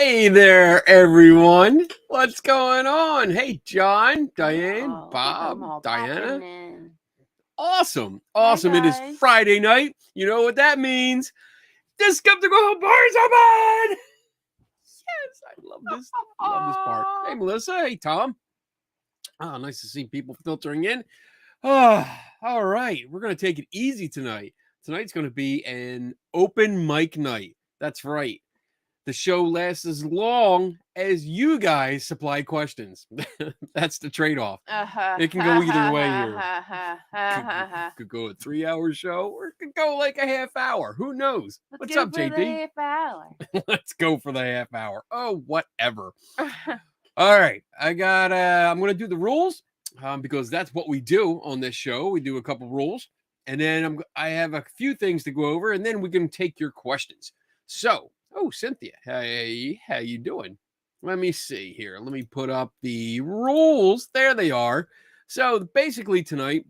Hey there, everyone. What's going on? Hey, John, Diane, Oh, Bob, I'm all Diana. popping in. Awesome. Hi, It is guys. Friday night. You know what that means. The Skeptical Bar's open. Yes, I love this. Love this part. Hey, Melissa. Hey, Tom. Oh, nice to see people filtering in. All right. We're going to take it easy tonight. Tonight's going to be an open mic night. That's right. The show lasts as long as you guys supply questions. That's the trade-off. It can go either way here. Could go a 3-hour show or it could go like a half hour. Who knows? What's up, JP? The half hour. Let's go for the half hour. Oh, whatever. All right. I'm going to do the rules because that's what we do on this show. We do a couple rules. And then I have a few things to go over, and then we can take your questions. So, Cynthia, hey, how you doing? Let me see here. Let me put up the rules. There they are. So basically tonight,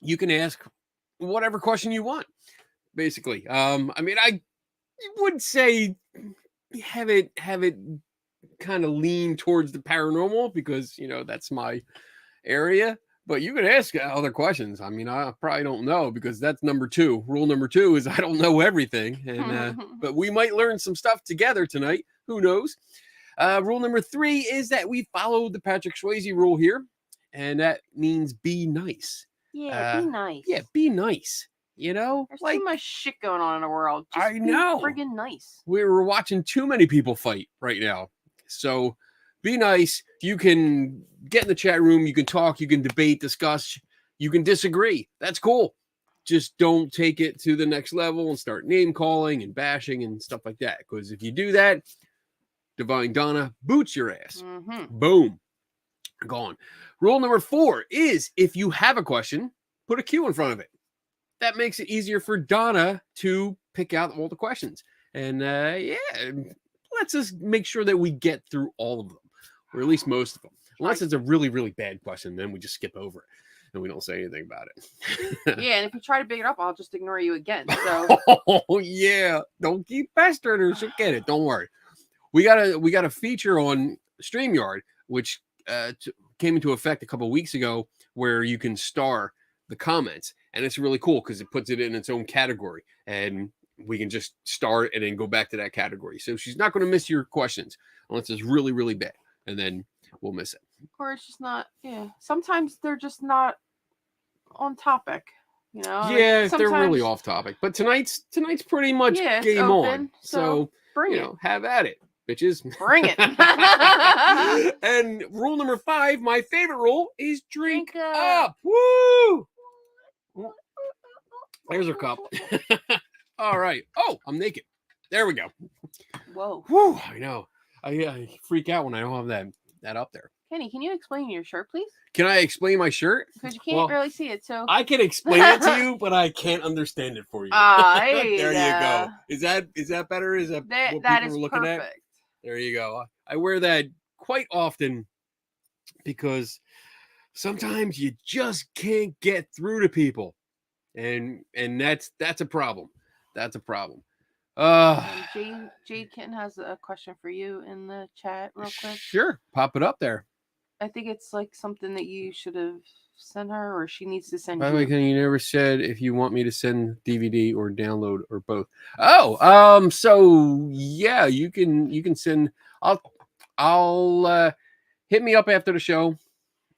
you can ask whatever question you want. Basically, I would say have it kind of lean towards the paranormal because that's my area. But you can ask other questions. I mean, I probably don't know because that's number 2. Rule number 2 is I don't know everything. And but we might learn some stuff together tonight. Who knows? Rule number 3 is that we follow the Patrick Swayze rule here. And that means be nice. Yeah, be nice. Yeah, be nice. There's too much shit going on in the world. Just I know. Be friggin' nice. We're watching too many people fight right now. So be nice. You can get in the chat room. You can talk. You can debate, discuss. You can disagree. That's cool. Just don't take it to the next level and start name calling and bashing and stuff like that. Because if you do that, Divine Donna boots your ass. Mm-hmm. Boom. Gone. Rule number 4 is if you have a question, put a Q in front of it. That makes it easier for Donna to pick out all the questions. And let's just make sure that we get through all of them. Or at least most of them. Unless it's a really, really bad question, then we just skip over it and we don't say anything about it. Yeah, and if you try to big it up, I'll just ignore you again. So oh yeah, don't keep pestering her. She'll get it. Don't worry. We got a feature on StreamYard which came into effect a couple of weeks ago, where you can star the comments, and it's really cool because it puts it in its own category, and we can just start and then go back to that category. So she's not going to miss your questions unless it's really, really bad. And then we'll miss it. Or it's just not, sometimes they're just not on topic, Yeah, they're really off topic. But tonight's pretty much game on. So bring it. Have at it, bitches. Bring it. And rule number 5, my favorite rule, is drink up. Woo! There's her cup. All right. Oh, I'm naked. There we go. Whoa. Whew, I know. I freak out when I don't have that up there. Kenny, can you explain your shirt, please? Can I explain my shirt? Because you can't really see it, so I can explain it to you, but I can't understand it for you. There you go. Is that better? Is that what people are looking perfect. at? There you go. I wear that quite often because sometimes you just can't get through to people, and that's a problem. That's a problem. Jade Kitten has a question for you in the chat real quick. Sure, pop it up there. I think it's like something that you should have sent her, or she needs to send you. By you. the way, you never said if you want me to send DVD or download or both. Oh, so yeah, you can send. I'll hit me up after the show,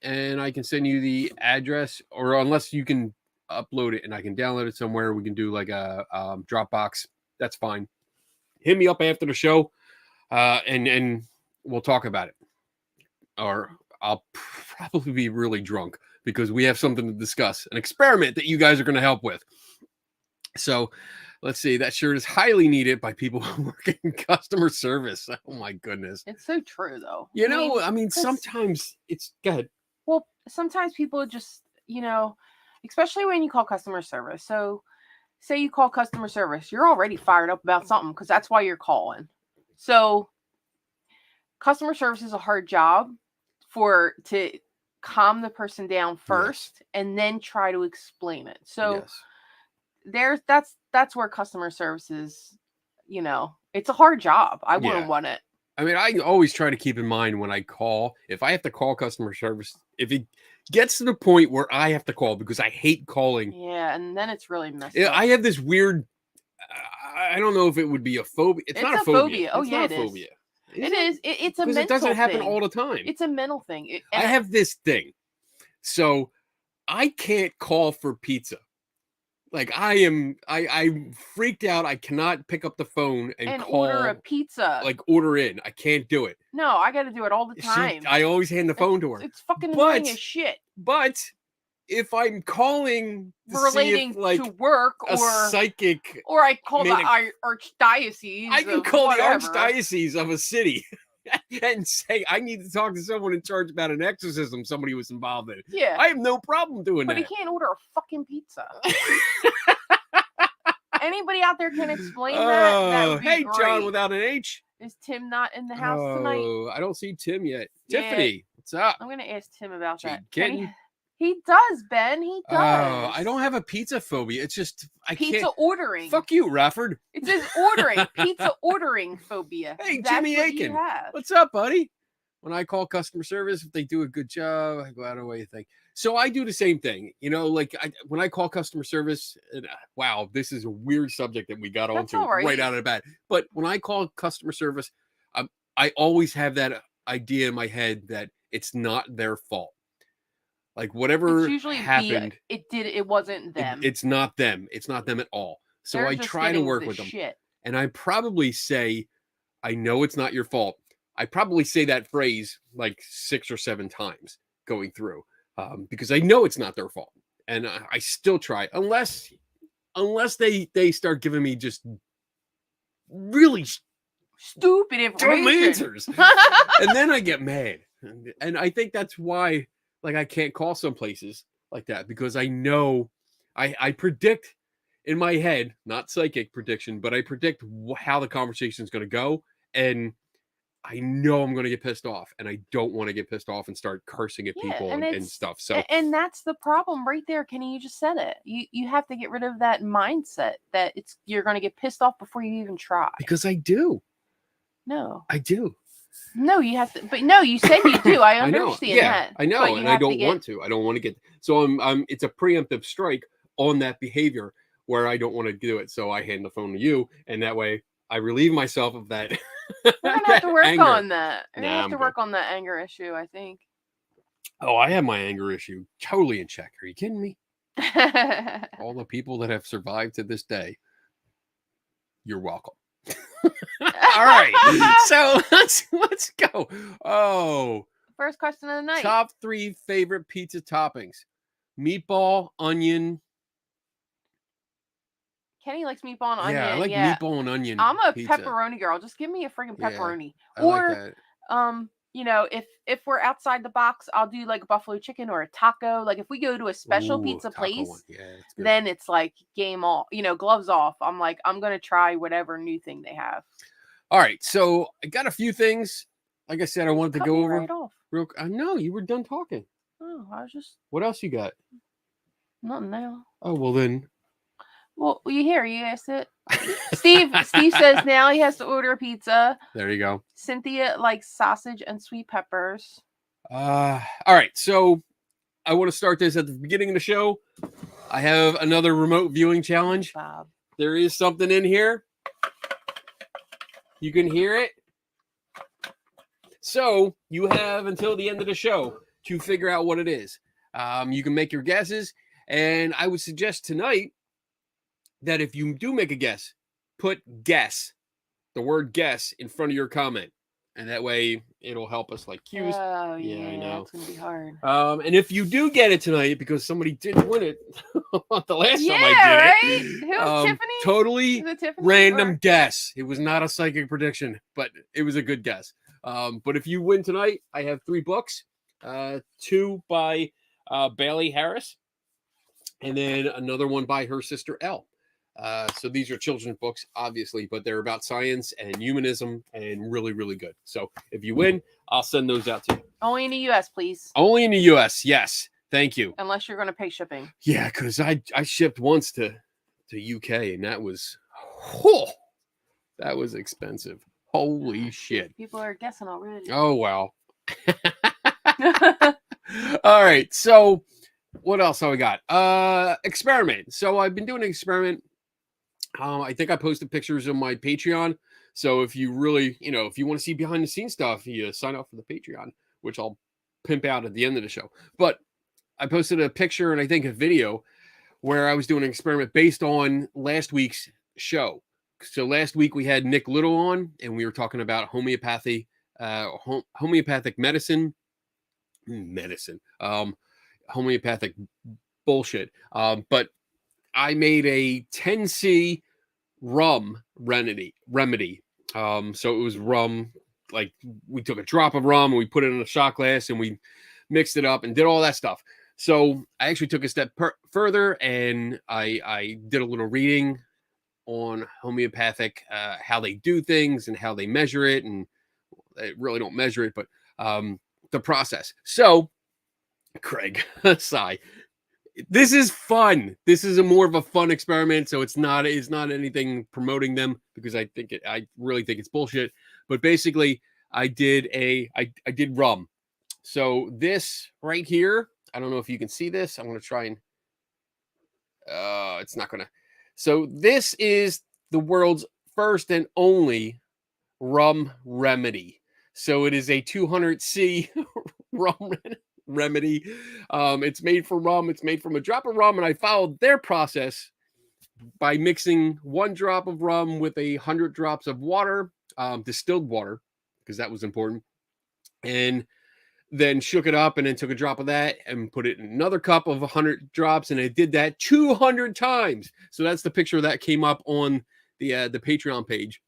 and I can send you the address, or unless you can upload it and I can download it somewhere, we can do like a Dropbox. That's fine. Hit me up after the show, and we'll talk about it. Or I'll probably be really drunk because we have something to discuss, an experiment that you guys are going to help with. So let's see. That shirt is highly needed by people who work in customer service. Oh my goodness. It's so true though. I mean, sometimes it's good. Well, sometimes people just, especially when you call customer service. So say you call customer service, you're already fired up about something because that's why you're calling. So customer service is a hard job to calm the person down first, yes, and then try to explain it. So yes, that's where customer service is, it's a hard job. I wouldn't want it. I mean, I always try to keep in mind when I call, if I have to call customer service, if it gets to the point where I have to call because I hate calling. Yeah, and then it's really messed up. I have this weird, I don't know if it would be a phobia. It's not a phobia. Oh, it's yeah, not it a phobia. It is. It's a because mental it doesn't happen thing. all the time. It's a mental thing. I have this thing. So I can't call for pizza. Like I'm freaked out. I cannot pick up the phone and call, order a pizza. like order in. I can't do it. No, I got to do it all the time. I always hand the phone to her. It's fucking annoying as shit. But if I'm calling relating see if, like, to work a psychic, or I call the archdiocese. I can call the archdiocese of a city and say I need to talk to someone in charge about an exorcism somebody was involved in. Yeah, I have no problem doing that. But he can't order a fucking pizza. Anybody out there can explain that? That would be hey, great. John without an H. Is Tim not in the house tonight? Oh, I don't see Tim yet. Yeah. Tiffany, what's up? I'm gonna ask Tim about that. Kidding? He does, Ben. He does. Oh, I don't have a pizza phobia. It's just pizza ordering. Fuck you, Rafford. It says ordering. Pizza ordering phobia. Hey, That's Jimmy what Aiken. Have. What's up, buddy? When I call customer service, if they do a good job, I go out of the way to think. So I do the same thing. You know, like when I call customer service, and, wow, this is a weird subject that we got onto right out of the bat. But when I call customer service, I always have that idea in my head that it's not their fault. Like whatever happened, it wasn't them. It's not them. It's not them at all. So I try to work with them. And I probably say, I know it's not your fault. I probably say that phrase like 6 or 7 times going through because I know it's not their fault. And I still try unless they start giving me just really stupid information answers. And then I get mad. And I think that's why like I can't call some places like that because I know I predict in my head, not psychic prediction, but I predict how the conversation is going to go. And I know I'm going to get pissed off and I don't want to get pissed off and start cursing at people and stuff. So, and that's the problem right there. Kenny, you just said it. You have to get rid of that mindset that you're going to get pissed off before you even try. Because I do. No, I do. No, you have to, but no, you said you do. I understand that. I know, and I don't want to. I don't want to get. So I'm. It's a preemptive strike on that behavior where I don't want to do it. So I hand the phone to you, and that way I relieve myself of that. We're gonna have to work on that. We're gonna have to work good. on that anger issue, I think. Oh, I have my anger issue totally in check. Are you kidding me? All the people that have survived to this day, you're welcome. All right, so let's go. Oh, first question of the night. Top 3 favorite pizza toppings: meatball, onion. Kenny likes meatball and onion. Yeah, I like meatball and onion. I'm a pizza. pepperoni girl. Just give me a freaking pepperoni. I like that. You know, if we're outside the box, I'll do like a buffalo chicken or a taco. Like if we go to a special pizza place, then it's like game off, gloves off. I'm like, I'm going to try whatever new thing they have. All right. So I got a few things. Like I said, I wanted to go over. Right off. I know you were done talking. Oh, I was just. What else you got? Nothing now. Oh, well then. Well, you asked it. Steve says now he has to order a pizza. There you go. Cynthia likes sausage and sweet peppers. All right. So I want to start this at the beginning of the show. I have another remote viewing challenge. Bob. There is something in here. You can hear it. So you have until the end of the show to figure out what it is. You can make your guesses. And I would suggest tonight that if you do make a guess, put guess, the word guess in front of your comment. And that way it'll help us like cues. Oh, yeah, I know. It's going to be hard. And if you do get it tonight, because somebody did win it the last time I did it. Who was Tiffany? Totally Tiffany random guess. It was not a psychic prediction, but it was a good guess. But if you win tonight, I have 3 books. 2 by Bailey Harris. And then another one by her sister, Elle. So these are children's books, obviously, but they're about science and humanism and really, really good. So if you win, I'll send those out to you. Only in the U.S., please. Only in the U.S., yes. Thank you. Unless you're going to pay shipping. Yeah, because I shipped once to UK, and that was expensive. Holy shit. People are guessing already. Oh, well. All right. So what else have we got? Experiment. So I've been doing an experiment. I think I posted pictures on my Patreon. So if you really, if you want to see behind the scenes stuff, you sign up for the Patreon, which I'll pimp out at the end of the show. But I posted a picture and I think a video where I was doing an experiment based on last week's show. So last week we had Nick Little on, and we were talking about homeopathic medicine, homeopathic bullshit. But I made a 10C rum remedy. So it was rum. Like we took a drop of rum and we put it in a shot glass and we mixed it up and did all that stuff. So I actually took a step further and I did a little reading on homeopathic, how they do things and how they measure it. And they really don't measure it, but the process. So, Craig, sigh. This is fun. This is more of a fun experiment. So it's not anything promoting them because I really think it's bullshit. But basically, I did rum. So this right here, I don't know if you can see this. I'm going to try and, it's not going to. So this is the world's first and only rum remedy. So it is a 200C rum remedy. It's made from rum. It's made from a drop of rum. And I followed their process by mixing 1 drop of rum with 100 drops of water, distilled water, because that was important. And then shook it up and then took a drop of that and put it in another cup of 100 drops. And I did that 200 times. So that's the picture that came up on the Patreon page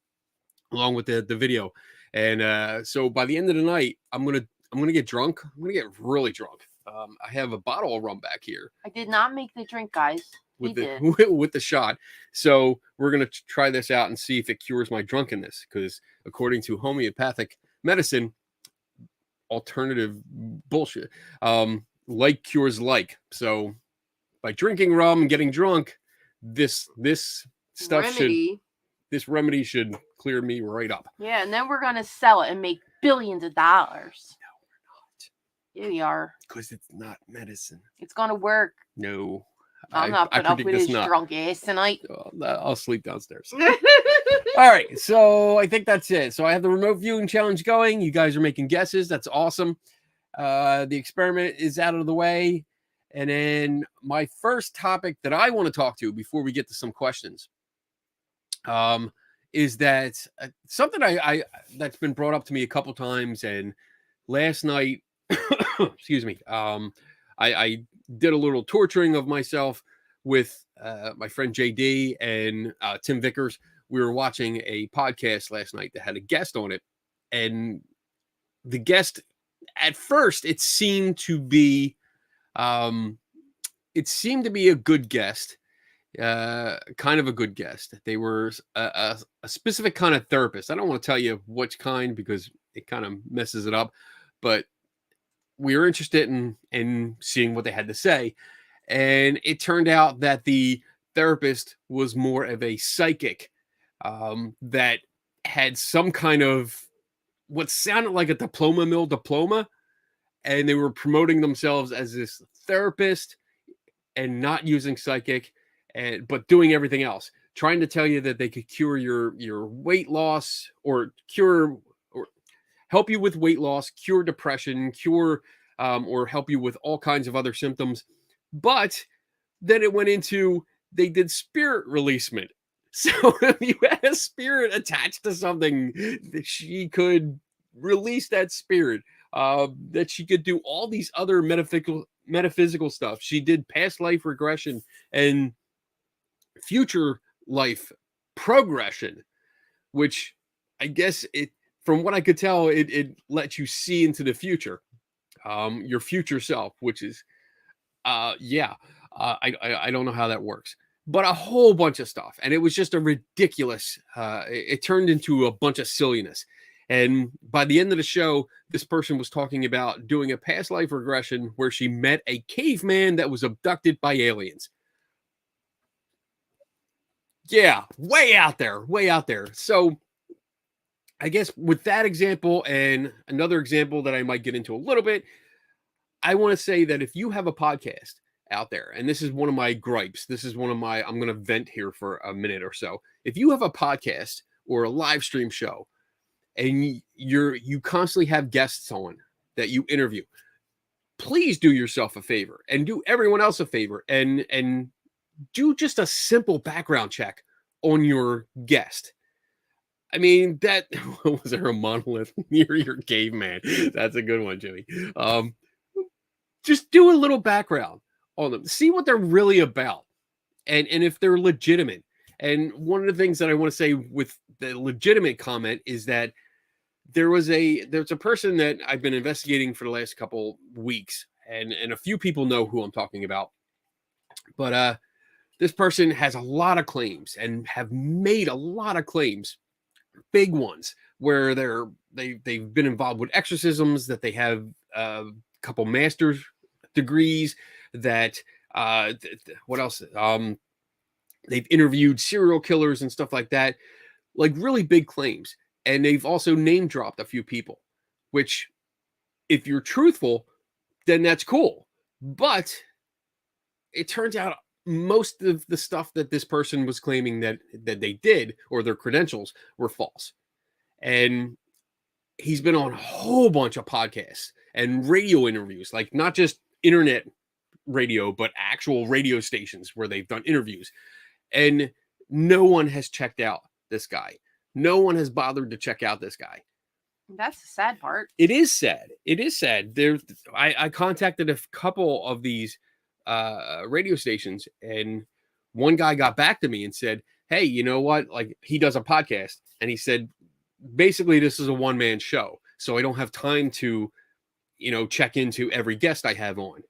along with the video. And so by the end of the night, I'm going to get drunk. I'm going to get really drunk. I have a bottle of rum back here. I did not make the drink, guys. With the shot. So we're going to try this out and see if it cures my drunkenness. Because according to homeopathic medicine, alternative bullshit, like cures like. So by drinking rum and getting drunk, this stuff this remedy should clear me right up. Yeah, and then we're gonna sell it and make billions of dollars. No, we're not. Yeah, we are. Because it's not medicine. It's gonna work. No. I'm not putting up with his drunk ass tonight. I'll sleep downstairs. All right, so I think that's it. So I have the remote viewing challenge going. You guys are making guesses. That's awesome. The experiment is out of the way. And then my first topic that I want to talk to before we get to some questions is that something I that's been brought up to me a couple times. And last night, excuse me, I did a little torturing of myself with my friend JD and Tim Vickers. We were watching a podcast last night that had a guest on it. And the guest, at first, it seemed to be a good guest, kind of a good guest. They were a specific kind of therapist. I don't want to tell you which kind because it kind of messes it up, but we were interested in seeing what they had to say. And it turned out that the therapist was more of a psychic that had some kind of what sounded like a diploma, and they were promoting themselves as this therapist and not using psychic, but doing everything else, trying to tell you that they could cure your weight loss or help you with weight loss, cure depression, or help you with all kinds of other symptoms. But then it went into, they did spirit releasement. So if you had a spirit attached to something, that she could release that spirit, that she could do all these other metaphysical stuff. She did past life regression and future life progression, which I guess from what I could tell, it lets you see into the future, your future self, which is, I don't know how that works, but a whole bunch of stuff. And it was just a ridiculous, it turned into a bunch of silliness. And by the end of the show, this person was talking about doing a past life regression where she met a caveman that was abducted by aliens. Yeah, way out there. So I guess with that example and another example that I might get into a little bit, I want to say that if you have a podcast out there, and this is one of my gripes, this is one of my, I'm going to vent here for a minute or so. If you have a podcast or a live stream show and you constantly have guests on that you interview, please do yourself a favor and do everyone else a favor and do just a simple background check on your guest. I mean, that was there a monolith near your caveman? That's a good one, Jimmy. Just do a little background on them. See what they're really about, and if they're legitimate. And one of the things that I want to say with the legitimate comment is that there's a person that I've been investigating for the last couple weeks, and a few people know who I'm talking about. But this person has a lot of claims and have made a lot of claims, big ones, where they've been involved with exorcisms, that they have a couple master's degrees, that what else? They've interviewed serial killers and stuff like that, like really big claims. And they've also name dropped a few people, which, if you're truthful, then that's cool. But it turns out most of the stuff that this person was claiming that they did, or their credentials, were false. And he's been on a whole bunch of podcasts and radio interviews, like not just internet radio, but actual radio stations where they've done interviews. And no one has checked out this guy. No one has bothered to check out this guy. That's the sad part. It is sad. It is sad. I contacted a couple of these radio stations, and one guy got back to me and said, hey, you know what? Like, he does a podcast, and he said, basically, this is a one-man show, so I don't have time to, check into every guest I have on.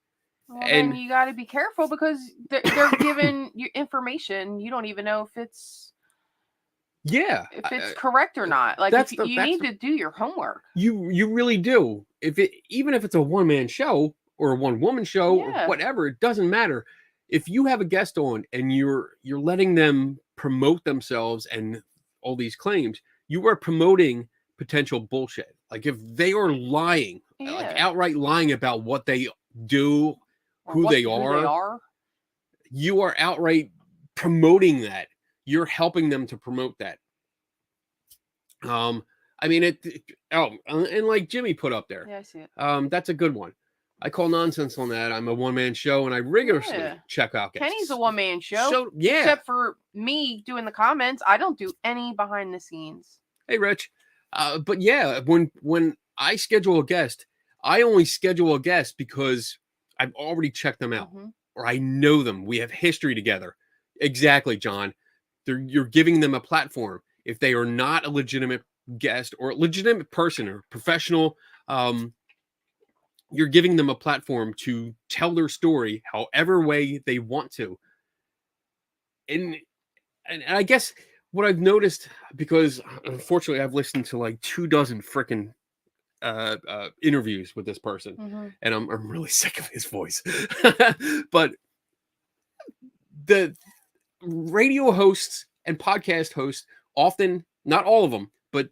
Well, and then you got to be careful, because they're giving you information you don't even know if it's correct or not. Like, you need to do your homework. You really do. Even if it's a one-man show or a one-woman show, or whatever, it doesn't matter. If you have a guest on and you're letting them promote themselves and all these claims, you are promoting potential bullshit. Like, if they are lying, like outright lying about what they do, who they are, you are outright promoting that. You're helping them to promote that. I mean, and like Jimmy put up there. Yeah, I see it. That's a good one. I call nonsense on that. I'm a one-man show, and I rigorously check out guests. Kenny's a one-man show. So, yeah. Except for me doing the comments. I don't do any behind the scenes. Hey, Rich. But yeah, when I schedule a guest, I only schedule a guest because I've already checked them out, or I know them. We have history together. Exactly, John. You're giving them a platform. If they are not a legitimate guest or a legitimate person or professional, you're giving them a platform to tell their story however way they want to. And I guess what I've noticed, because unfortunately I've listened to like 24 freaking interviews with this person, and I'm really sick of his voice. But the radio hosts and podcast hosts often, not all of them, but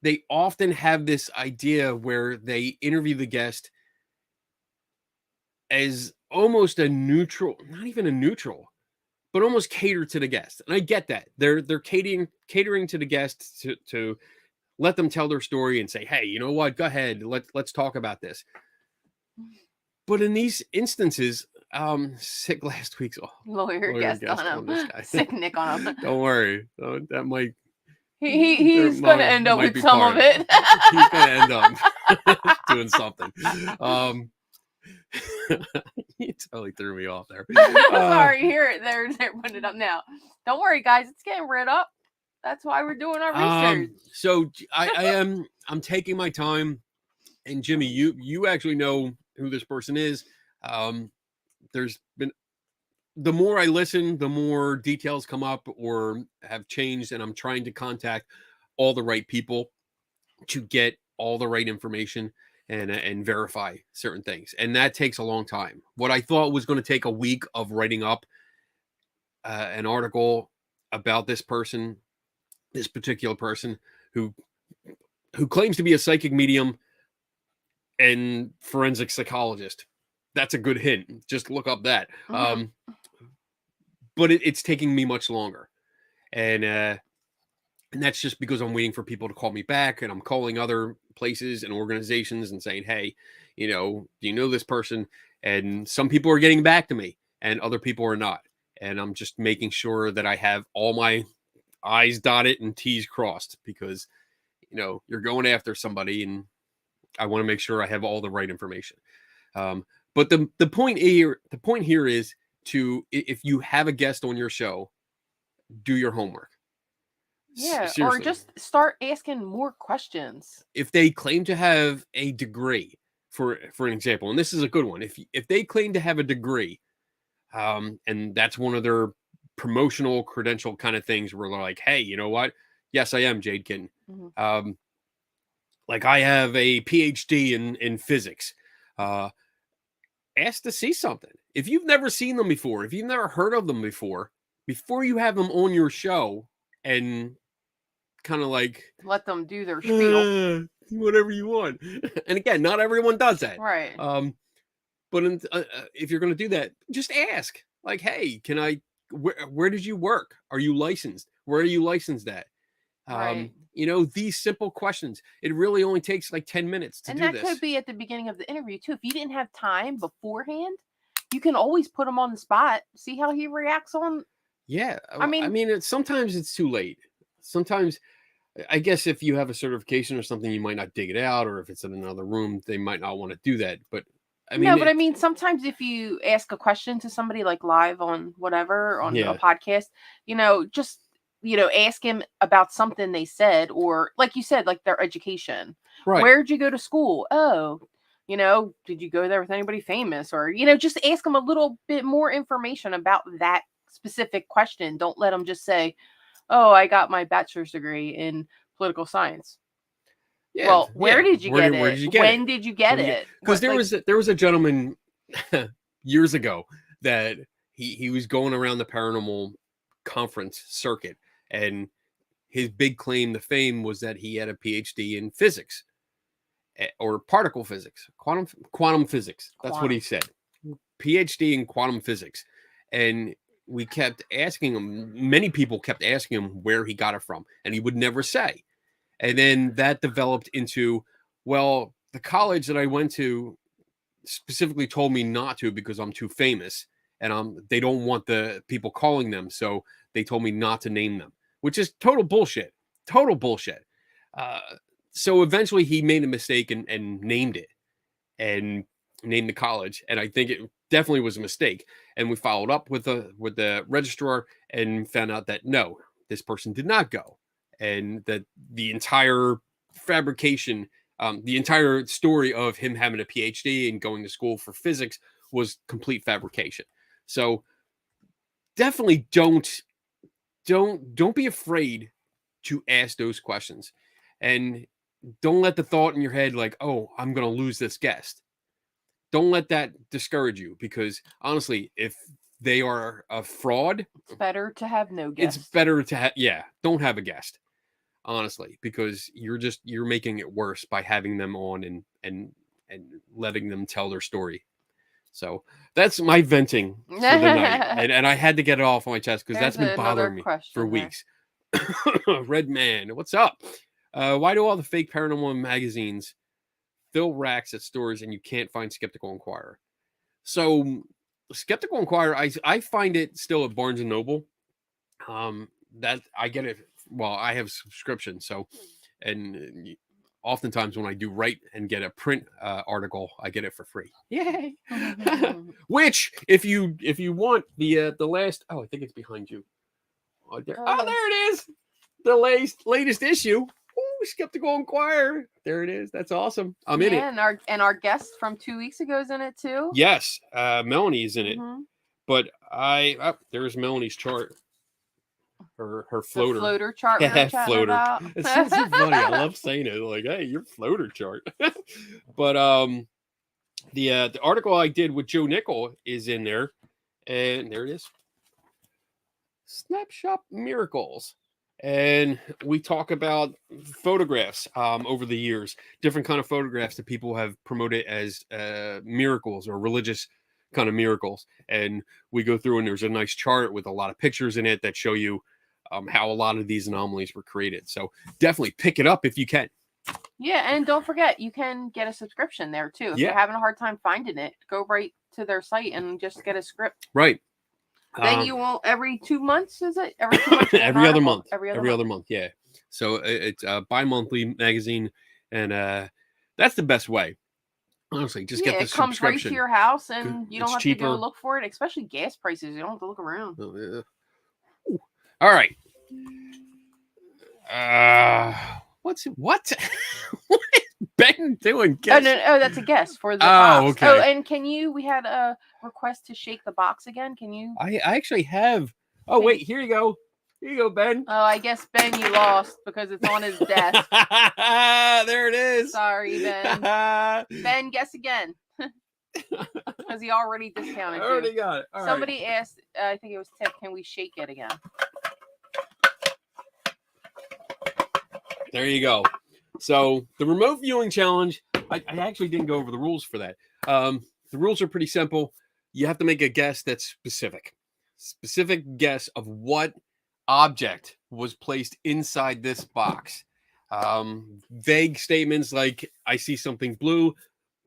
they often have this idea where they interview the guest as almost a neutral, not even a neutral, but almost cater to the guest. And I get that. They're catering to the guest to let them tell their story and say, hey, you know what? Go ahead. Let's talk about this. But in these instances, sick last week's lawyer guest on him. Sick Nick on him. Don't worry. That might. He's going to end up with some of it. He's going to end up doing something. He totally threw me off there. Sorry, here, they're putting it up now. Don't worry, guys. It's getting rid up. That's why we're doing our research. So I'm taking my time, and Jimmy, you actually know who this person is. There's been, the more I listen, the more details come up or have changed, and I'm trying to contact all the right people to get all the right information and verify certain things. And that takes a long time. What I thought was going to take a week of writing up an article about this person this particular person who claims to be a psychic medium and forensic psychologist. That's a good hint. Just look up that. But it's taking me much longer. And that's just because I'm waiting for people to call me back, and I'm calling other places and organizations and saying, hey, do you know this person? And some people are getting back to me and other people are not. And I'm just making sure that I have all my I's dotted and T's crossed, because, you're going after somebody and I want to make sure I have all the right information. But the point here is to, if you have a guest on your show, do your homework. Yeah, Seriously. or just start asking more questions. If they claim to have a degree, for an example, and this is a good one, if they claim to have a degree, and that's one of their promotional credential kind of things, where they're like, hey, you know what? Yes, I am Jade Kitten. Like, I have a PhD in physics. Ask to see something. If you've never seen them before, if you've never heard of them before you have them on your show and kind of like let them do their spiel, whatever you want. And again, not everyone does that, right? But if you're going to do that, just ask, like, hey, can I? Where did you work? Are you licensed? Where are you licensed at? Right. These simple questions. It really only takes like 10 minutes to do this. And that could be at the beginning of the interview too. If you didn't have time beforehand, you can always put him on the spot, see how he reacts on. Yeah, I mean, sometimes it's too late. Sometimes, I guess, if you have a certification or something, you might not dig it out, or if it's in another room, they might not want to do that. But I mean, sometimes if you ask a question to somebody like live on whatever, on a podcast, just, ask him about something they said, or like you said, like their education. Right. Where'd you go to school? Oh, did you go there with anybody famous? Or, just ask them a little bit more information about that specific question. Don't let them just say, oh, I got my bachelor's degree in political science. Yeah, well, where did you get it? When did you get it? Because there was a gentleman years ago that he was going around the paranormal conference circuit, and his big claim to fame was that he had a PhD in physics, or particle physics, quantum physics. That's what he said. PhD in quantum physics. And we kept asking him, many people kept asking him where he got it from, and he would never say. And then that developed into, well, the college that I went to specifically told me not to because I'm too famous, and they don't want the people calling them, so they told me not to name them, which is total bullshit. Total bullshit. So eventually he made a mistake and named it, and named the college, and I think it definitely was a mistake. And we followed up with the registrar and found out that no, this person did not go, and that the entire fabrication, the entire story of him having a PhD and going to school for physics was complete fabrication. So definitely don't be afraid to ask those questions, and don't let the thought in your head like, oh, I'm going to lose this guest. Don't let that discourage you, because honestly, if they are a fraud, it's better to have no guest. It's better to have, don't have a guest, honestly, because you're making it worse by having them on and letting them tell their story. So that's my venting for the night, and I had to get it off my chest because that's been bothering me for weeks. Redman, what's up? Why do all the fake paranormal magazines fill racks at stores and you can't find Skeptical Inquirer? So Skeptical Inquirer, I find it still at Barnes and Noble. That I get it. Well, I have a subscription, so, and oftentimes when I do write and get a print article, I get it for free. Yay! Which, if you want the last, I think it's behind you. Oh, there it is. The latest issue. Ooh, Skeptical Inquirer. There it is. That's awesome. I'm in it. And our guest from 2 weeks ago is in it too. Yes, Melanie's in it. But there's Melanie's chart. Her floater. The floater chart. Floater. It's so funny. I love saying it. Like, hey, your floater chart. But the article I did with Joe Nickel is in there, and there it is. Snapshot Miracles. and we talk about photographs over the years, different kind of photographs that people have promoted as miracles or religious kind of miracles. And we go through, and there's a nice chart with a lot of pictures in it that show you how a lot of these anomalies were created. So definitely pick it up if you can. Yeah, and don't forget, you can get a subscription there too. If you're having a hard time finding it, go right to their site and just get a script. Right. Then you won't every 2 months, is it? Every 2 months? Every other month. Every other month, yeah. So it's a bi-monthly magazine, and that's the best way. Honestly, just get the subscription. It comes right to your house, and you don't have cheaper. to go look for it, especially gas prices. You don't have to look around. Oh, yeah. All right. What? What is Ben doing? Guess? Oh, that's a guess for the box. Okay. Oh, and we had a request to shake the box again. Can you? I actually have. Oh, wait, here you go. Here you go, Ben. Oh, I guess, Ben, you lost because it's on his desk. There it is. Sorry, Ben. Ben, guess again. Because he already discounted I already got it. All Somebody asked, I think it was Tip, can we shake it again? There you go. So the remote viewing challenge, I actually didn't go over the rules for that. The rules are pretty simple. You have to make a guess that's specific. Specific guess of what object was placed inside this box. Vague statements like, I see something blue,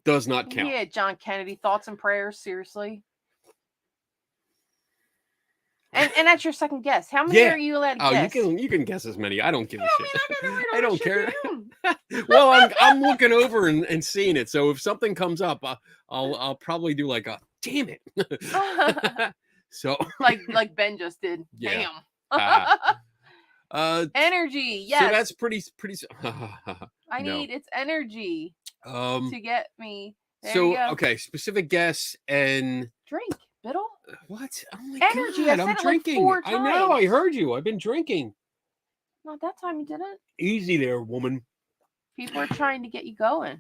does not count. Yeah, John Kennedy, thoughts and prayers, seriously. And that's your second guess. How many are you allowed to guess? You can guess as many. I don't give a shit. I don't care. Well, I'm looking over and seeing it. So if something comes up, I'll probably do like a damn it. So like Ben just did. Yeah. Damn. Energy. Yes. So that's pretty. I need its energy to get me. Okay, specific guess and drink. Biddle? What? Oh my energy. God, I'm drinking. Like 4 times. I know. I heard you. I've been drinking. Not that time you didn't. Easy there, woman. People are trying to get you going.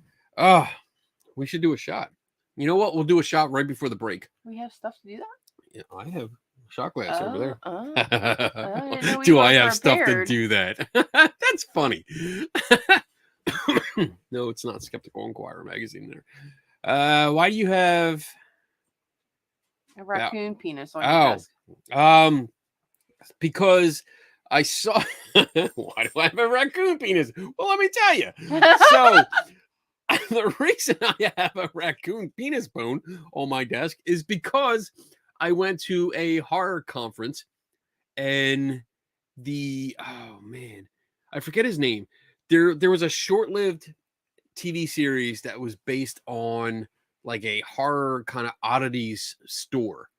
We should do a shot. You know what? We'll do a shot right before the break. We have stuff to do that? Yeah, I have a shot glass over there. I do I have stuff to do that? That's funny. No, it's not Skeptical Inquirer magazine there. Why do you have a raccoon penis on your desk? Because I saw. Why do I have a raccoon penis? Well, let me tell you. So the reason I have a raccoon penis bone on my desk is because I went to a horror conference, and I forget his name. There was a short-lived TV series that was based on like a horror kind of oddities store.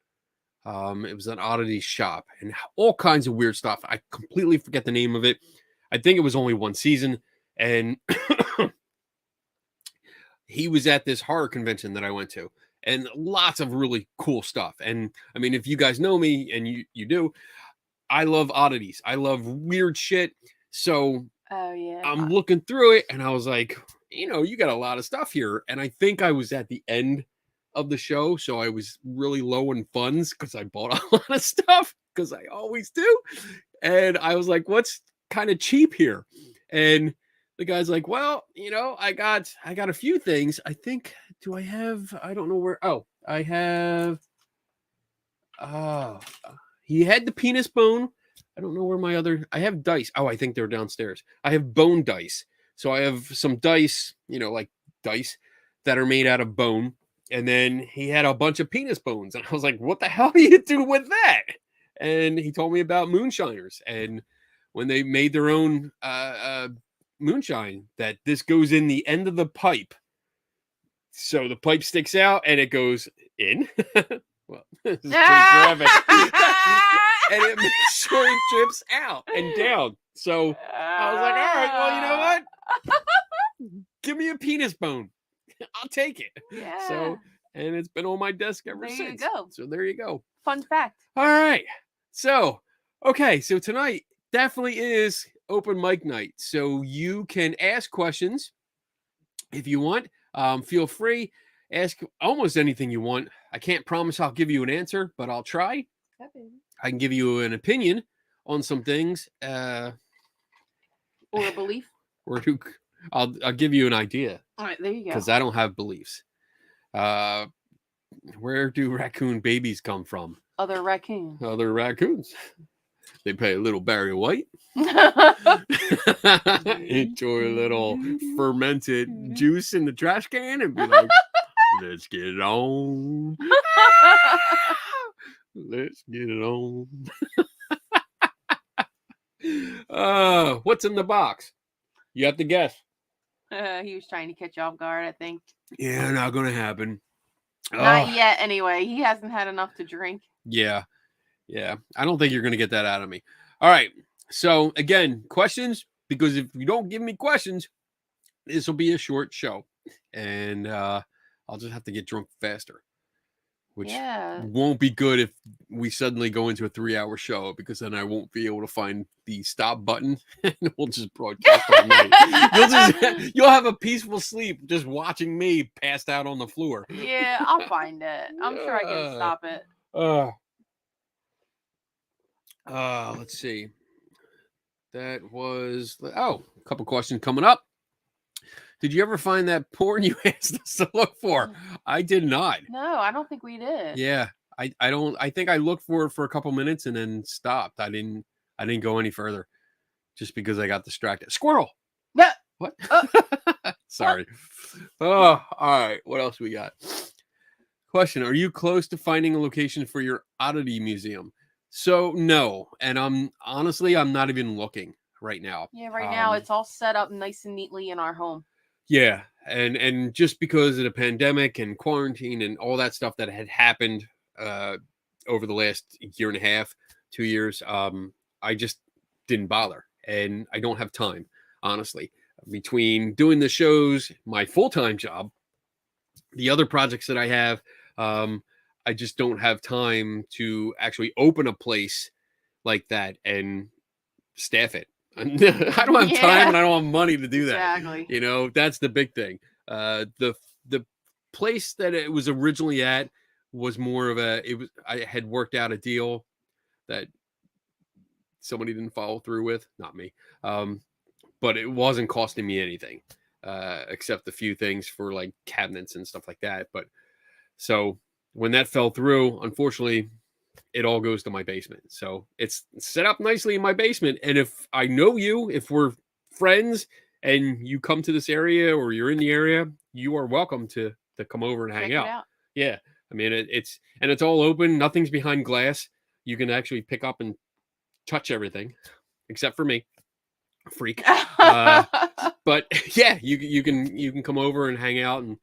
It was an oddities shop and all kinds of weird stuff. I completely forget the name of it. I think it was only one season, and he was at this horror convention that I went to, and lots of really cool stuff. And I mean, if you guys know me, and you do, I love oddities. I love weird shit. So I'm looking through it, and I was like, you got a lot of stuff here. And I think I was at the end of the show, so I was really low in funds because I bought a lot of stuff, because I always do. And I was like, what's kind of cheap here? And the guy's like, well, I got a few things. I think, I don't know where. I have, he had the penis bone. I don't know where I have dice. I think they're downstairs. I have bone dice. So I have some dice, like dice that are made out of bone. And then he had a bunch of penis bones. And I was like, what the hell do you do with that? And he told me about moonshiners. And when they made their own moonshine, that this goes in the end of the pipe. So the pipe sticks out and it goes in. Well, this is pretty graphic. And it makes sure it drips out and down. So I was like, all right, well, you know what? Give me a penis bone. I'll take it. Yeah. So, and it's been on my desk ever since. There you go. So there you go. Fun fact. All right. So, okay. So tonight definitely is open mic night. So you can ask questions if you want. Feel free. Ask almost anything you want. I can't promise I'll give you an answer, but I'll try. I can give you an opinion on some things. Or a belief. Where do I'll give you an idea All right, there you go. because I don't have beliefs. Where do raccoon babies come from? Other raccoons. Other raccoons. They pay a little Barry White. Enjoy a little fermented juice in the trash can and be like, let's get it on. Let's get it on. What's in the box? You have to guess. He was trying to catch you off guard, I think. Yeah, not gonna happen. Not yet, anyway. He hasn't had enough to drink. Yeah. I don't think you're gonna get that out of me. All right. So again, questions, because if you don't give me questions, this will be a short show, and I'll just have to get drunk faster, which won't be good if we suddenly go into a 3-hour show, because then I won't be able to find the stop button and we'll just broadcast all night. You'll have a peaceful sleep just watching me passed out on the floor. Yeah, I'll find it. I'm sure I can stop it. Let's see. That was a couple questions coming up. Did you ever find that porn you asked us to look for? I did not. No, I don't think we did. Yeah, I don't. I think I looked for it for a couple minutes and then stopped. I didn't go any further, just because I got distracted. Squirrel. Yeah. What? Sorry. Oh, all right. What else we got? Question: Are you close to finding a location for your Oddity Museum? So no, and I'm not even looking right now. Yeah, right now it's all set up nice and neatly in our home. Yeah, and just because of the pandemic and quarantine and all that stuff that had happened over the last year and a half, 2 years, I just didn't bother, and I don't have time, honestly, between doing the shows, my full-time job, the other projects that I have. I just don't have time to actually open a place like that and staff it. I don't have time and I don't have money to do that. Exactly. You know, that's the big thing. The place that it was originally at was more of I had worked out a deal that somebody didn't follow through with, not me. But it wasn't costing me anything, except a few things for like cabinets and stuff like that. But so when that fell through, unfortunately, it all goes to my basement. So it's set up nicely in my basement. And if I know you, if we're friends and you come to this area or you're in the area, you are welcome to come over and hang out. Yeah. I mean, it's all open. Nothing's behind glass. You can actually pick up and touch everything except for me. Freak. But yeah, you can come over and hang out and,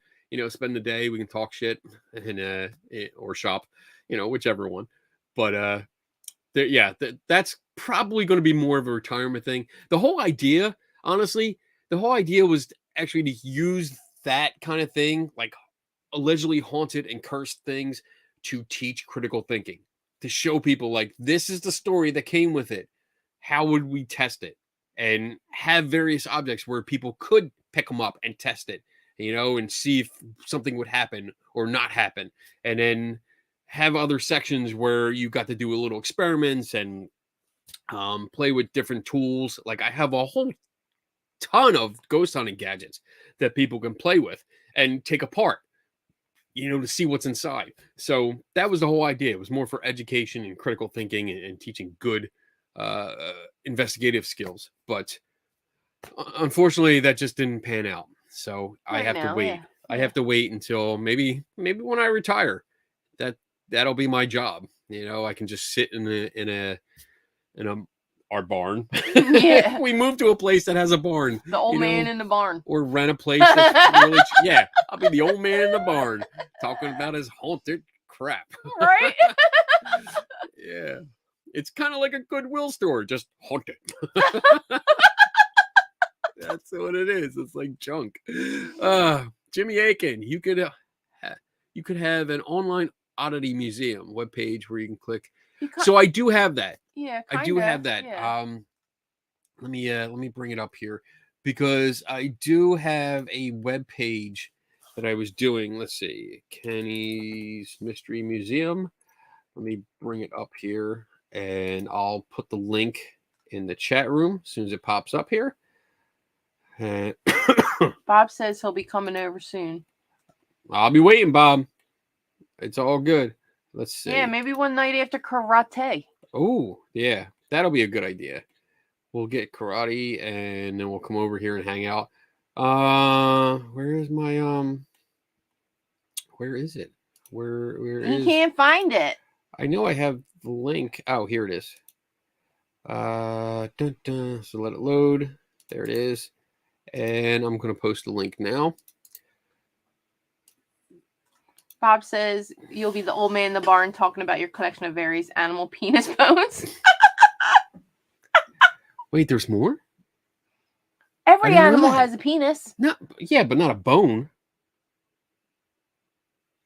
spend the day. We can talk shit and or shop, whichever one. But that's probably going to be more of a retirement thing. The whole idea, honestly, was actually to use that kind of thing, like allegedly haunted and cursed things, to teach critical thinking, to show people like, this is the story that came with it. How would we test it? And have various objects where people could pick them up and test it, and see if something would happen or not happen. And then have other sections where you got to do a little experiments and play with different tools. Like I have a whole ton of ghost hunting gadgets that people can play with and take apart, to see what's inside. So that was the whole idea. It was more for education and critical thinking and teaching good investigative skills. But unfortunately, that just didn't pan out. So I have to wait. Yeah. I have to wait until maybe when I retire. That'll be my job. I can just sit in our barn. Yeah. We moved to a place that has a barn. The old man in the barn. Or rent a place that's really yeah. I'll be the old man in the barn talking about his haunted crap. Right? Yeah. It's kind of like a Goodwill store, just haunted. That's what it is. It's like junk. Jimmy Aiken, you could have an online Oddity Museum webpage where you can click. So I do have that. Yeah, I do have that. Yeah. Let me bring it up here, because I do have a web page that I was doing. Let's see, Kenny's Mystery Museum. Let me bring it up here, and I'll put the link in the chat room as soon as it pops up here. And Bob says he'll be coming over soon. I'll be waiting, Bob. It's all good. Let's see. Yeah, maybe one night after karate. Oh, yeah. That'll be a good idea. We'll get karate and then we'll come over here and hang out. Where is my where is it? Where You is can't find it. I know I have the link. Oh, here it is. Dun, dun. So let it load. There it is. And I'm gonna post the link now. Bob says you'll be the old man in the barn talking about your collection of various animal penis bones. Wait, there's more? Every I didn't know animal that. has a penis. No, yeah, but not a bone.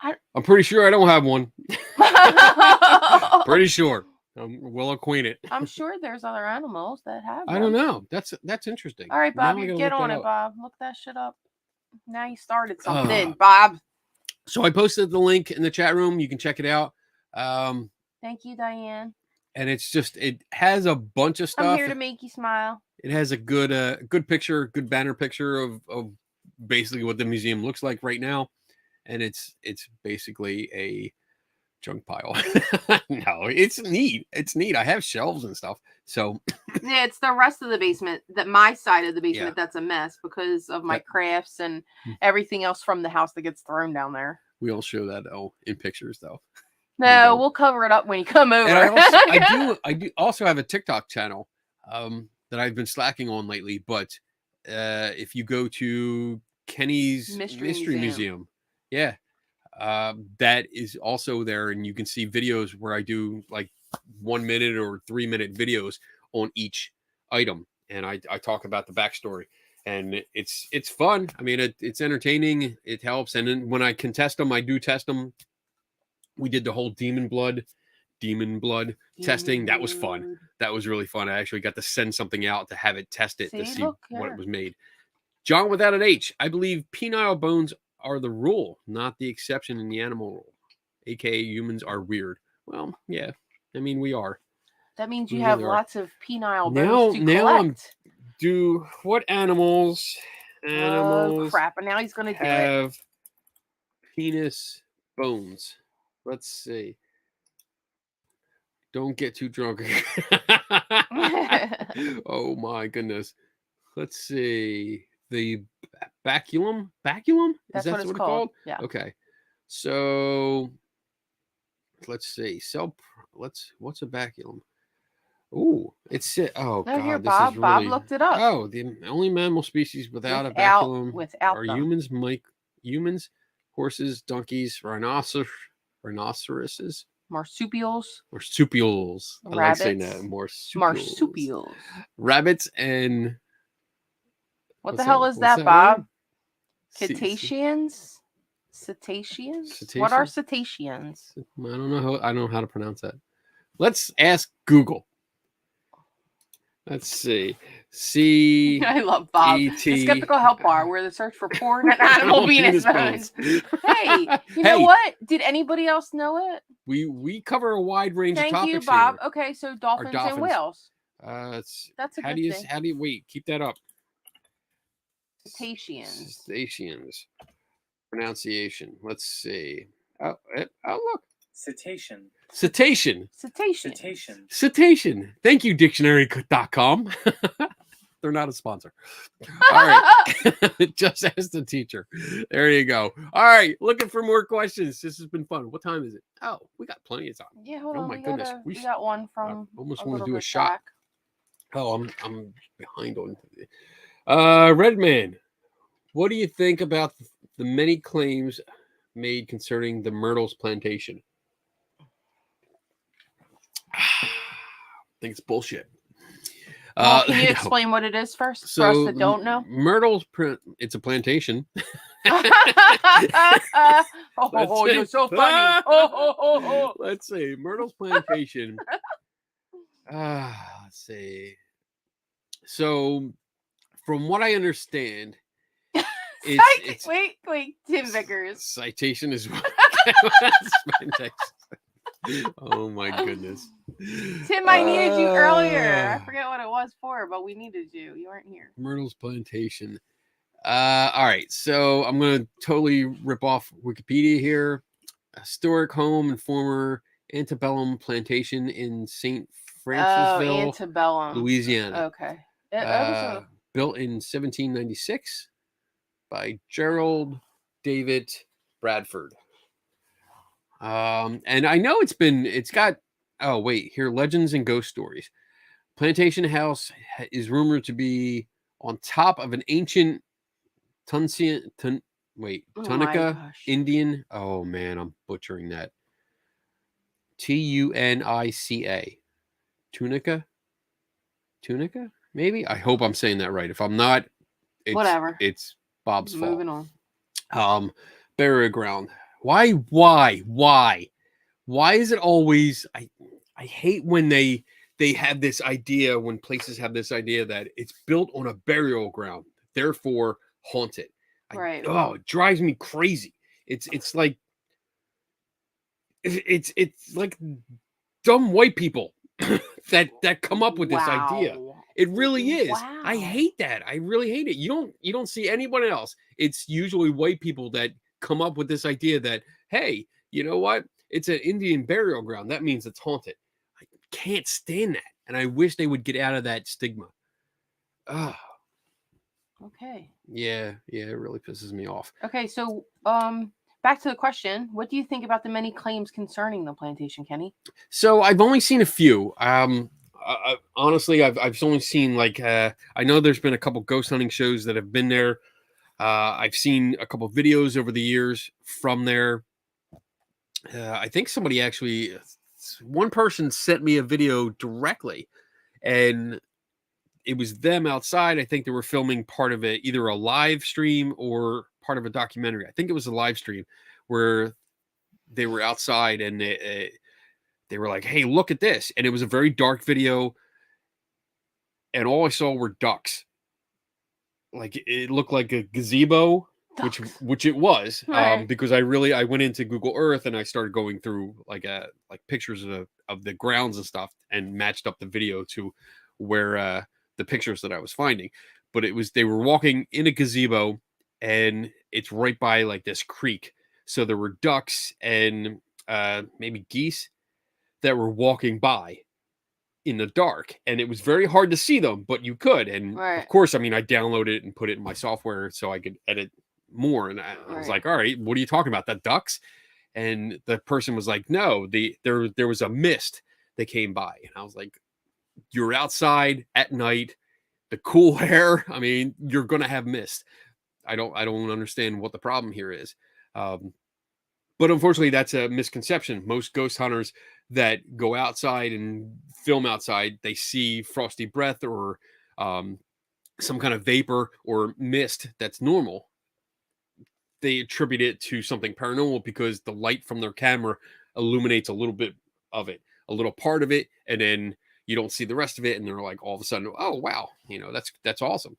I- I'm pretty sure I don't have one. Pretty sure. I'm well acquainted. I'm sure there's other animals that have I don't them. know. That's interesting. All right, Bob, Now I you gotta get look on that it, up. Bob. Look that shit up. Now you started something, Uh, Bob. So I posted the link in the chat room. You can check it out. Thank you, Diane. And it's just it has a bunch of stuff. I'm here to make you smile. It has a good picture, good banner picture of basically what the museum looks like right now. And it's basically a junk pile. No, it's neat. It's neat. I have shelves and stuff. So Yeah, it's the rest of the basement, that my side of the basement, Yeah. that's a mess because of my Yep. crafts and Hmm. everything else from the house that gets thrown down there. we don't show that in pictures though. No, don't. we'll cover it up when you come over. And I do also have a TikTok channel that I've been slacking on lately. But if you go to Kenny's Mystery Museum, yeah, that is also there, and you can see videos where I do like 1 minute or 3 minute videos on each item, and I talk about the backstory, and it's fun. I mean, it's entertaining. It helps, and then when I can test them, I do test them. We did the whole demon blood testing. That was fun. That was really fun. I actually got to send something out to have it tested to See, see look, what yeah. it was made. John without an H. I believe penile bones are the rule, not the exception in the animal rule. AKA humans are weird. Well, yeah. I mean, we are. That means We you have really are. lots of penile Now- bones to now I'm- collect. Do what animals Oh, crap. And now he's going to do it. have penis bones? Let's see. Don't get too drunk. Oh my goodness. Let's see. The baculum? Baculum? That's Is what that it's what it's called. called? Yeah. Okay. So let's see. What's a baculum? Ooh, it's oh No, god, here, this Bob. is Bob really looked it up. Oh, the only mammal species without a baculum Without are them. humans, horses, donkeys, rhinoceroses, Marsupials. marsupials. I like saying that. Rabbits. Marsupials. Marsupials. Rabbits and What what's the hell that- is what's that, Bob? word? Ce- Cetaceans? Cetaceans? What are cetaceans? I don't know how to pronounce that. Let's ask Google. Let's see. C I love Bob. E The T Skeptical Help Bar, where the search for porn and animal penis bones. Hey, you know Hey, what? Did anybody else know it? we cover a wide range of Thank topics you, Bob. here. Okay, so dolphins and dolphins. whales. That's a how good do you thing. how do you wait? Keep that up. Cetaceans. Cetaceans. Pronunciation. Let's see. Oh look. Cetacean. Cetacean. Cetacean. Cetacean. Cetacean. Thank you, dictionary.com. They're not a sponsor. All right. Just ask the teacher. There you go. All right. Looking for more questions. This has been fun. What time is it? Oh, we got plenty of time. Yeah, hold Oh on. my we goodness. Gotta, We we got one from. almost a want to little do a bit shot. back. Oh, I'm behind on. Redman, what do you think about the many claims made concerning the Myrtles Plantation? I think it's bullshit. Well, can you no. explain what it is first for So us that don't know? Myrtles, it's a plantation. Oh, you're so funny. Oh. Let's see, Myrtles Plantation. Let's see. So, from what I understand, it's wait, Tim Vickers. citation is what. Oh my goodness. Tim, I needed you earlier. I forget what it was for, but we needed you. You weren't here. Myrtles Plantation. All right, so I'm going to totally rip off Wikipedia here. A historic home and former antebellum plantation in St. Francisville, Antebellum. Louisiana. Okay. It was Built in 1796 by Gerald David Bradford. And I know it's got, oh, wait, here, legends and ghost stories. Plantation House is rumored to be on top of an ancient Tunica Indian. Oh man, I'm butchering that. Tunica. Tunica? Maybe? I hope I'm saying that right. If I'm not, whatever. It's Bob's fault. Moving on. Burial ground. Why is it always I hate when they have this idea, when places have this idea that it's built on a burial ground, therefore haunted. Right. Oh, it drives me crazy. It's like it's like dumb white people that come up with this idea. It really is. Wow. I hate that. I really hate it. You don't see anyone else. It's usually white people that come up with this idea that, hey, you know what? It's an Indian burial ground. That means it's haunted. I can't stand that. And I wish they would get out of that stigma. Okay. Yeah, it really pisses me off. Okay, so back to the question. What do you think about the many claims concerning the plantation, Kenny? So I've only seen a few. Honestly, I've only seen like I know there's been a couple ghost hunting shows that have been there. I've seen a couple videos over the years from there. I think somebody actually, one person sent me a video directly, and it was them outside. I think they were filming part of it, either a live stream or part of a documentary. I think it was a live stream where they were outside and they were like, hey, look at this. And it was a very dark video. And all I saw were ducks. Like it looked like a gazebo, which it was, right. Because I went into Google Earth and I started going through like pictures of the grounds and stuff and matched up the video to where the pictures that I was finding. But they were walking in a gazebo and it's right by like this creek. So there were ducks and maybe geese that were walking by in the dark, and it was very hard to see them, but you could. And right. Of course, I mean, I downloaded it and put it in my software so I could edit more. And I was like, all right, what are you talking about? The ducks? And the person was like, no, there was a mist that came by. And I was like, you're outside at night, the cool air. I mean, you're going to have mist. I don't understand what the problem here is. But unfortunately, that's a misconception. Most ghost hunters that go outside and film outside, they see frosty breath or some kind of vapor or mist that's normal. They attribute it to something paranormal because the light from their camera illuminates a little bit of it, a little part of it, and then you don't see the rest of it. And they're like, all of a sudden, oh, wow, that's awesome.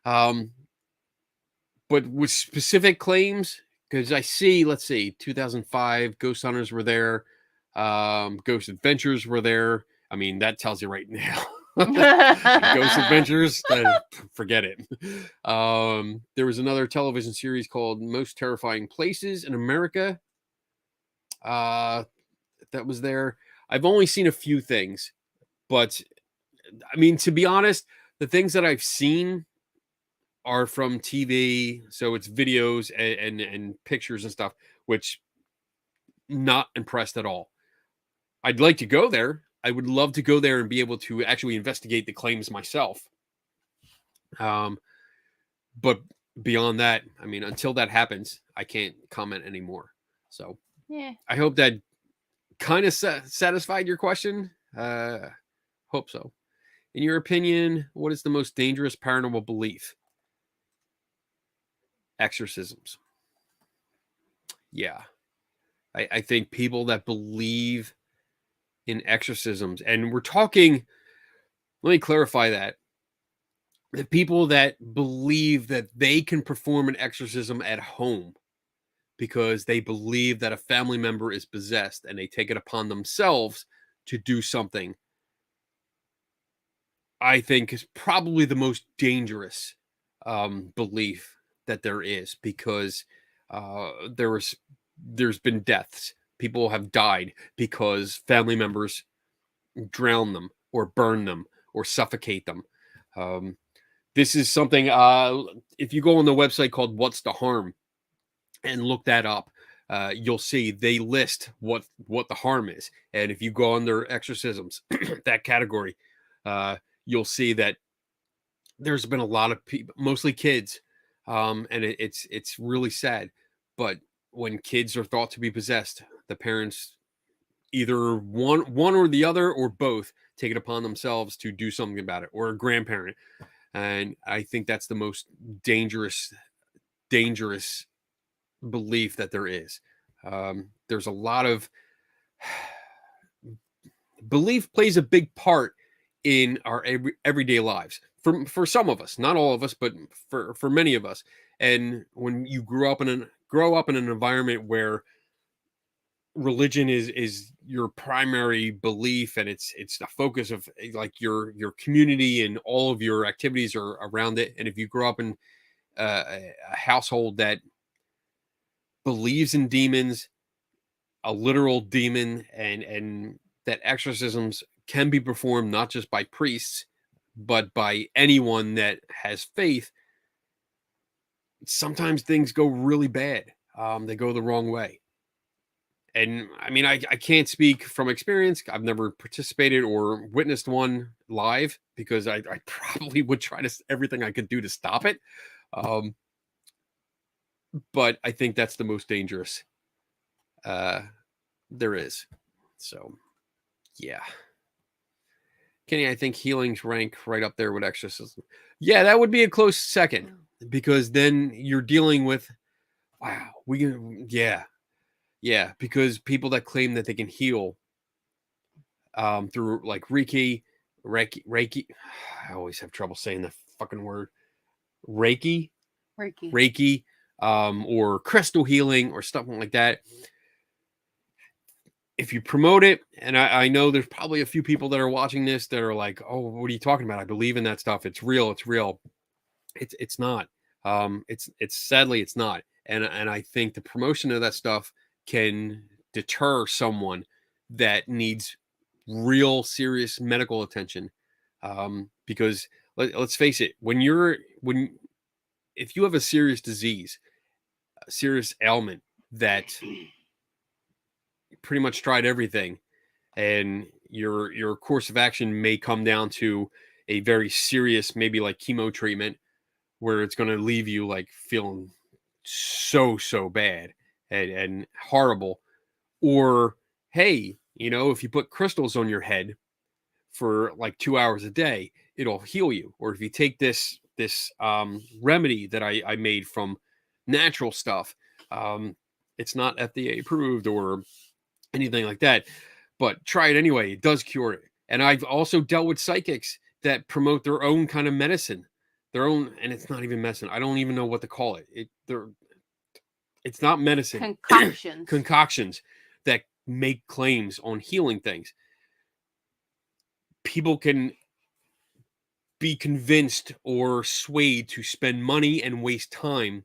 But with specific claims, because I see, let's see, 2005, Ghost Hunters were there. Ghost Adventures were there. I mean, that tells you right now. Ghost Adventures, forget it. There was another television series called Most Terrifying Places in America. That was there. I've only seen a few things, but I mean, to be honest, the things that I've seen are from TV, so it's videos and pictures and stuff, which not impressed at all. I'd like to go there. I would love to go there and be able to actually investigate the claims myself. But beyond that, I mean, until that happens, I can't comment anymore. So yeah, I hope that kind of satisfied your question. Hope so. In your opinion, what is the most dangerous paranormal belief? Exorcisms. Yeah. I think people that believe in exorcisms, and we're talking, let me clarify that. The people that believe that they can perform an exorcism at home because they believe that a family member is possessed and they take it upon themselves to do something, I think, is probably the most dangerous belief that there is, because there's been deaths. People have died because family members drown them or burn them or suffocate them. This is something, if you go on the website called What's the Harm and look that up, you'll see they list what the harm is. And if you go under exorcisms, that category, you'll see that there's been a lot of people, mostly kids, and it's really sad. But when kids are thought to be possessed, the parents, either one or the other or both, take it upon themselves to do something about it, or a grandparent. And I think that's the most dangerous belief that there is. There's a lot of belief plays a big part in our everyday lives. For some of us, not all of us, but for many of us. And when you grow up in an environment where religion is your primary belief, and it's the focus of like your community, and all of your activities are around it. And if you grow up in a household that believes in demons, a literal demon, and that exorcisms can be performed not just by priests, but by anyone that has faith, sometimes things go really bad. They go the wrong way. And I mean, I can't speak from experience. I've never participated or witnessed one live, because I probably would try everything I could do to stop it. But I think that's the most dangerous there is. So, yeah. Kenny, I think healings rank right up there with exorcism. Yeah, that would be a close second, because then you're dealing with, yeah, because people that claim that they can heal through like Reiki, I always have trouble saying the fucking word, Reiki, or crystal healing or something like that. If you promote it, and I know there's probably a few people that are watching this that are like, oh, what are you talking about? I believe in that stuff. It's real. It's real. It's not. It's sadly, it's not. And I think the promotion of that stuff can deter someone that needs real serious medical attention. Because let's face it, if you have a serious disease, a serious ailment that pretty much tried everything, and your course of action may come down to a very serious, maybe like chemo treatment, where it's going to leave you like feeling so bad and horrible. Or hey, if you put crystals on your head for like 2 hours a day, it'll heal you. Or if you take this remedy that I made from natural stuff, it's not FDA approved or anything like that, but try it anyway. It does cure it. And I've also dealt with psychics that promote their own kind of medicine, and it's not even medicine. I don't even know what to call it. It's not medicine. Concoctions that make claims on healing things. People can be convinced or swayed to spend money and waste time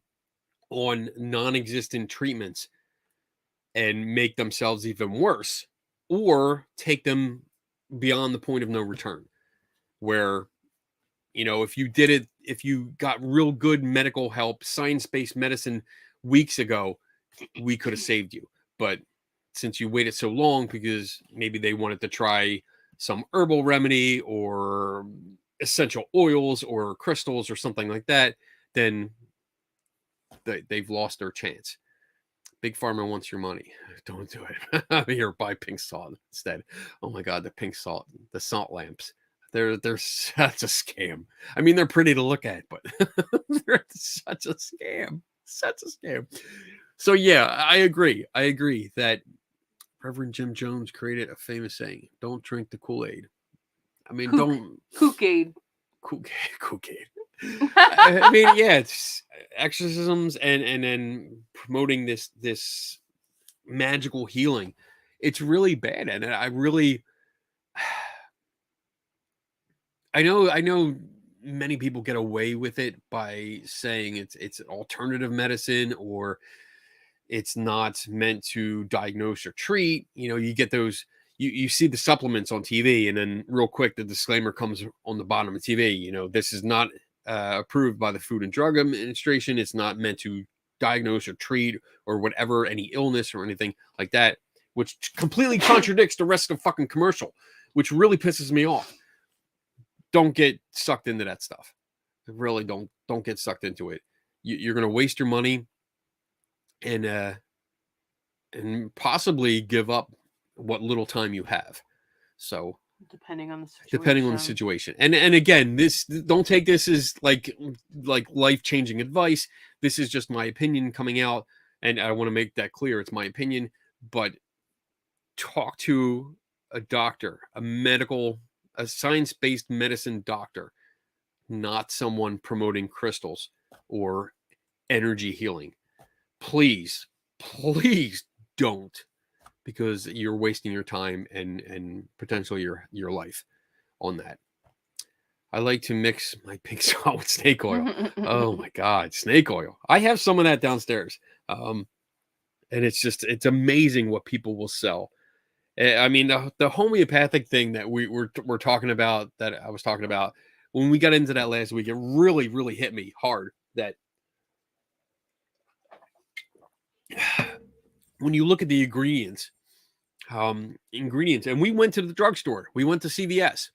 on non-existent treatments and make themselves even worse, or take them beyond the point of no return, where, if you got real good medical help, science-based medicine weeks ago, we could have saved you. But since you waited so long because maybe they wanted to try some herbal remedy or essential oils or crystals or something like that, then they've lost their chance. Big Pharma wants your money. Don't do it. Here, buy pink salt instead. Oh my God, the pink salt, the salt lamps. They're such a scam. I mean, they're pretty to look at, but they're such a scam. Such a scam. So yeah, I agree. I agree that Reverend Jim Jones created a famous saying: "Don't drink the Kool-Aid." I mean, don't Kool-Aid. Kool-Aid. I mean, yeah, it's exorcisms and then promoting this magical healing. It's really bad, and I really I know many people get away with it by saying it's an alternative medicine, or it's not meant to diagnose or treat. You know, you get those, you see the supplements on TV, and then real quick the disclaimer comes on the bottom of TV. You know, this is not approved by the Food and Drug Administration. It's not meant to diagnose or treat or whatever, any illness or anything like that, which completely contradicts the rest of the fucking commercial, which really pisses me off. Don't get sucked into that stuff. Really don't get sucked into it. You're going to waste your money and possibly give up what little time you have. So depending on the situation. And again, this, don't take this as like life-changing advice. This is just my opinion coming out, and I want to make that clear. It's my opinion, but talk to a doctor, a science-based medicine doctor, not someone promoting crystals or energy healing. Please don't, because you're wasting your time and potentially your life on that. I like to mix my pink salt with snake oil. Oh my God, snake oil. I have some of that downstairs. And it's amazing what people will sell. I mean, the homeopathic thing that we're talking about, that I was talking about, when we got into that last week, it really, really hit me hard that when you look at the ingredients, and we went to the drugstore, we went to CVS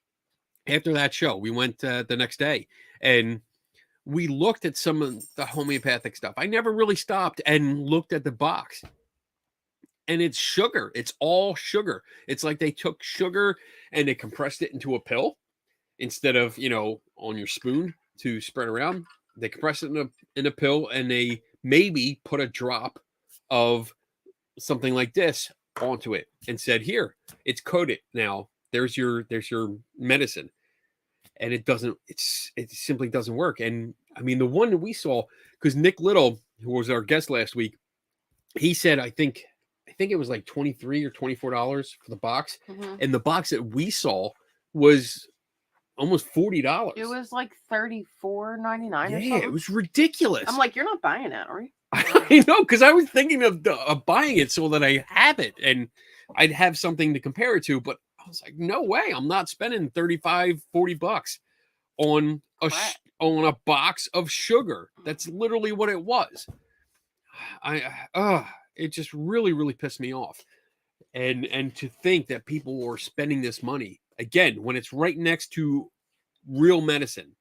after that show, we went the next day, and we looked at some of the homeopathic stuff. I never really stopped and looked at the box. And it's sugar. It's all sugar. It's like they took sugar and they compressed it into a pill instead of, on your spoon to spread around. They compressed it in a pill, and they maybe put a drop of something like this onto it and said, "Here, it's coated now. There's your medicine." And it simply doesn't work. And I mean, the one that we saw, because Nick Little, who was our guest last week, he said, I think it was like $23 or $24 for the box. Mm-hmm. And the box that we saw was almost $40. It was like $34.99 or something. Yeah, it was ridiculous. I'm like, you're not buying that, are you? I know, because I was thinking of buying it so that I have it and I'd have something to compare it to. But I was like, no way. I'm not spending $35-$40 on a box of sugar. That's literally what it was. It just really, really pissed me off. And to think that people were spending this money, again, when it's right next to real medicine.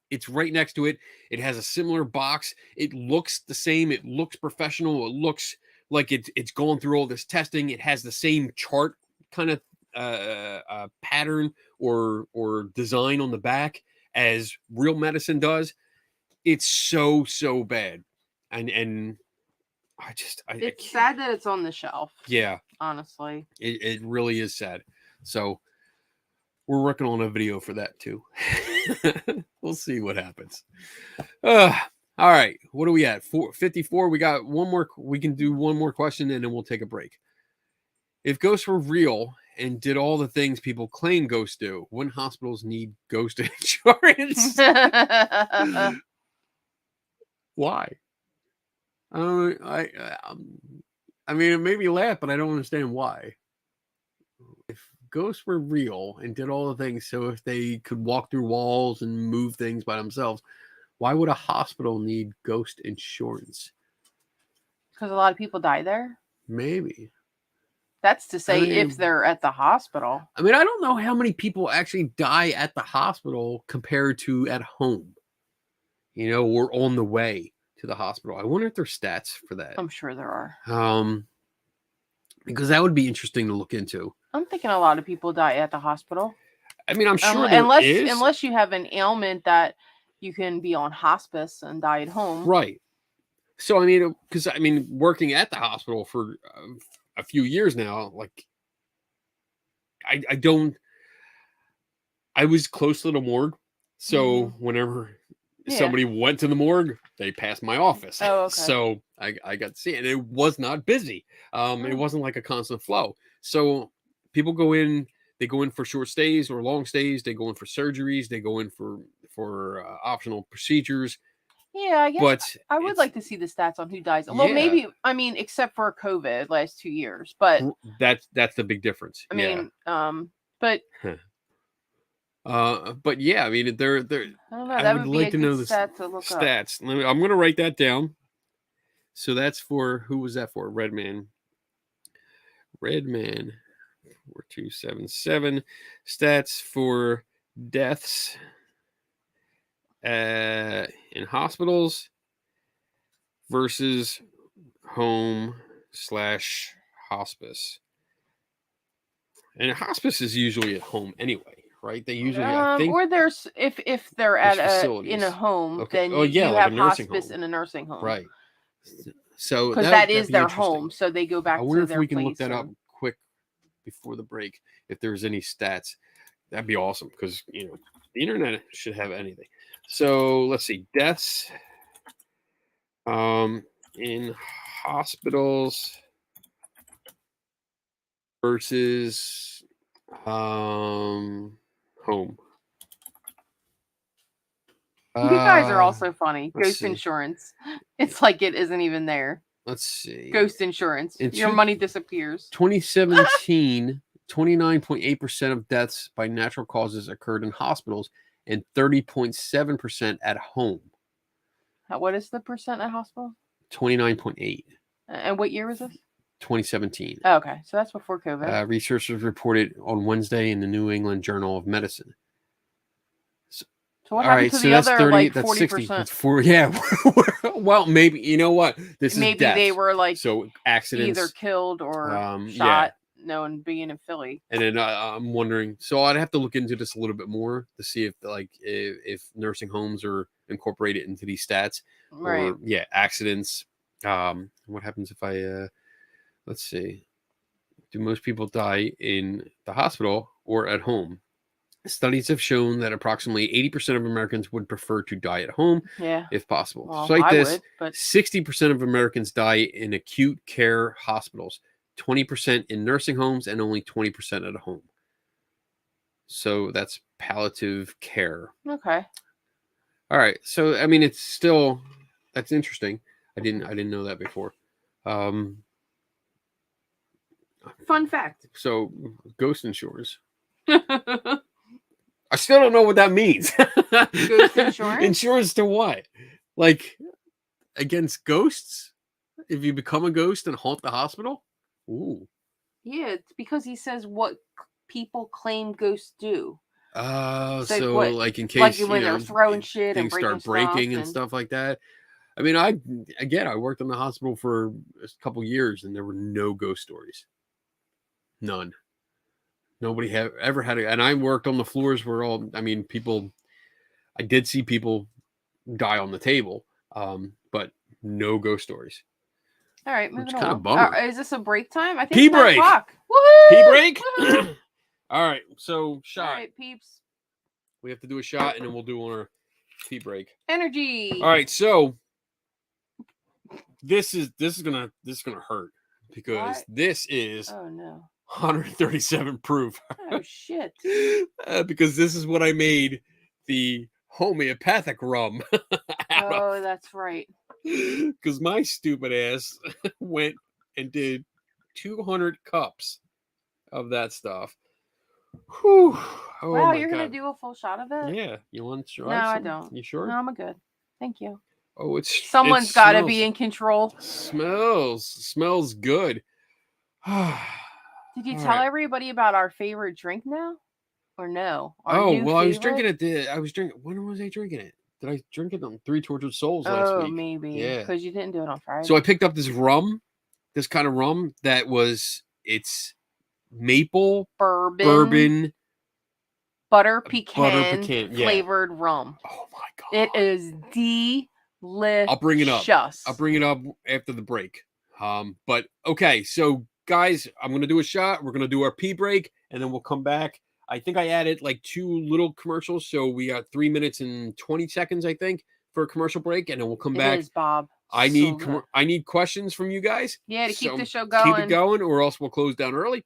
It's right next to it. It has a similar box. It looks the same. It looks professional. It looks like it's gone through all this testing. It has the same chart kind of pattern or design on the back as real medicine does. It's so bad. And it's sad that it's on the shelf. Yeah. Honestly. It really is sad. So we're working on a video for that too. We'll see what happens. All right. What are we at? 54. We got one more. We can do one more question and then we'll take a break. If ghosts were real and did all the things people claim ghosts do, wouldn't hospitals need ghost insurance? Why? I mean, it made me laugh, but I don't understand why. If ghosts were real and did all the things, so if they could walk through walls and move things by themselves, why would a hospital need ghost insurance? Because a lot of people die there. Maybe. That's to say, if they're at the hospital. I mean, I don't know how many people actually die at the hospital compared to at home. Or on the way to the hospital. I wonder if there's stats for that. I'm sure there are. Because that would be interesting to look into. I'm thinking a lot of people die at the hospital. I mean, I'm sure unless you have an ailment that you can be on hospice and die at home. Right. So, because working at the hospital for a few years now, like, I was close to the morgue. So whenever somebody went to the morgue, they passed my office. Oh, okay. So I got to see it. And it was not busy. It wasn't like a constant flow. So people go in, They go in for short stays or long stays. They go in for surgeries. They go in for optional procedures. Yeah, I guess But I would like to see the stats on who dies. Well, Yeah. maybe I mean, except for COVID last 2 years, but that's the big difference. I mean, but but yeah, I mean, they're. I don't know. I That would would be like a to good know the stat to look up. stats. I'm going to write that down. So that's for who was that for? Redman. 4277 stats for deaths in hospitals versus home/hospice. And hospice is usually at home anyway, right? They usually, I think, or there's if they're there's at in a facilities. home, Okay. then Oh, yeah, you like a have nursing hospice home. in a nursing home, Right. So because that that'd is be their interesting. home, so they go back I wonder to if their we can place. look that up quick before the break. If there's any stats, that'd be awesome because the internet should have anything. So let's see, deaths in hospitals versus home. You guys are also funny. let's Ghost see. insurance. It's like it isn't even there. Let's see. Ghost insurance. Your money disappears. 2017, 29.8% of deaths by natural causes occurred in hospitals and 30.7% at home. What is the percent at hospital? 29.8. And what year was this? 2017. Oh, okay, so that's before COVID. Researchers reported on Wednesday in the New England Journal of Medicine. So what happened to the other 30, like 40%? That's 40. Yeah. Well, maybe you know what this is. Maybe deaths. They were like so accidents, either killed or shot. Yeah. No one being in Philly. And then I'm wondering. So I'd have to look into this a little bit more to see if nursing homes are incorporated into these stats. Right. Or accidents. What happens if I let's see. Do most people die in the hospital or at home? Studies have shown that approximately 80% of Americans would prefer to die at home if possible. Well, Despite this, would, but 60% of Americans die in acute care hospitals, 20% in nursing homes, and only 20% at home. So that's palliative care. Okay. All right. So I mean, it's still that's interesting. I didn't know that before. Fun fact. So ghost insurance. I still don't know what that means. Ghost insurance? Insurance to what? Like against ghosts? If you become a ghost and haunt the hospital? Ooh. Yeah, it's because he says what people claim ghosts do. So like in case like when they're throwing shit and start breaking and stuff like that. I mean, I worked in the hospital for a couple years and there were no ghost stories. None. Nobody ever had it. And I worked on the floors where I did see people die on the table, but no ghost stories. All right, moving on. Kind of bummer. Is this a break time? I think pee break. Woohoo! Pee break? All right, so shot. All right, peeps. We have to do a shot and then we'll do our pee break. Energy. All right, so this is gonna hurt because this is 137 proof. Oh shit! Because this is what I made the homeopathic rum. Oh, that's right. Because my stupid ass went and did 200 cups of that stuff. Whew. Oh, wow, you're gonna do a full shot of it? Yeah. You want to try? No, I don't. You sure? No, I'm good. Thank you. Oh, someone's got to be in control. Smells good. Did you tell everybody about our favorite drink now, or no? I was drinking it. When was I drinking it? Did I drink it on 3 Tortured Souls last week? Oh, maybe. Yeah, because you didn't do it on Friday. So I picked up this kind of rum it's maple bourbon. Butter pecan flavored rum. Oh my god! It is delicious. I'll bring it up after the break. But okay, so guys, I'm gonna do a shot. We're gonna do our pee break, and then we'll come back. I think I added like 2 little commercials, so we got 3 minutes and 20 seconds, I think, for a commercial break, and then we'll come back. It is, Bob. I need questions from you guys. Yeah, to keep the show going. Keep it going, or else we'll close down early.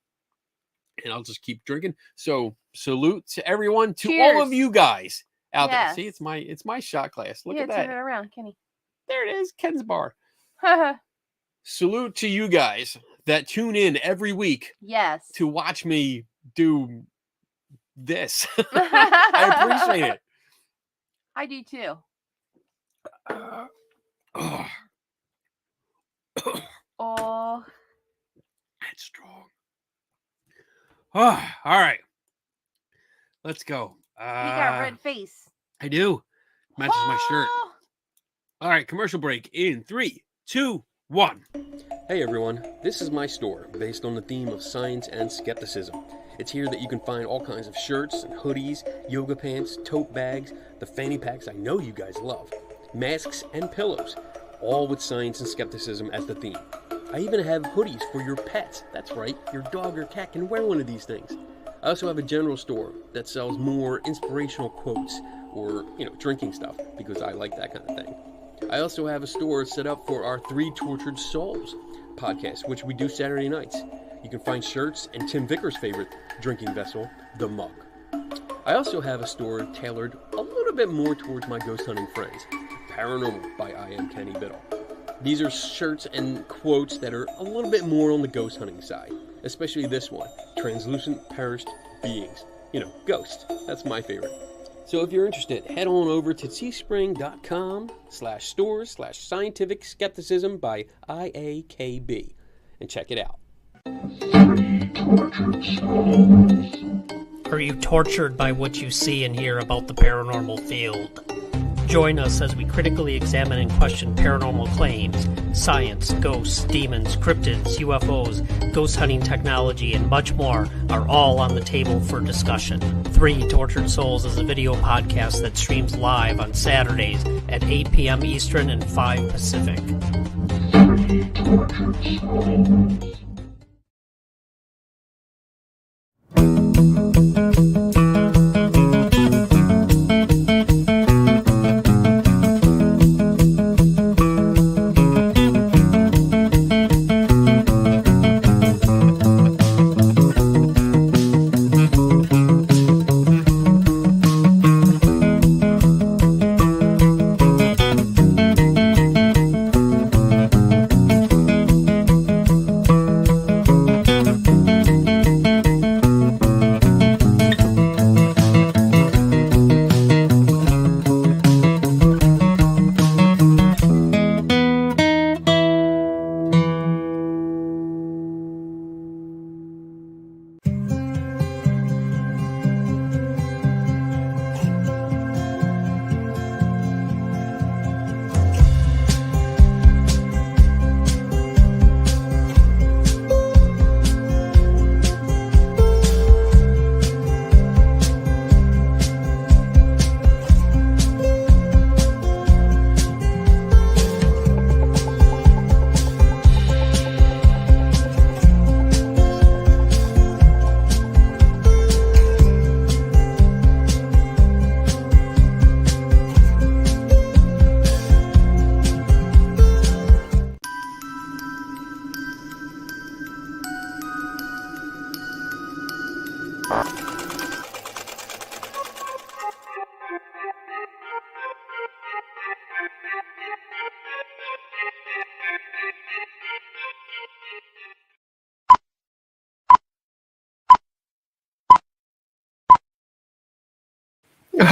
and I'll just keep drinking. So salute to everyone, to all of Cheers. you guys out there. Yes. See, it's my shot glass. Look Yeah, at turn that. it around, Kenny. There it is, Ken's bar. Salute to you guys that tune in every week Yes. to watch me do this. I appreciate it. I do too. Oh, That's strong. Oh, all right. Let's go. you got red face. I do. Matches my shirt. Oh. All right, commercial break in 3, 2, 1. Hey everyone, this is my store based on the theme of science and skepticism. It's here that you can find all kinds of shirts and hoodies, yoga pants, tote bags, the fanny packs I know you guys love, masks and pillows, all with science and skepticism as the theme. I even have hoodies for your pets. That's right, your dog or cat can wear one of these things. I also have a general store that sells more inspirational quotes or, drinking stuff because I like that kind of thing. I also have a store set up for our 3 Tortured Souls podcast, which we do Saturday nights. You can find shirts and Tim Vicker's favorite drinking vessel, the mug. I also have a store tailored a little bit more towards my ghost hunting friends, Paranormal by I Am Kenny Biddle. These are shirts and quotes that are a little bit more on the ghost hunting side, especially this one, Translucent Perished Beings. Ghosts. That's my favorite. So if you're interested, head on over to teespring.com/stores/scientific skepticism by IAKB and check it out. Are you tortured by what you see and hear about the paranormal field? Join us as we critically examine and question paranormal claims, science, ghosts, demons, cryptids, UFOs, ghost hunting technology, and much more are all on the table for discussion. 3 Tortured Souls is a video podcast that streams live on Saturdays at 8 p.m. Eastern and 5 Pacific. 3 Tortured Souls.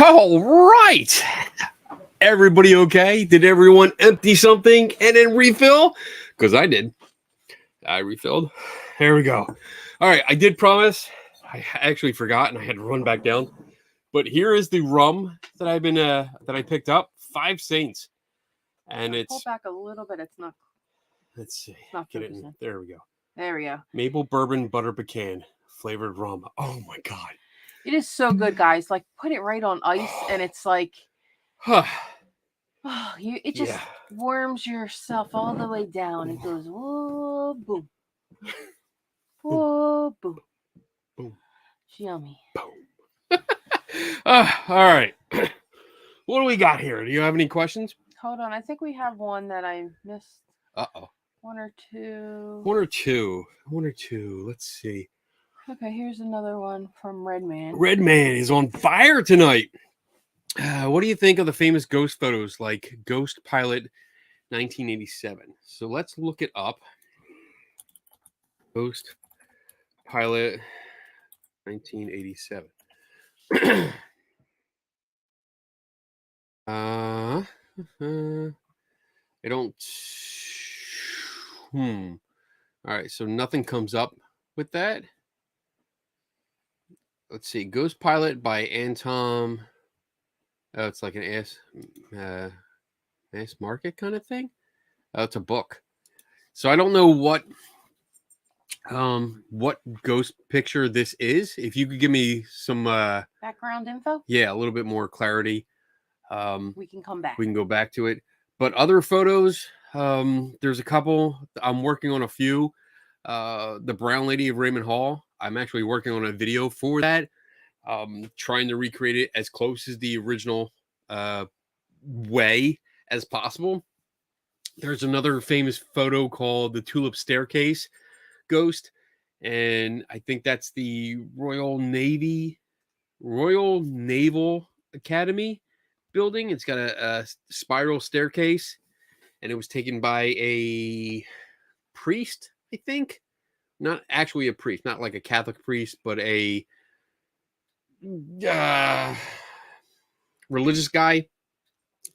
All right. Everybody okay? Did everyone empty something and then refill? Because I did. I refilled. There we go. All right. I did promise. I actually forgot and I had to run back down. But here is the rum that I've been that I picked up. 5 Saints. And Pull it's, back a little bit. It's not. let's see. It's not Get it in. 100%. There we go. There we go. Maple bourbon butter pecan flavored rum. Oh my God. It is so good, guys. Like, put it right on ice, and it's like, Huh. it just Yeah. warms yourself all the way down. It goes whoa, boom, whoa, boom, Boom. It's yummy. All right. What do we got here? Do you have any questions? Hold on, I think we have one that I missed. Uh-oh. One or two. One or two. Let's see. Okay, here's another one from Redman. Redman is on fire tonight. What do you think of the famous ghost photos like Ghost Pilot 1987? So let's look it up. Ghost Pilot 1987. I don't. All right, so nothing comes up with that. Let's see, Ghost Pilot by Anton. Oh, it's like an mass market kind of thing. Oh, it's a book. So I don't know what ghost picture this is. If you could give me some Background info? yeah, a little bit more clarity. We can come back. We can go back to it. But other photos, there's a couple. I'm working on a few. The Brown Lady of Raymond Hall. I'm actually working on a video for that. Trying to recreate it as close as the original way as possible. There's another famous photo called the Tulip Staircase Ghost, and I think that's the Royal Naval Academy building. It's got a spiral staircase, and it was taken by a priest, I think. Not actually a priest, not like a Catholic priest, but a religious guy.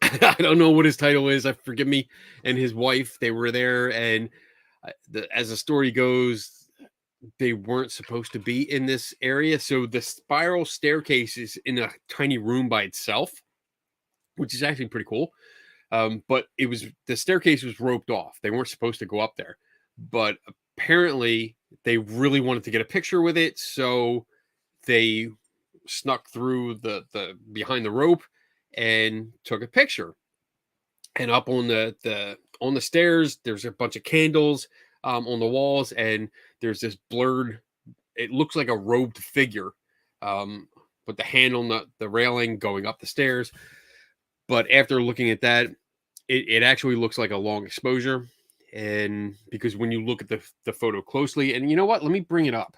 I don't know what his title is. Forgive me. And his wife, they were there, and as the story goes, they weren't supposed to be in this area. So the spiral staircase is in a tiny room by itself, which is actually pretty cool. But the staircase was roped off. They weren't supposed to go up there, but apparently they really wanted to get a picture with it, so they snuck through the behind the rope and took a picture. And up on the stairs, there's a bunch of candles on the walls, and there's this blurred. It looks like a robed figure, with the hand on the railing going up the stairs. But after looking at that, it actually looks like a long exposure. And because when you look at the photo closely, and you know what? Let me bring it up.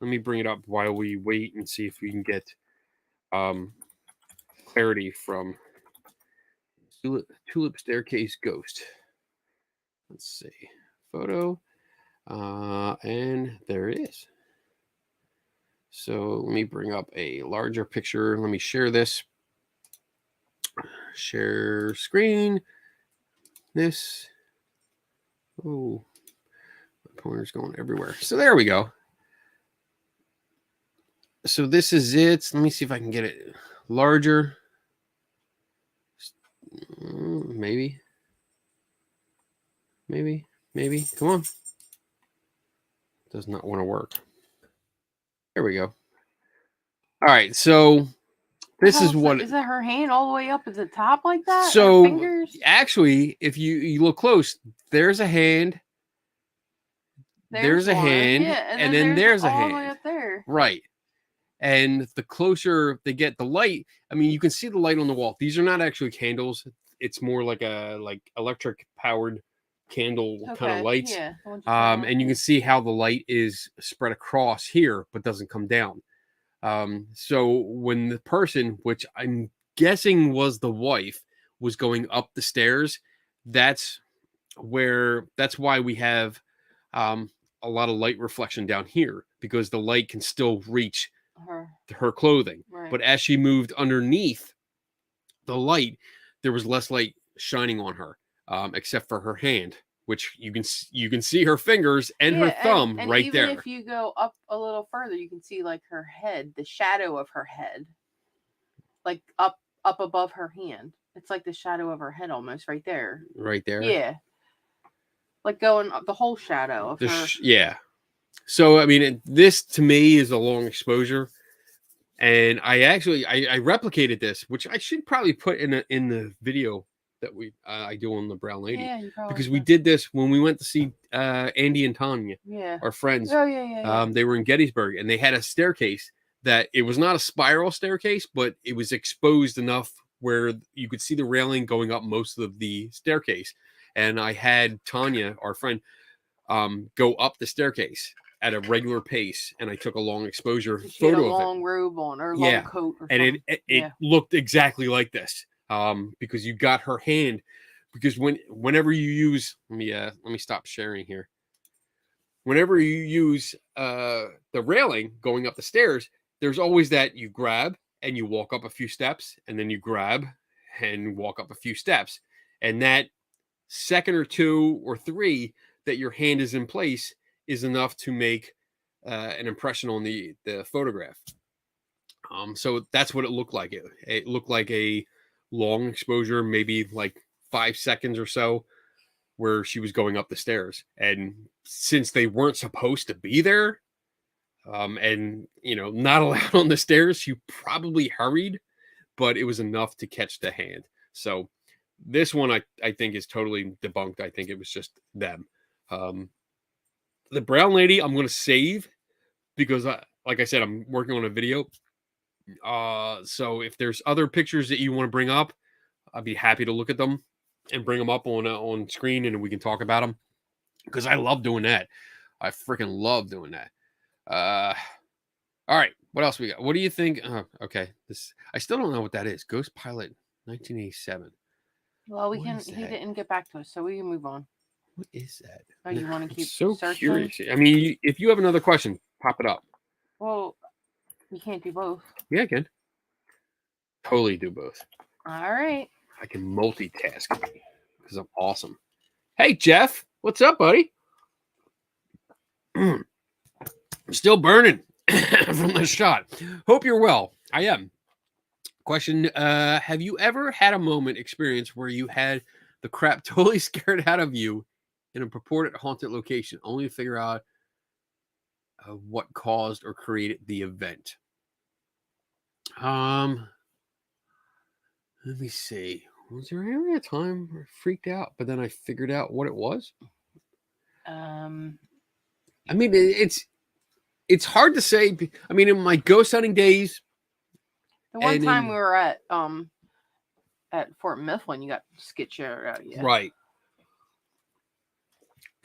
Let me bring it up while we wait and see if we can get clarity from Tulip Staircase Ghost. Let's see. Photo. And there it is. So let me bring up a larger picture. Let me share this. Share screen. This. Oh, my pointer's going everywhere. So there we go. So this is it. Let me see if I can get it larger. Maybe. Come on. Does not want to work. There we go. All right. So this is what is that her hand all the way up at the top like that? So fingers? Actually, if you look close, there's a hand. There's a hand, yeah, and then there's a hand. All the way up there. Right. And the closer they get the light, I mean, you can see the light on the wall. These are not actually candles. It's more like electric powered candle kind of lights. Yeah. And you can see how the light is spread across here, but doesn't come down. So when the person, which I'm guessing was the wife, was going up the stairs, that's why we have a lot of light reflection down here, because the light can still reach her clothing. Right. But as she moved underneath the light, there was less light shining on her, except for her hand, which you can see her fingers and her thumb and right even there. If you go up a little further, you can see like her head, the shadow of her head, like up above her hand. It's like the shadow of her head almost right there. Right there. Yeah. Like going up the whole shadow of her. Yeah. So, I mean, this to me is a long exposure. And I replicated this, which I should probably put in the video that I do on the Brown Lady. Yeah, because we did this when we went to see Andy and Tanya, our friends. Oh, yeah. They were in Gettysburg, and they had a staircase that it was not a spiral staircase, but it was exposed enough where you could see the railing going up most of the staircase. And I had Tanya, our friend, go up the staircase. at a regular pace, and I took a long exposure She had a photo of it. long robe on or Yeah. long coat or And something. it looked exactly like this, because you got her hand, because whenever you use, let me stop sharing here. Whenever you use the railing going up the stairs, there's always that you grab and you walk up a few steps, and then you grab and walk up a few steps, and that second or two or three that your hand is in place is enough to make an impression on the photograph. So that's what it looked like. It looked like a long exposure, maybe like 5 seconds or so, where she was going up the stairs. And since they weren't supposed to be there, and not allowed on the stairs, she probably hurried, but it was enough to catch the hand. So this one I think is totally debunked. I think it was just them. The brown lady I'm going to save because like I said, I'm working on a video. So if there's other pictures that you want to bring up, I'd be happy to look at them and bring them up on screen, and we can talk about them, because I love doing that. I freaking love doing that. All right, what else we got? What do you think? Okay, I still don't know what that is. Ghost Pilot 1987. Well, What is he that? didn't get back to us, so we can move on. What is that? Oh, you want I'm to keep so searching? curious. I mean, if you have another question, pop it up. Well, you can't do both. Yeah, I can. Totally do both. All right. I can multitask because I'm awesome. Hey, Jeff, what's up, buddy? I'm still burning from the shot. Hope you're well. I am. Question, have you ever had a moment experience where you had the crap totally scared out of you in a purported haunted location, only to figure out what caused or created the event? Let me see. Was there ever a time where I freaked out, but then I figured out what it was? I mean, it's hard to say. I mean, in my ghost hunting days, the one time we were at Fort Mifflin, you got skit show out of you. Right.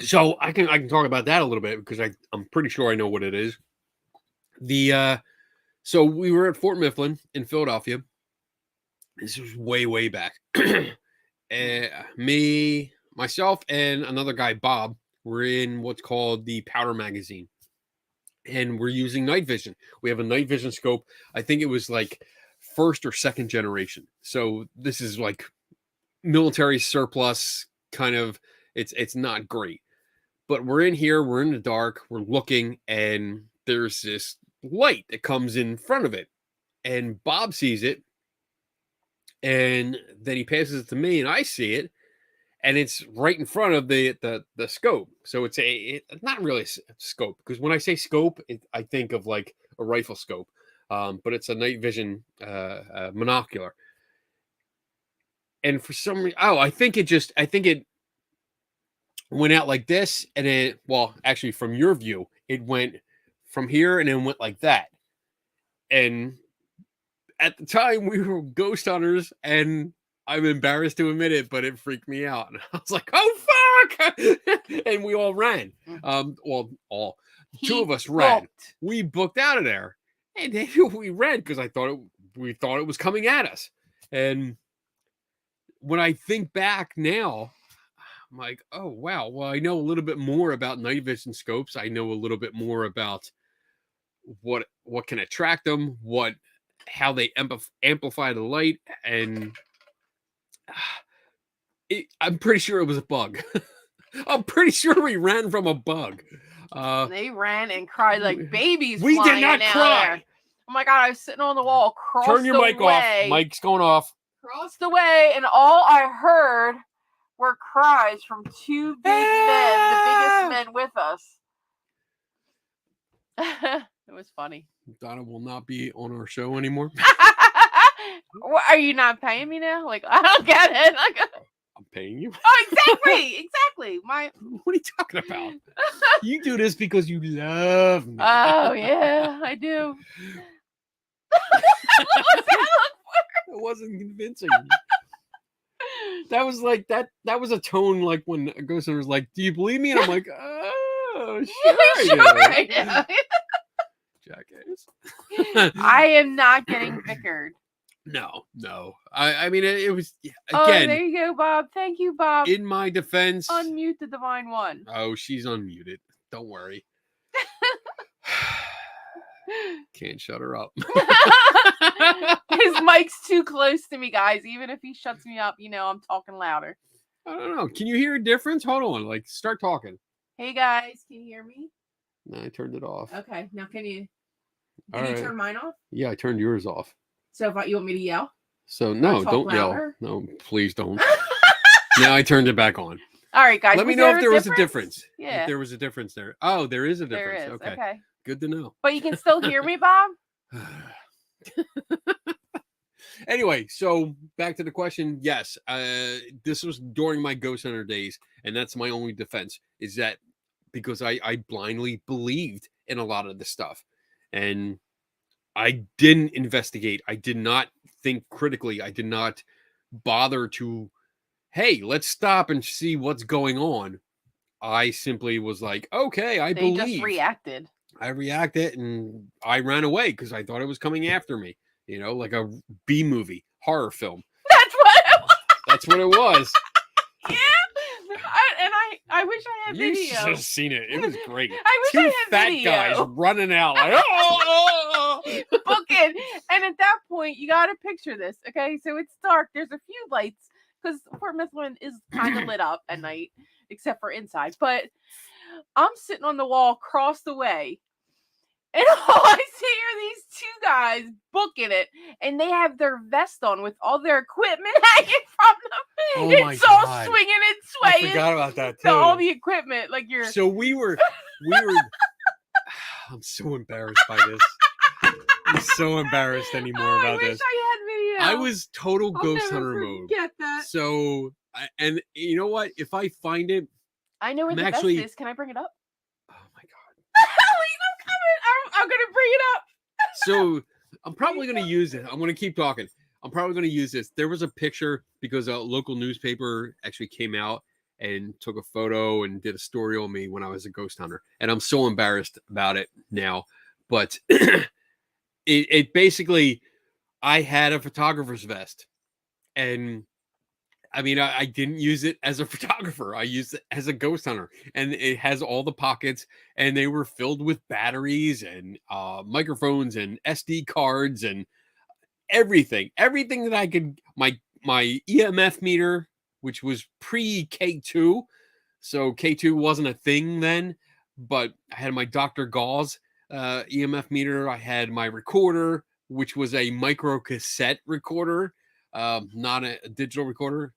So I can talk about that a little bit, because I'm pretty sure I know what it is. So we were at Fort Mifflin in Philadelphia. This was way back. Me, myself, and another guy, Bob, were in what's called the Powder Magazine, and we're using night vision. We have a night vision scope. I think it was like first or second generation. So this is like military surplus kind of. It's not great, but we're in here. We're in the dark. We're looking, and there's this light that comes in front of it, and Bob sees it. And then he passes it to me, and I see it, and it's right in front of the scope. So it's not really a scope, because when I say scope, I think of like a rifle scope, but it's a night vision monocular. And for some reason, I think it went out like this, and actually from your view, it went from here and then went like that. And at the time, we were ghost hunters, and I'm embarrassed to admit it, but it freaked me out. And I was like, "Oh fuck!" And we all ran. Two of us ran. We booked out of there, and then we ran because we thought it was coming at us. And when I think back now, I'm like, "Oh wow! Well, I know a little bit more about night vision scopes. I know a little bit more about what can attract them, how they amplify the light, and I'm pretty sure it was a bug. I'm pretty sure we ran from a bug. They ran and cried like babies. We did not cry. There. Oh my god! I was sitting on the wall. Turn your mic off. Mic's going off. Crossed away, and all I heard were cries from two big men, the biggest men with us. It was funny. Donna will not be on our show anymore. What, are you not paying me now? Like, I don't get it. Like, I'm paying you. Oh, exactly. What are you talking about? You do this because you love me. Oh yeah, I do. It wasn't convincing. That was like that. That was a tone like when a ghost hunter was like, "Do you believe me?" And I'm like, Oh, sure, I do. Jackass. I am not getting vickered. No. I mean, it was Oh, again. there you go, Bob. Thank you, Bob. In my defense, Unmute the divine one. oh, she's unmuted. Don't worry. Can't shut her up. His mic's too close to me, guys. Even if he shuts me up, I'm talking louder. I don't know. Can you hear a difference? Hold on. Like, start talking. Hey, guys. Can you hear me? No, I turned it off. Okay. Now, can you All right. turn mine off? Yeah, I turned yours off. So, if you want me to yell? So, no, talk don't louder? yell. No, please don't. Now I turned it back on. All right, guys. Let me know if there was a difference. Yeah. If there was a difference there. Oh, there is a There difference. is. Okay. Good to know. But you can still hear me, Bob? Anyway, so back to the question. Yes, this was during my ghost hunter days, and that's my only defense, is that because I blindly believed in a lot of this stuff, and I didn't investigate. I did not think critically. I did not bother to, hey, let's stop and see what's going on. I simply was like, okay, I believe. They just reacted. I reacted and I ran away because I thought it was coming after me. Like a B movie, horror film. That's what it was. That's what it was. Yeah. I wish I had You video. should have seen it. It was great. I wish Two I had fat video. guys running out like, oh. Booking. And at that point, you got to picture this. Okay. So it's dark. There's a few lights because Fort Mifflin is kind of lit up at night, except for inside. But I'm sitting on the wall across the way. And all I see are these two guys booking it, and they have their vest on with all their equipment hanging from them. Oh my It's all God. swinging and I swaying. forgot about that to all too. the equipment, like you're. So we were. I'm so embarrassed by this. I'm so embarrassed anymore I about wish this. I had video. I was total I'll ghost never hunter mode. forget that. So, and you know what? If I find it, I know where I'm the actually- vest is. Can I bring it up? oh my God. Wait, I'm coming. I'm gonna bring it up. So I'm probably going to use it. I'm going to keep talking. I'm probably going to use this. There was a picture because a local newspaper actually came out and took a photo and did a story on me when I was a ghost hunter. And I'm so embarrassed about it now. But it basically, I had a photographer's vest. And I mean, I didn't use it as a photographer. I used it as a ghost hunter, and it has all the pockets, and they were filled with batteries and microphones and SD cards and everything that I could. My EMF meter, which was pre K2, so K2 wasn't a thing then. But I had my Dr. Gauss EMF meter. I had my recorder, which was a micro cassette recorder, not a digital recorder.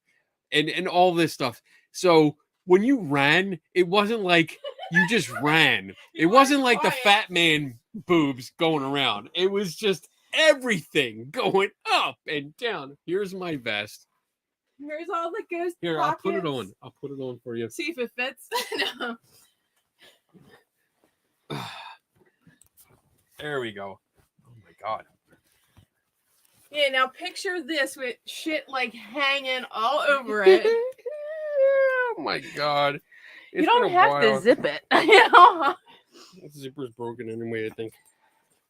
And all this stuff. So when you ran, it wasn't like you just ran. It wasn't like the fat man boobs going around. It was just everything going up and down. Here's my vest. Here's all the ghost Here, pockets. I'll put it on. I'll put it on for you. See if it fits. No. There we go. Oh my God. Yeah, now picture this with shit like hanging all over it. Oh my God. You don't have to zip it. You know? The zipper's broken anyway, I think.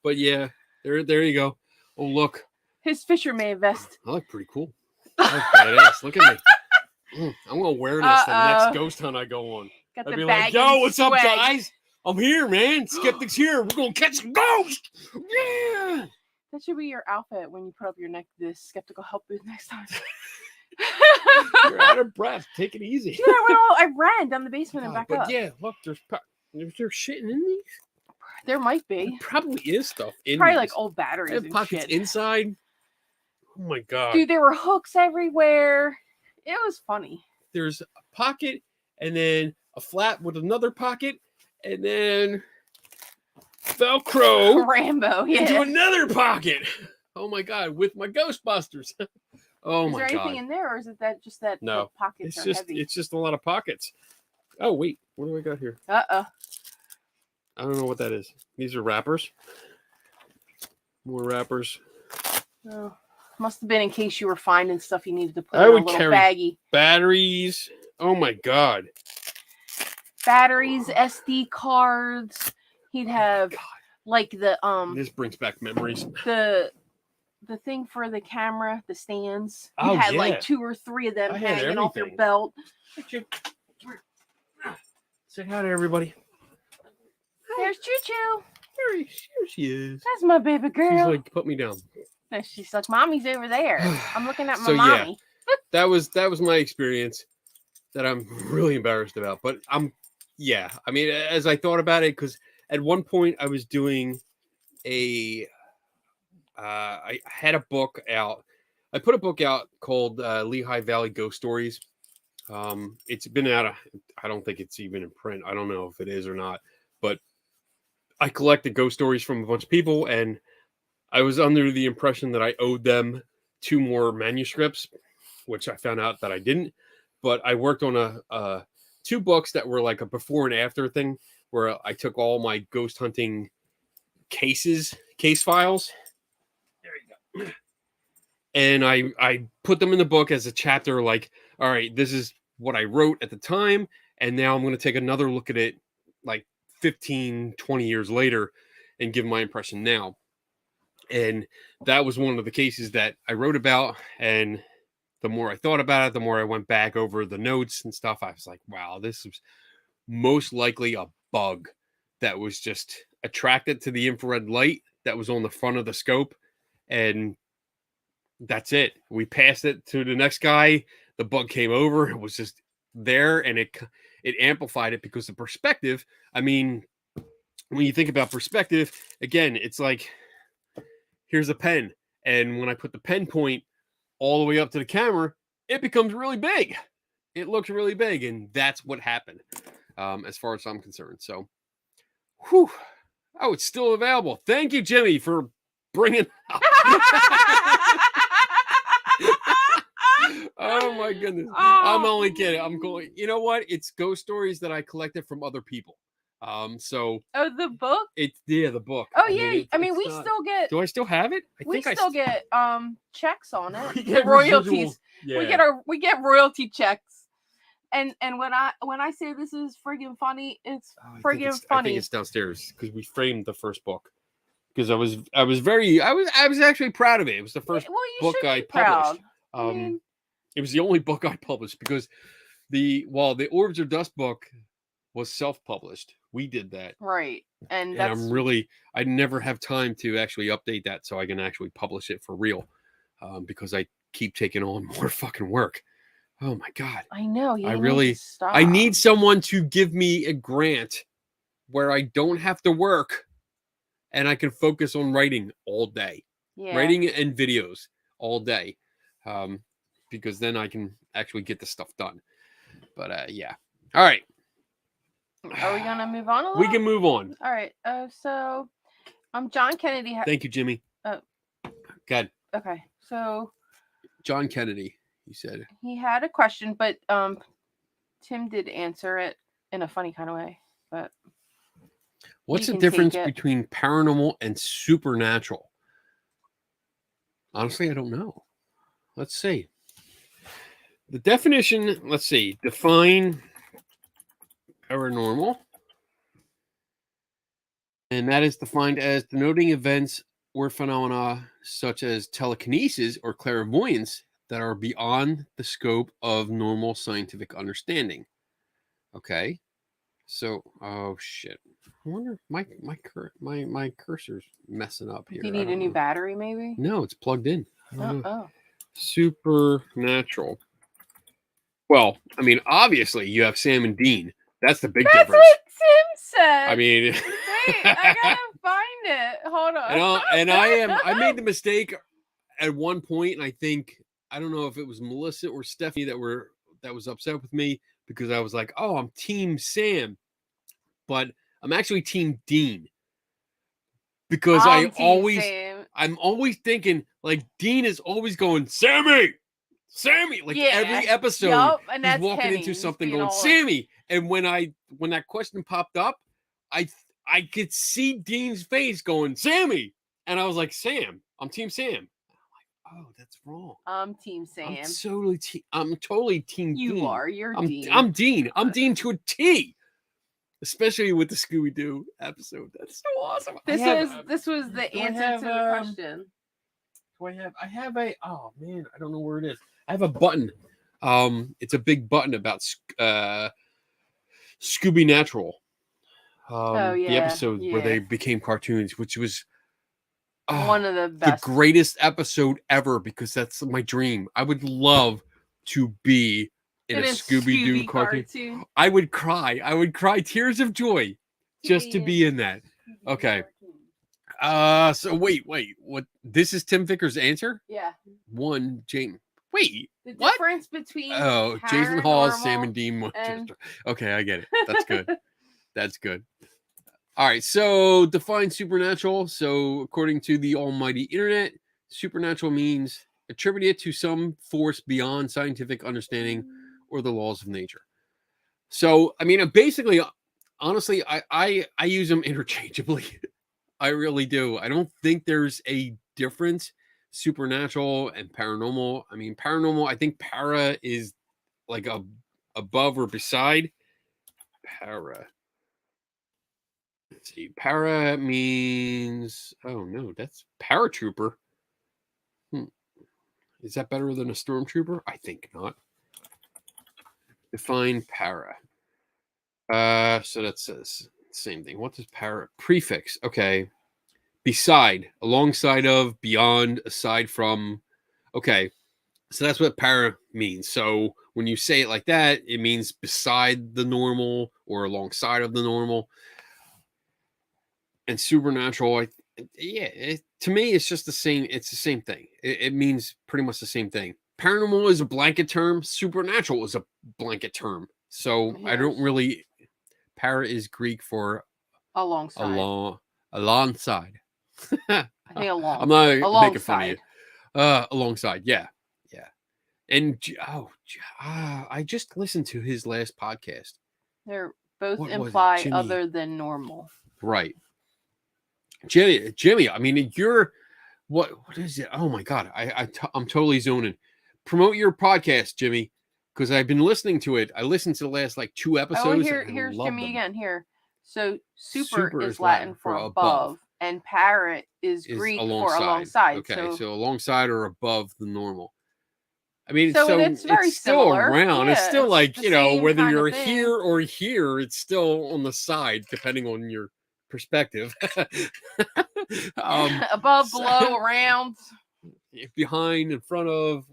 But yeah, there you go. Oh, look. His fisherman vest. I look pretty cool. I look badass. Look at me. I'm going to wear this the next ghost hunt I go on. Got I'd the be bag like, yo, and what's up, swag. guys? I'm here, man. Skeptic's here. We're going to catch some ghosts. Yeah. That should be your outfit when you put up your neck this skeptical help booth next time. You're out of breath. Take it easy. Dude, I ran down the basement and back but up. yeah, look, there's shit in these. There might be. There probably is stuff in Probably these. like old batteries They have and pockets shit. inside. Oh my God. Dude, there were hooks everywhere. It was funny. There's a pocket and then a flap with another pocket and then Velcro Rambo, into yeah. another pocket. Oh my God, with my Ghostbusters. Oh Is my there God. anything in there, or is it just that No, the pockets are heavy? It's just a lot of pockets. Oh wait, what do I got here? Uh-oh. I don't know what that is. These are wrappers. More wrappers. Oh. Must have been in case you were finding stuff you needed to put I in a would little carry- baggie. Batteries. Oh my God. batteries, SD cards. He'd have like the This brings back memories. the thing for the camera, the stands. You Oh, had yeah. like 2 or 3 of them I had hanging off your everything. belt. Say hi to everybody. There's Choo Choo. Here she is. That's my baby girl. She's like, put me down. And she's like, Mommy's over there. I'm looking at my So, yeah. mommy. That was my experience that I'm really embarrassed about. But I mean, as I thought about it, because at one point I was doing I had a book out. I put a book out called Lehigh Valley Ghost Stories. It's been out. I don't think it's even in print. I don't know if it is or not. But I collected ghost stories from a bunch of people, and I was under the impression that I owed them 2 more manuscripts, which I found out that I didn't. But I worked on 2 books that were like a before and after thing, where I took all my ghost hunting case files. There you go. And I put them in the book as a chapter, like, all right, this is what I wrote at the time, and now I'm going to take another look at it like 15, 20 years later and give my impression now. And that was one of the cases that I wrote about, and the more I thought about it, the more I went back over the notes and stuff. I was like, wow, this was most likely a bug that was just attracted to the infrared light that was on the front of the scope, and that's it. We passed it to the next guy. The bug came over. It was just there, and it amplified it because the perspective. I mean, when you think about perspective, again, it's like, here's a pen, and when I put the pen point all the way up to the camera, it becomes really big. It looks really big, and that's what happened, as far as I'm concerned. So, whew. Oh, it's still available. Thank you, Jimmy, for bringing it up. Oh my goodness. Oh. I'm only kidding. I'm going. You know what? It's ghost stories that I collected from other people. So the book? the book. Oh yeah. I mean, we not, still get. Do I still have it? We still get checks on it. We get royalties. residual, We get royalty checks. And when I say this is friggin' funny, it's friggin' funny. I think it's downstairs because we framed the first book. Because I was actually proud of it. It was the first book I published. It was the only book I published because the Orbs or Dust book was self-published. We did that. Right. And I never have time to actually update that so I can actually publish it for real. Because I keep taking on more fucking work. Oh my God. I know. I need someone to give me a grant where I don't have to work and I can focus on writing all day. Yeah. Writing and videos all day. Because then I can actually get the stuff done. But yeah. All right. Are we gonna move on a little? We can move on. All right. So John Kennedy. Thank you, Jimmy. Oh. Good. Okay. So John Kennedy, he said. He had a question, but Tim did answer it in a funny kind of way. But what's the difference between paranormal and supernatural? Honestly, I don't know. Let's see. The definition, let's see. Define paranormal. And that is defined as denoting events or phenomena such as telekinesis or clairvoyance that are beyond the scope of normal scientific understanding. Okay. So, oh shit. I wonder my cursor's messing up here. Do you need a new battery, maybe? No, it's plugged in. Oh. Supernatural. Well, I mean, obviously you have Sam and Dean. That's the big That's difference. what Tim said. I mean, wait, I gotta find it. Hold on. I made the mistake at one point, and I don't know if it was Melissa or Stephanie that was upset with me because I was like, oh, I'm Team Sam, but I'm actually Team Dean. Because I'm always thinking like Dean is always going, Sammy, like every episode and he's walking into something going, Sammy. And when that question popped up, I could see Dean's face going, Sammy. And I was like, Sam, I'm Team Sam. And I'm like, oh, that's wrong. I'm Team Sam. I'm totally Team Dean. You are. You're Dean. I'm Dean. I'm Dean to a T. especially with the Scooby Doo episode. That's so awesome. This was the do I answer have, to the question. I have a, oh man, I don't know where it is. I have a button. It's a big button about Scooby Natural. The episode where they became cartoons, which was one of the the best, greatest episode ever, because that's my dream. I would love to be in a Scooby Doo cartoon. I would cry. I would cry tears of joy just to be in that. Okay. So wait. What? This is Tim Vicker's answer? Yeah. One, Jane. Wait. The What? difference between Jason Hawes, Sam paranormal and Dean and- Winchester. Okay, I get it. That's good. That's good. All right, so define supernatural. So according to the almighty internet, supernatural means attributed to some force beyond scientific understanding or the laws of nature. So I mean, basically, honestly, I use them interchangeably. I really do. I don't think there's a difference, supernatural and paranormal. I mean, paranormal, I think para is like above or beside. Para. Let's see. Para means, oh no, that's paratrooper. Is that better than a stormtrooper? I think not. Define para. So that says same thing. What does para? Prefix. Okay. Beside, alongside of, beyond, aside from. Okay. So that's what para means. So when you say it like that, it means beside the normal or alongside of the normal. And supernatural, to me, it's just the same. It's the same thing. It means pretty much the same thing. Paranormal is a blanket term. Supernatural is a blanket term. So I don't really. Para is Greek for alongside. Alongside. I think along. I'm not alongside. making fun of you. Alongside, yeah. And I just listened to his last podcast. They're both What was it? imply Jimmy. other than normal. Right. Jimmy, I mean, you're what is it? Oh my god, I'm totally zoning. Promote your podcast, Jimmy, because I've been listening to it. I listened to the last like 2 episodes. Oh, here's Jimmy them. again. Here, so super is Latin for above, and para is Greek for alongside. Okay, so alongside or above the normal. I mean, so it's very still similar. around. Yeah, it's still like, the same whether kind of you're thing. here or here, it's still on the side, depending on your perspective. Above, below, around, behind, in front of,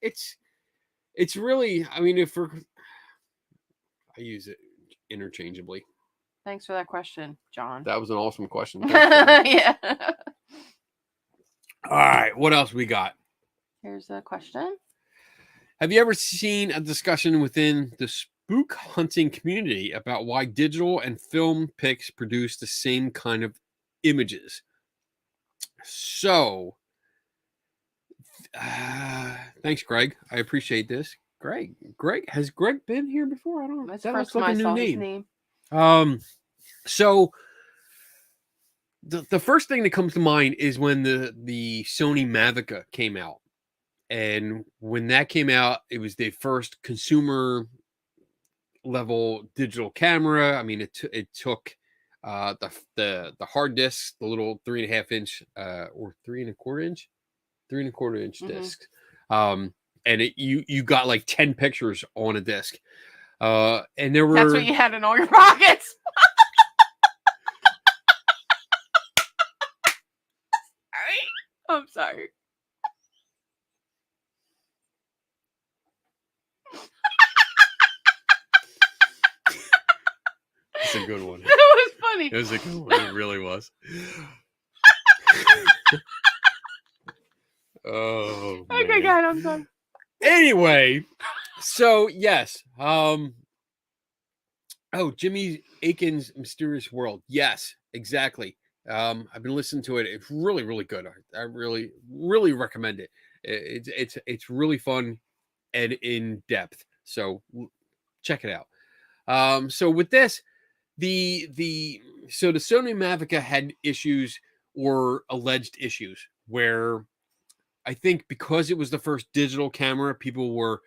it's really, I mean, I use it interchangeably. Thanks for that question, John. That was an awesome question. Yeah. All right, what else we got? Here's a question. Have you ever seen a discussion within the spook hunting community about why digital and film pics produce the same kind of images? So, thanks, Greg. I appreciate this. Greg, has Greg been here before? I don't know. That's That first looks like a time I new saw his name. name. So the first thing that comes to mind is when the Sony Mavica came out. And when that came out, it was the first consumer level digital camera. I mean, it took the hard discs, the little 3.5 inch or 3.25 inch, 3.25 inch discs. And you got like 10 pictures on a disc. And there were, that's what you had in all your pockets. I'm sorry. It's a good one. That was funny. It was a good one. It really was. Oh, Okay, man. God, I'm sorry. Anyway, so yes. Jimmy Akin's Mysterious World. Yes, exactly. I've been listening to it. It's really, really good. I really, really recommend it. It's really fun and in depth. So check it out. So with this, the Sony Mavica had issues or alleged issues where I think because it was the first digital camera, people were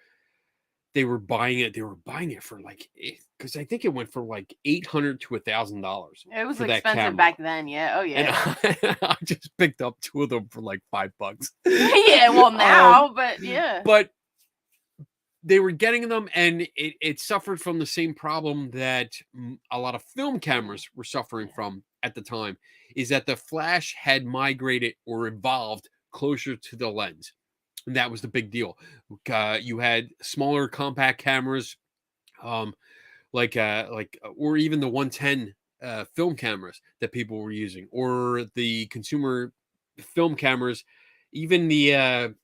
they were buying it. They were buying it for like, because I think it went for like $800 to $1,000. It was for that expensive camera. back then. Yeah. Oh yeah. And I just picked up 2 of them for like $5. Yeah. Well, now, but yeah. But they were getting them, and it suffered from the same problem that a lot of film cameras were suffering from at the time, is that the flash had migrated or evolved closer to the lens. And that was the big deal. You had smaller compact cameras, or even the 110 film cameras that people were using, or the consumer film cameras, even the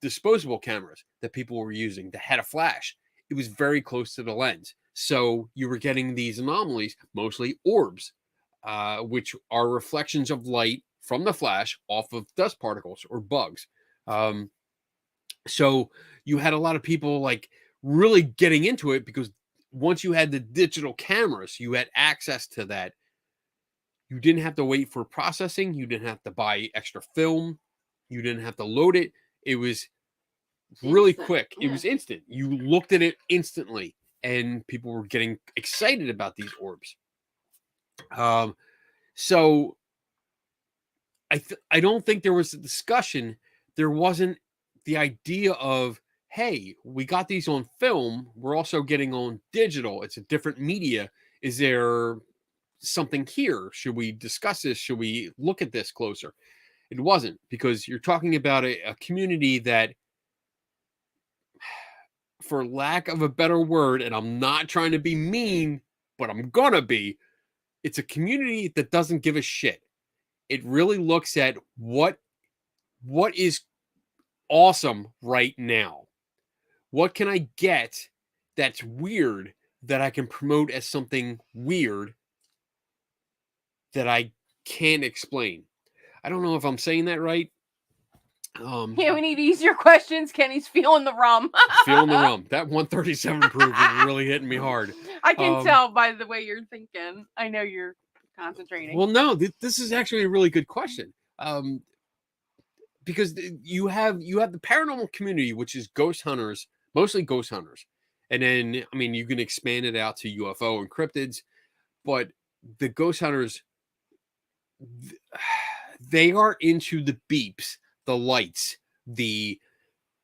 disposable cameras that people were using that had a flash. It was very close to the lens, so you were getting these anomalies, mostly orbs, which are reflections of light from the flash off of dust particles or bugs. So you had a lot of people like really getting into it, because once you had the digital cameras, you had access to that. You didn't have to wait for processing. You didn't have to buy extra film. You didn't have to load it. It was really quick. It was instant. You looked at it instantly, and people were getting excited about these orbs. So I don't think there was a discussion. There wasn't the idea of, hey, we got these on film. We're also getting on digital. It's a different media. Is there something here? Should we discuss this? Should we look at this closer? It wasn't, because you're talking about a community that, for lack of a better word, and I'm not trying to be mean, but I'm gonna be, it's a community that doesn't give a shit. It really looks at what is awesome right now. What can I get that's weird that I can promote as something weird that I can't explain? I don't know if I'm saying that right. Yeah, we need easier questions. Kenny's feeling the rum. Feeling the rum. That 137 proof is really hitting me hard. I can tell by the way you're thinking. I know you're concentrating. Well, no, this is actually a really good question. Because you have the paranormal community, which is ghost hunters, mostly ghost hunters. And then, I mean, you can expand it out to UFO and cryptids, but the ghost hunters, they are into the beeps, the lights, the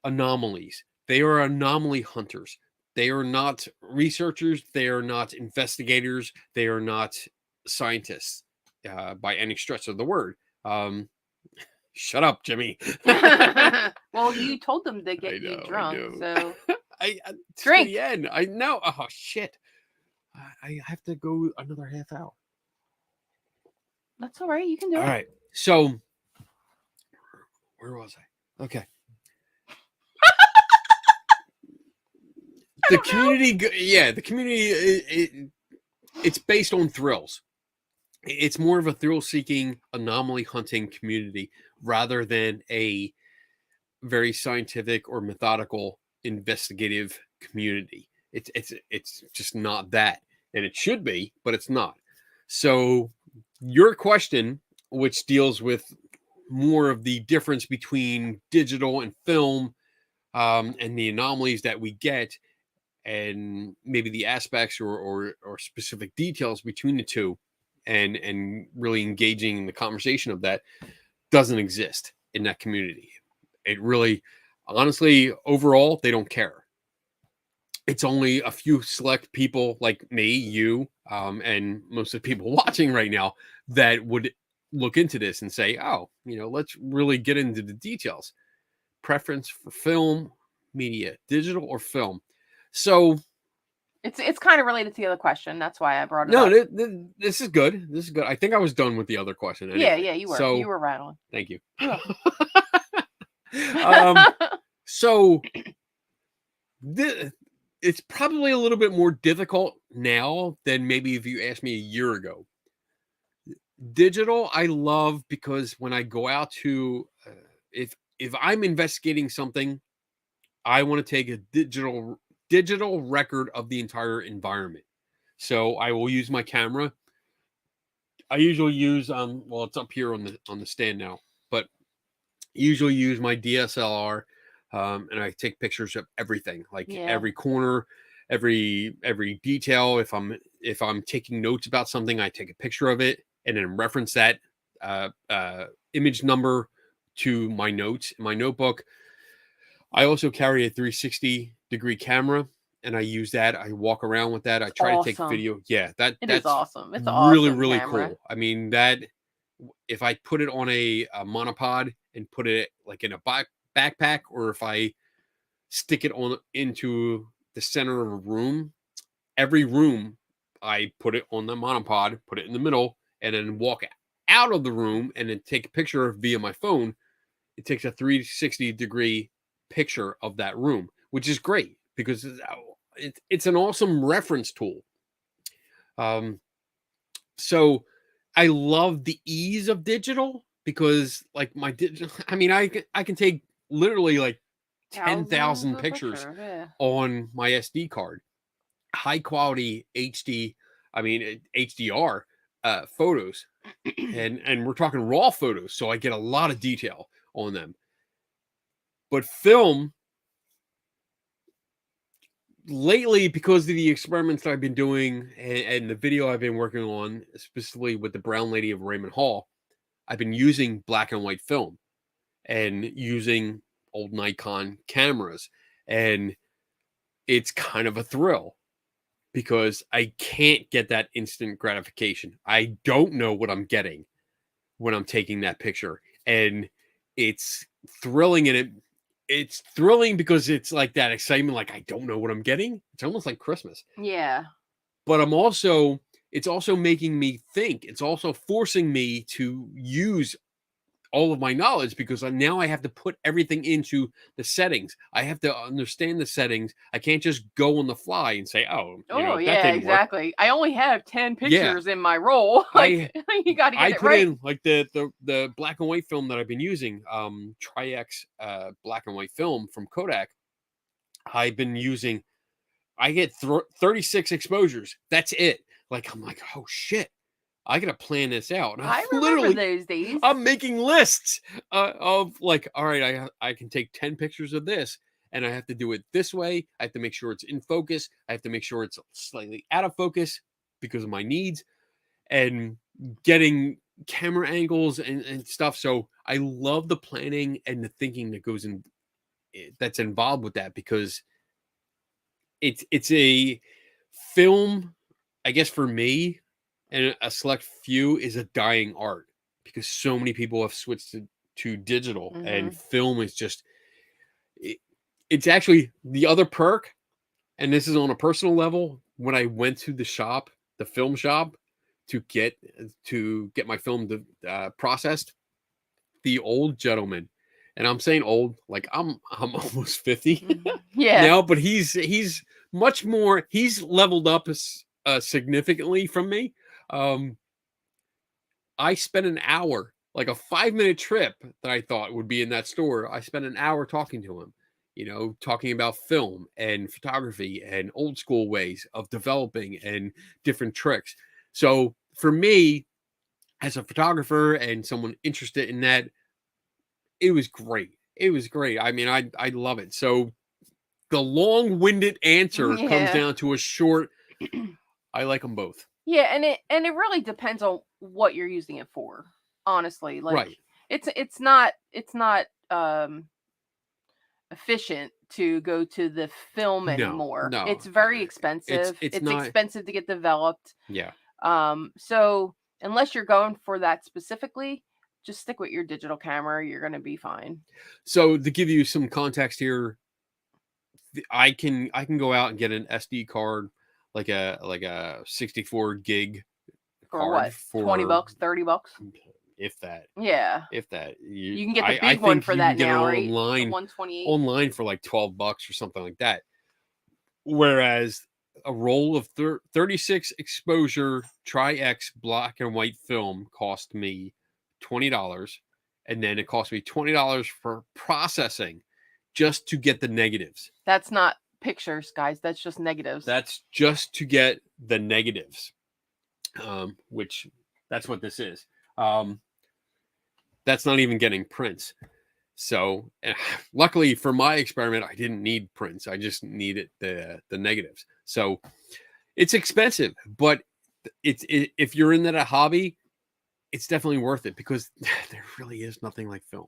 anomalies. They are anomaly hunters. They are not researchers. They are not investigators. They are not scientists by any stretch of the word. Shut up, Jimmy. Well, you told them to get you drunk, so I drink. The end. I know. Oh shit! I have to go another half hour. That's all right. You can do it. All right. So, where was I? Okay. The community, the community. It's based on thrills. It's more of a thrill-seeking, anomaly-hunting community rather than a very scientific or methodical, investigative community. It's just not that, and it should be, but it's not. So your question, which deals with more of the difference between digital and film, and the anomalies that we get, and maybe the aspects or specific details between the two, and really engaging in the conversation of that, doesn't exist in that community. It really, honestly, overall, they don't care. It's only a few select people like me, you, and most of the people watching right now that would look into this and say, oh, let's really get into the details. Preference for film, media, digital or film. So it's kind of related to the other question. That's why I brought it up. No, this is good. This is good. I think I was done with the other question. Anyway. Yeah, you were. So, you were rattling. Thank you. You're welcome. So it's probably a little bit more difficult now than maybe if you asked me a year ago. Digital, I love, because when I go out to, if I'm investigating something, I want to take a digital record of the entire environment. So I will use my camera. I usually use it's up here on the stand now, but usually use my DSLR, and I take pictures of everything, like Yeah. every corner, every detail. If I'm taking notes about something, I take a picture of it and then reference that image number to my notes in my notebook. I also carry a 360-degree camera, and I use that. I walk around with that. I try to take awesome. video. Yeah, It is that's awesome. It's an really, awesome really camera. cool. I mean, that if I put it on a monopod and put it like in a backpack, or if I stick it on into the center of a room, every room I put it on the monopod, put it in the middle, and then walk out of the room and then take a picture via my phone. It takes a 360-degree picture of that room, which is great because it's an awesome reference tool. So I love the ease of digital because like my digital, I mean, I can take literally like 10,000 Thousands of pictures yeah. on my SD card, high quality HDR photos, and we're talking raw photos, so I get a lot of detail on them. But film, lately, because of the experiments that I've been doing and the video I've been working on, specifically with the Brown Lady of Raymond Hall, I've been using black and white film and using old Nikon cameras. And it's kind of a thrill because I can't get that instant gratification. I don't know what I'm getting when I'm taking that picture. And it's thrilling, and it's thrilling because it's like that excitement, like I don't know what I'm getting. It's almost like Christmas. Yeah. But it's also making me think. It's also forcing me to use all of my knowledge because now I have to put everything into the settings. I have to understand the settings. I can't just go on the fly and say, "Oh, that yeah, didn't work." exactly. I only have 10 pictures in my roll. Like you got to get I it put right. in like the black and white film that I've been using, Tri-X black and white film from Kodak. I've been using. I get 36 exposures. That's it. Like I'm like, oh shit, I gotta plan this out. And I remember those days. I'm making lists of like, all right, I can take 10 pictures of this, and I have to do it this way. I have to make sure it's in focus. I have to make sure it's slightly out of focus because of my needs, and getting camera angles and stuff. So I love the planning and the thinking that goes in, that's involved with that, because it's a film, I guess for me and a select few, is a dying art because so many people have switched to digital, and film is just it's actually the other perk. And this is on a personal level. When I went to the film shop to get my film processed, the old gentleman, and I'm saying old, like I'm almost 50 Yeah. now, but he's much more, he's leveled up significantly from me. I spent an hour, like a 5-minute trip that I thought would be in that store. I spent an hour talking to him, talking about film and photography and old school ways of developing and different tricks. So for me, as a photographer and someone interested in that, it was great. It was great. I mean, I love it. So the long-winded answer comes down to a short, I like them both. Yeah, and it really depends on what you're using it for. Honestly, like Right. it's not efficient to go to the film anymore. No. It's very expensive. It's not expensive to get developed. Yeah. So unless you're going for that specifically, just stick with your digital camera. You're going to be fine. So to give you some context here, I can go out and get an SD card, like a 64 gig for card what? for $20, $30, if that. Yeah. If that. You can get the big one for that now, right? Online, 128. Online for like $12 or something like that. Whereas a roll of 36 exposure Tri-X black and white film cost me $20, and then it cost me $20 for processing just to get the negatives. That's not pictures, guys. That's just negatives. That's just to get the negatives, which that's what this is. That's not even getting prints. So luckily for my experiment, I didn't need prints. I just needed the negatives. So it's expensive, but if you're in that a hobby, it's definitely worth it because there really is nothing like film.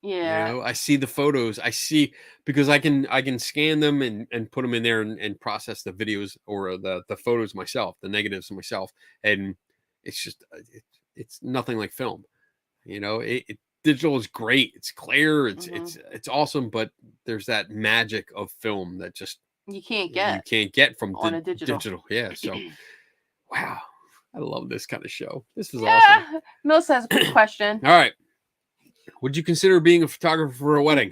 Yeah. You know, I see the photos. I see because I can scan them and put them in there and process the videos or the photos myself, the negatives myself, and it's just it's nothing like film. You know, digital is great. It's clear. It's awesome, but there's that magic of film that just You can't you get can't get from on a digital. Yeah. So, wow, I love this kind of show. This is awesome. Yeah. Melissa has a quick question. All right. Would you consider being a photographer for a wedding?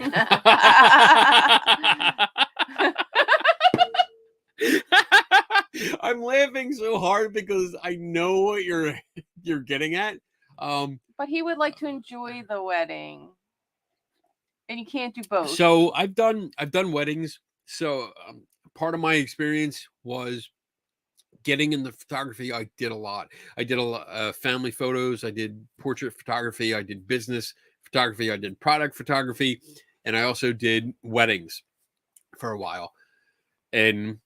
I'm laughing so hard because I know what you're getting at. But he would like to enjoy the wedding, and you can't do both. So I've done weddings. So part of my experience was getting in the photography. I did a lot. I did a lot family photos. I did portrait photography. I did business photography. I did product photography, and I also did weddings for a while. And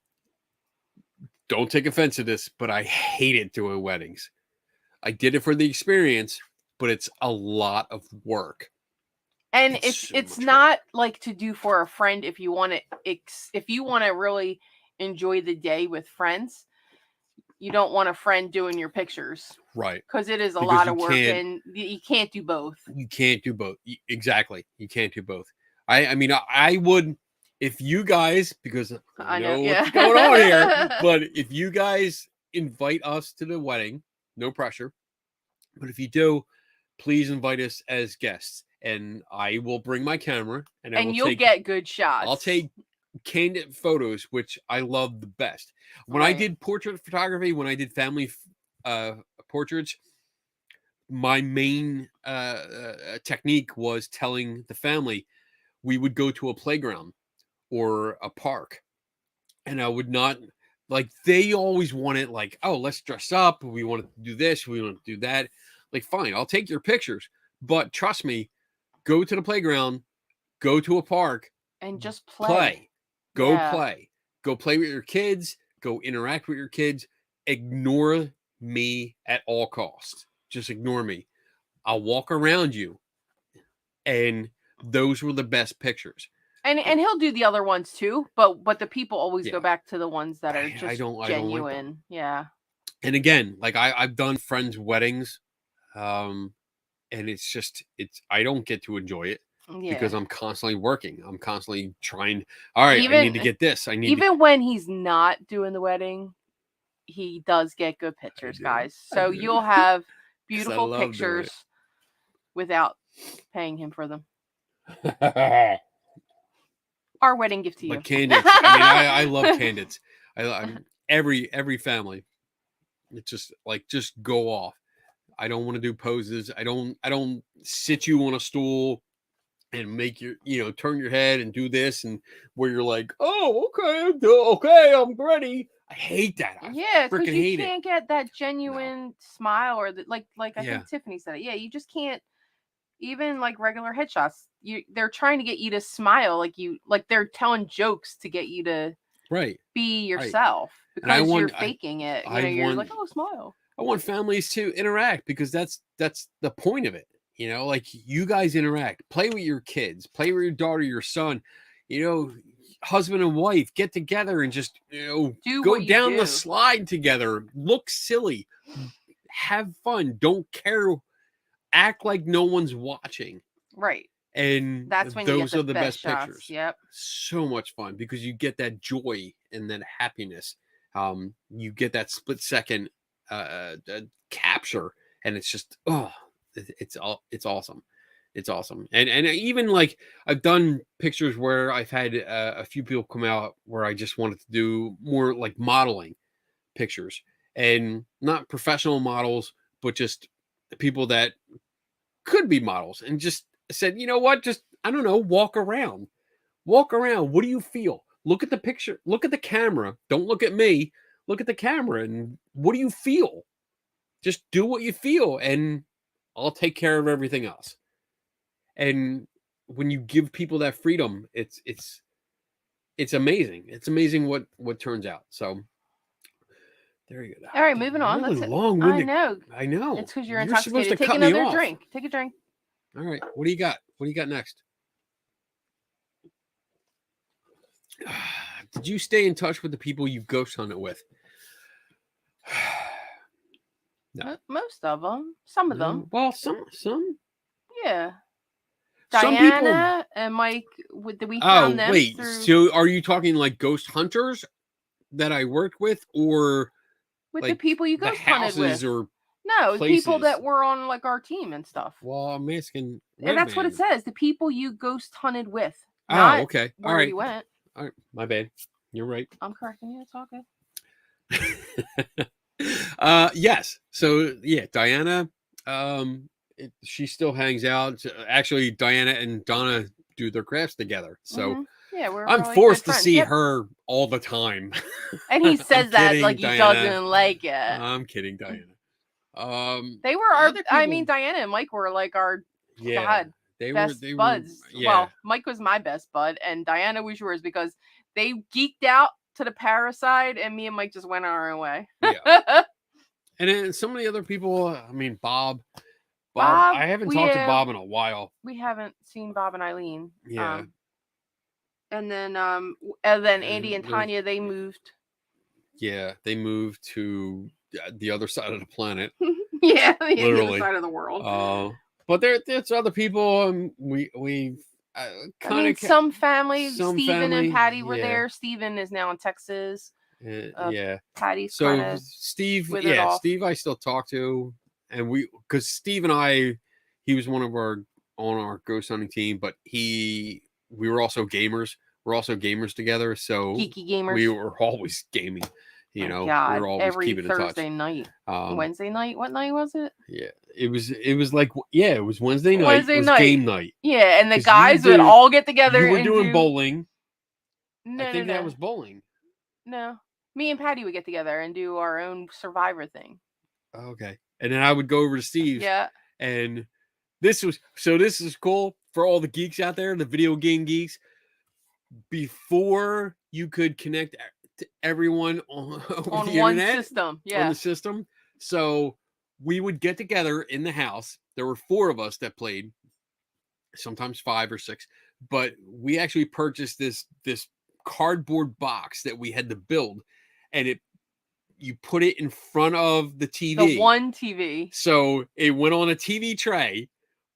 don't take offense to this, but I hated doing weddings. I did it for the experience, but it's a lot of work. And It's it's so much not like to do for a friend if you want to if you want to really enjoy the day with friends. You don't want a friend doing your pictures, Right? because it is a Because lot you of work, can't- and you can't do both. You can't do both. Exactly. You can't do both. I mean, I would if you guys, because I know what's going on here, but if you guys invite us to the wedding, no pressure. But if you do, please invite us as guests, and I will bring my camera, and I will you'll take, get good shots. I'll take candid photos, which I love the best. When I Right. did portrait photography, when I did family portraits, my main technique was telling the family we would go to a playground or a park, and I would not like they always wanted like, oh, let's dress up, we want to do this, we want to do that. Like, fine, I'll take your pictures, but trust me, go to the playground, go to a park, and just play. Go Yeah. play. Go play with your kids. Go interact with your kids. Ignore me at all costs. Just ignore me. I'll walk around you. And those were the best pictures. And he'll do the other ones too, but the people always Yeah. go back to the ones that are I just don't like genuine. them. Yeah. And again, like I've done friends' weddings. And it's just I don't get to enjoy it. Yeah. Because I'm constantly working. I'm constantly trying. All right, I Even- need to get this. I need Even when he's not doing the wedding, he does get good pictures, do. guys. I So do. you'll have 'Cause I beautiful love doing pictures it. without paying him for them. But Our wedding gift to you. candids. I mean, I love candids. I'm every family. It's just like just go off. I don't want to do poses. I don't sit you on a stool and make your turn your head and do this and where you're like, oh, okay, I'm ready. I hate that. I Yeah, because freaking you hate it. can't get that genuine smile or like I Yeah. think Tiffany said it. Yeah, you just can't. Even like regular headshots, they're trying to get you to smile, like they're telling jokes to get you to Right. be yourself And I because you're want- faking it. I You're want- like, oh, smile. I want families to interact because that's the point of it. Like you guys interact, play with your kids, play with your daughter, your son, husband and wife get together and just, Do go what you down do. the slide together, look silly, have fun, don't care, act like no one's watching. Right. And That's when you those get are the the best shots. pictures. Yep. So much fun because you get that joy and that happiness. You get that split second capture, and it's just it's awesome. It's awesome. And even like I've done pictures where I've had a few people come out where I just wanted to do more like modeling pictures, and not professional models, but just people that could be models, and just said, you know what, just I don't know, walk around. What do you feel? Look at the picture, look at the camera, don't look at me, look at the camera, and what do you feel? Just do what you feel, and I'll take care of everything else. And when you give people that freedom, it's amazing. It's amazing what turns out. So there you go. All right, moving on. Really That's it. long-winded. I know. I know. It's because you're supposed to intoxicated. Take cut me another off. drink. Take a drink. All right. What do you got? What do you got next? Did you stay in touch with the people you ghost hunted with? No. Most of them. Some of them. Well, some. Yeah. Some people. Diana and Mike, we found them wait. through, So are you talking like ghost hunters that I worked with, or with the like people you the ghost hunted houses with? or No, people places? that were on like our team and stuff. Well, I'm asking. And that's what it Redman. says. The people you ghost hunted with. Oh, Not okay. All where right. you went. All right. My bad. You're right. I'm correcting you. It's all good. Yes. So yeah, Diana. She still hangs out. Actually, Diana and Donna do their crafts together. So yeah, we're I'm really forced good to friends. see Yep. her all the time. And he says I'm that kidding, like he Diana. doesn't like it. I'm kidding, Diana. They were our. other I mean, people- Diana and Mike were like our Yeah, God, they best were. buds. Yeah. Well, Mike was my best bud, and Diana was yours because they geeked out to the parasite, and me and Mike just went our own way. Yeah. And then some of the other people. I mean, Bob. Bob, I haven't we, talked to Bob in a while. We haven't seen Bob and Eileen. Yeah. And then Andy and they're- Tanya, they moved. Yeah, they moved to the other side of the planet. Yeah, the other Literally. side of the world. But there's other people. We I kind mean, of some families, some Stephen family, and Patty were yeah. there. Stephen is now in Texas. yeah. Patty's So kind of Steve, withered off. Steve, I still talk to, and because Steve and I, he was one of our on our ghost hunting team, but we were also gamers. We're also gamers together, so geeky gamers. we were always gaming. You Oh, know, God, we were always every keeping in touch. Thursday night, Wednesday night. What night was it? Yeah, it was like it was Wednesday night. Wednesday it was night. game night. Yeah, and the 'Cause guys you would did- all get together. You were and doing do... bowling. No, I think no, that was bowling. no. Me and Patty would get together and do our own Survivor thing. Okay, and then I would go over to Steve's. Yeah. And this is cool for all the geeks out there, the video game geeks. Before you could connect to everyone on the one internet, system. on Yeah. the system. So we would get together in the house. There were 4 of us that played, sometimes 5 or 6. But we actually purchased this cardboard box that we had to build, and you put it in front of the TV. The one TV. So it went on a TV tray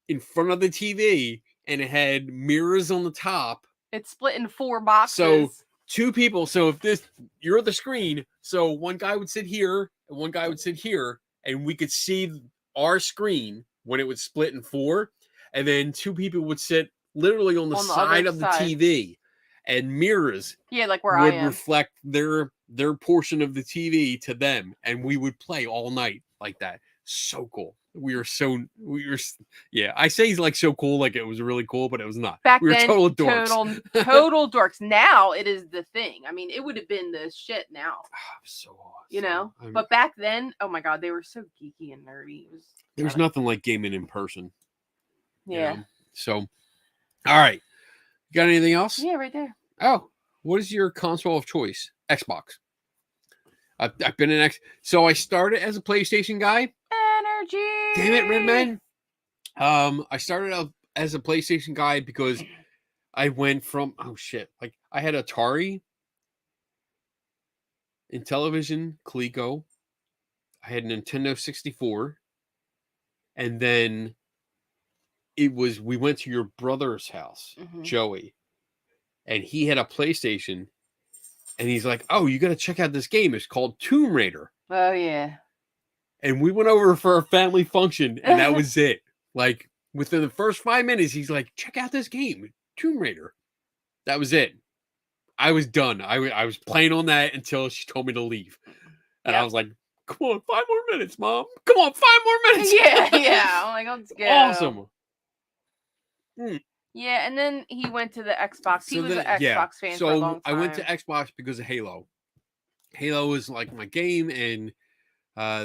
in front of the TV, and it had mirrors on the top. It's split in 4 boxes. So 2 people. So if you're at the screen, so one guy would sit here and one guy would sit here, and we could see our screen when it would split in 4, and then 2 people would sit literally on the side other of the side. TV, and mirrors Yeah, like where I would am. reflect their portion of the TV to them, and we would play all night like that. So cool. Yeah. I say he's like so cool, like it was really cool, but it was not. Back we were then, total dorks. total dorks. Now it is the thing. I mean, it would have been the shit now. So awesome. You know, but back then, oh my God, they were so geeky and nerdy. It was there's nothing like gaming in person. Yeah. You know? So, all right. You got anything else? Yeah, right there. Oh, what is your console of choice? Xbox. I've been an So I started as a PlayStation guy. Energy. Damn it, Redman. I started out as a PlayStation guy because I went from like I had Atari, Intellivision, Coleco. I had Nintendo 64, and then we went to your brother's house, Joey, and he had a PlayStation, and he's like, "Oh, you got to check out this game. It's called Tomb Raider." Oh yeah. And we went over for a family function, and that was it. Like within the first 5 minutes, he's like, "Check out this game, Tomb Raider." That was it. I was done. I was playing on that until she told me to leave, and I was like, "Come on, 5 more minutes, Mom. Come on, 5 more minutes." Yeah. I'm like, let's go. Awesome. Yeah, and then he went to the Xbox. He was an Xbox fan for a long time. I went to Xbox because of Halo. Halo is like my game, and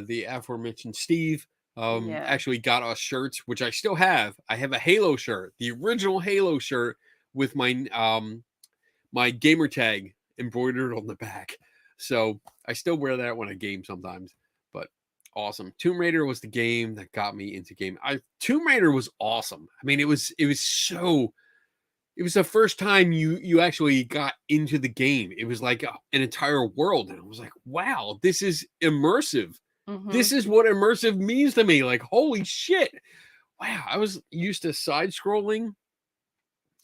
the aforementioned Steve Yeah. Actually got us shirts, which I still have. I have a Halo shirt, the original Halo shirt with my gamer tag embroidered on the back. So I still wear that when I game sometimes. But awesome. Tomb Raider was the game that got me into game. Tomb Raider was awesome. I mean, it was the first time you actually got into the game. It was like an entire world, and I was like, wow, this is immersive. This is what immersive means to me. Like, holy shit. Wow, I was used to side scrolling.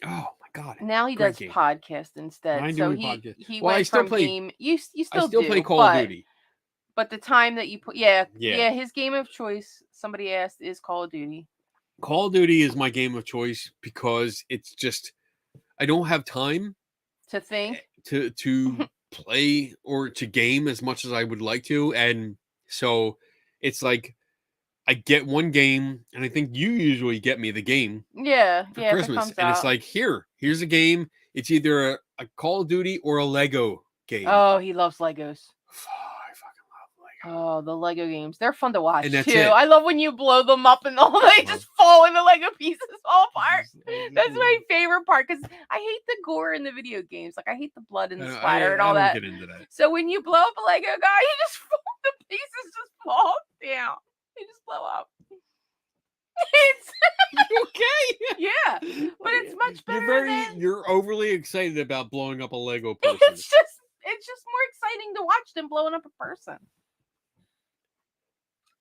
Oh my god. Now he Great does game. podcast instead. I'm So doing podcast. he Well, I went still from play- game. You still I still do, play Call of Duty. But the time that you put, yeah, Yeah. his game of choice, somebody asked, is Call of Duty. Call of Duty is my game of choice because it's just I don't have time To think. to play or to game as much as I would like to, and so it's like I get one game, and I think you usually get me the game Yeah, for if it Christmas, comes and it's out. like here's a game. It's either a Call of Duty or a Lego game. Oh, he loves Legos. I fucking love Lego. Oh, the Lego games. They're fun to watch And that's too. it. I love when you blow them up and all they just fall into Lego pieces, fall apart. That's my favorite part because I hate the gore in the video games. Like I hate the blood and the splatter and all I that. don't get into that. So when you blow up a Lego guy, you just the pieces just fall down. They just blow up. It's Okay. yeah, but it's much better than You're overly excited about blowing up a Lego person. it's just more exciting to watch than blowing up a person.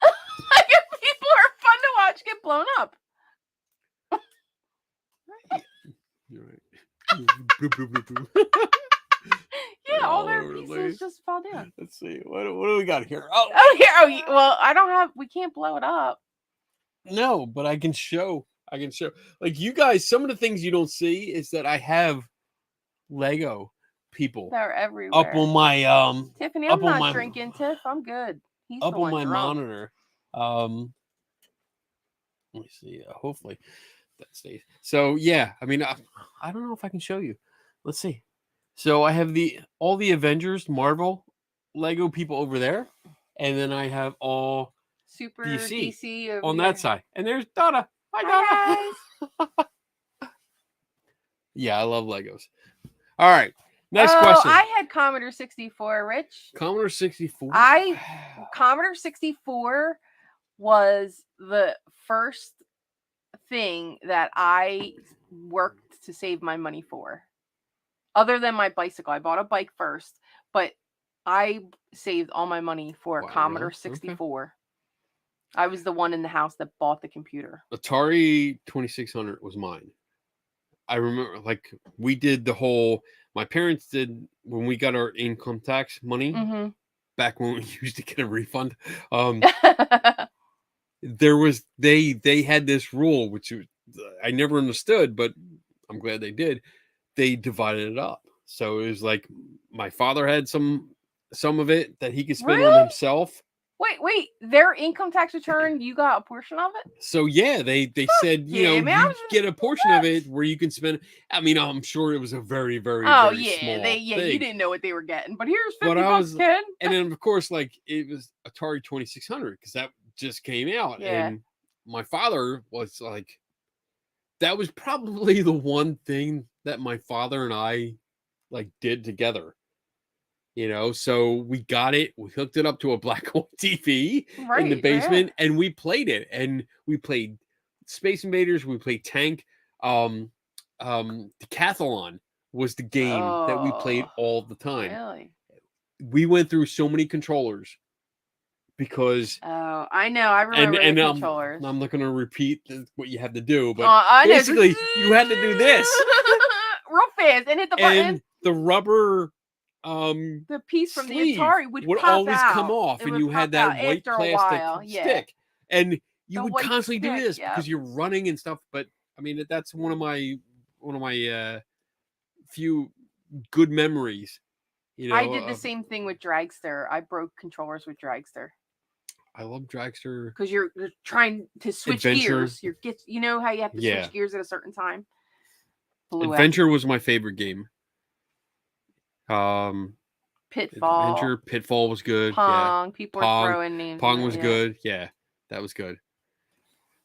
Like if people are fun to watch get blown up. You're right. Bloop, bloop, bloop, bloop. Yeah, all their Oh, pieces really? just fall down. Let's see. What do we got here? Oh, Oh, here. Oh, well, I don't have. We can't blow it up. no, but I can show. Like you guys, some of the things you don't see is that I have Lego people They're everywhere. up on my Tiffany, up I'm on not my- drinking. Tiff, I'm good. He's up the on one my drunk. monitor. Let me see. Hopefully that stays. So yeah, I mean, I don't know if I can show you. Let's see. So I have all the Avengers, Marvel, Lego people over there, and then I have all Super DC DC over on here. that side. And there's Donna. Hi, Hi, Donna. Yeah, I love Legos. All right, next oh, question. I had Commodore 64, Rich. Commodore 64. Commodore 64 was the first thing that I worked to save my money for. Other than my bicycle. I bought a bike first, but I saved all my money for Wow, Commodore really? Okay. 64. I was the one in the house that bought the computer. Atari 2600 was mine. I remember, like, we did the whole. My parents did when we got our income tax money Mm-hmm. back when we used to get a refund. There was they had this rule which I never understood, but I'm glad they did. They divided it up, so it was like my father had some of it that he could spend on Really? himself. Wait, their income tax return, you got a portion of it? So yeah, they said, you yeah, know, man, I you was just- get a portion of it where you can spend. I mean, I'm sure it was a very, very, Oh very yeah, small you thing. didn't know what they were getting, but here's But 50 I bucks, was- Ken. And then of course, like it was Atari 2600 because that just came out, Yeah. and my father was like, that was probably the one thing that my father and I like did together. You know, so we got it, we hooked it up to a black and white TV in the Right, basement, and we played it. And we played Space Invaders, we played Tank. Decathlon was the game that we played Oh, all the time. Really? We went through so many controllers because Oh, I know. I remember and the I'm controllers. not going to repeat what you have to do, but I know. basically you had to do this. real fast and hit the button. And the rubber The piece from sleeve the Atari would pop always out. come off, It and would you had pop that out white after a plastic while, yeah. stick, and you The would white constantly do stick, this yep. because you're running and stuff. But I mean, that's one of my few good memories. You know, I did the same thing with Dragster. I broke controllers with Dragster I love Dragster. because you're trying to switch Adventure. gears. You know how you have to Yeah. switch gears at a certain time. Blew out. Adventure was my favorite game. Pitfall. Adventure, Pitfall was good. Pong. People Pong. are throwing names. Yeah, Pong in it, was yeah. good. Yeah, That was good.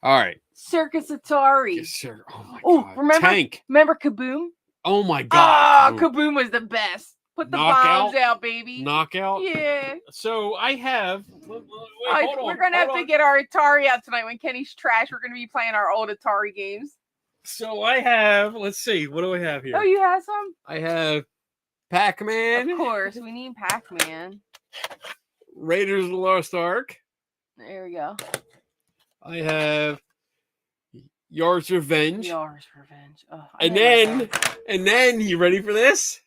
All right. Circus Atari. Yes, sir. Oh my Oh, god. remember? Tank. Remember Kaboom? Oh my Ah, god. Kaboom was the best. Put the Knockout. bombs out, baby. Knockout. Yeah. So I have. Wait, hold on. We're gonna have to get our Atari out tonight. When Kenny's trash, we're gonna be playing our old Atari games. So I have. Let's see. What do I have here? Oh, you have some? I have Pac-Man. Of course, we need Pac-Man. Raiders of the Lost Ark. There we go. I have Yar's Revenge. Yar's Revenge. Oh, And then, you ready for this?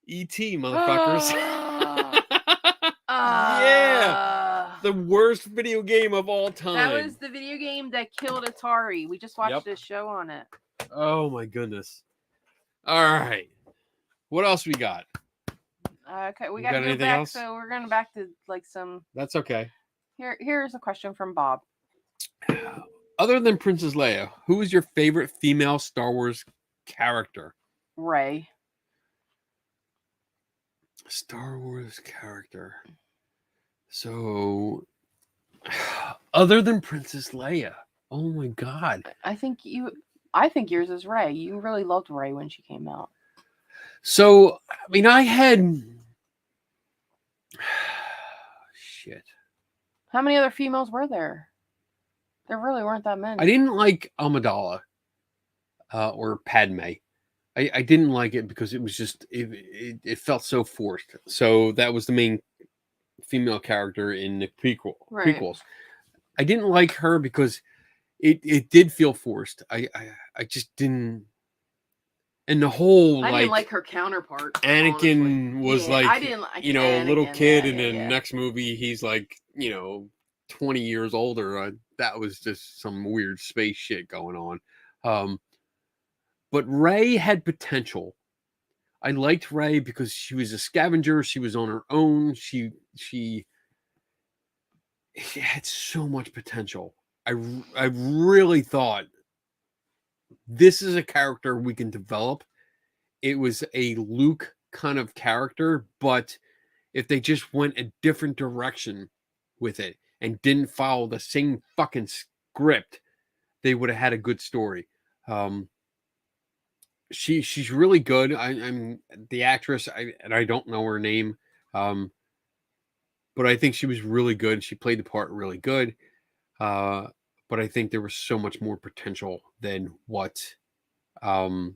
E.T., motherfuckers. Yeah. The worst video game of all time. That was the video game that killed Atari. We just watched this show on it. Oh my goodness. All right. What else we got? Okay, we You got to got go anything back. else? So we're going back to like some. That's okay. Here's a question from Bob. Other than Princess Leia, who is your favorite female Star Wars character? Rey. Star Wars character. So, other than Princess Leia, oh my god. I think yours is Rey. You really loved Rey when she came out. So, I mean, I had shit. How many other females were there? There really weren't that many. I didn't like Amidala or Padme. I didn't like it because it was just it felt so forced. So that was the main female character in the prequels. I didn't like her because it did feel forced. I just didn't. And the whole I didn't like her counterpart. Anakin honestly. was I didn't like a little Anakin. kid, and in the next movie he's like 20 years older. That was just some weird space shit going on. But Rey had potential. I liked Rey because she was a scavenger. She was on her own. She had so much potential. I really thought this is a character we can develop. It was a Luke kind of character, but if they just went a different direction with it and didn't follow the same fucking script, they would have had a good story. She's really good. I'm the actress, and I don't know her name, but I think she was really good. She played the part really good. But I think there was so much more potential than what they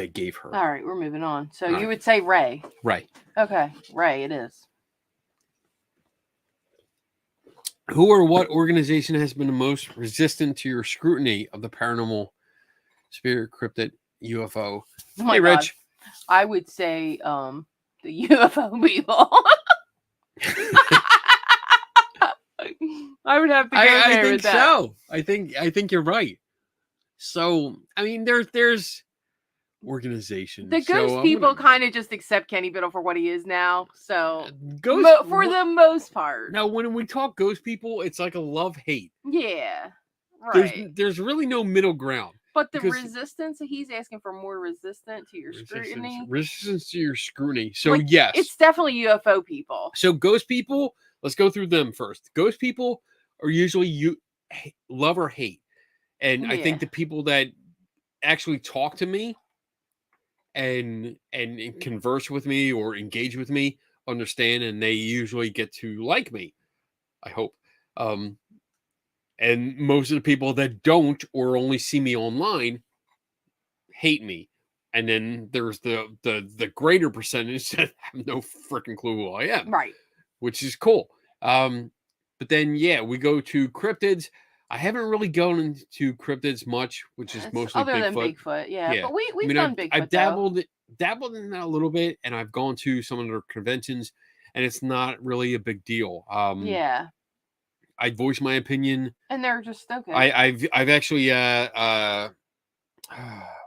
gave her. All right, we're moving on. So All you would say Rey. Right. Okay, Rey it is. Who or what organization has been the most resistant to your scrutiny of the paranormal, spirit, cryptid, UFO? Oh my Hey, God. Rich. I would say the UFO people. I would have to go I there think with that. so. I think you're right. So I mean, there's organizations. The ghost people kind of just accept Kenny Biddle for what he is now. So for the most part. Now, when we talk ghost people, it's like a love-hate. Yeah. Right. There's really no middle ground. But the resistance, he's asking for more resistance to your scrutiny. Resistance to your scrutiny. So like, yes. It's definitely UFO people. So ghost people, let's go through them first. Ghost people are usually love or hate. And I think the people that actually talk to me and converse with me or engage with me understand, and they usually get to like me, I hope. And most of the people that don't or only see me online hate me. And then there's the greater percentage that have no freaking clue who I am. Right. Which is cool. But then we go to cryptids. I haven't really gone into cryptids much, which is mostly other than Bigfoot. Yeah. But we've done Bigfoot. I've dabbled in that a little bit, and I've gone to some of their conventions, and it's not really a big deal. I voice my opinion, and they're just okay. I've actually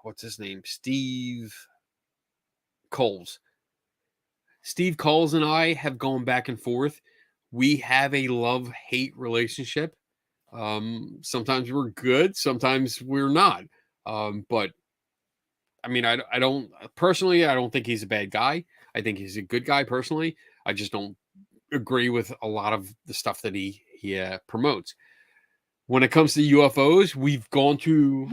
what's his name? Steve Coles. Steve Coles and I have gone back and forth. We have a love-hate relationship. Sometimes we're good, sometimes we're not. But I mean, I don't personally, I don't think he's a bad guy. I think he's a good guy personally. I just don't agree with a lot of the stuff that he promotes. When it comes to UFOs, we've gone to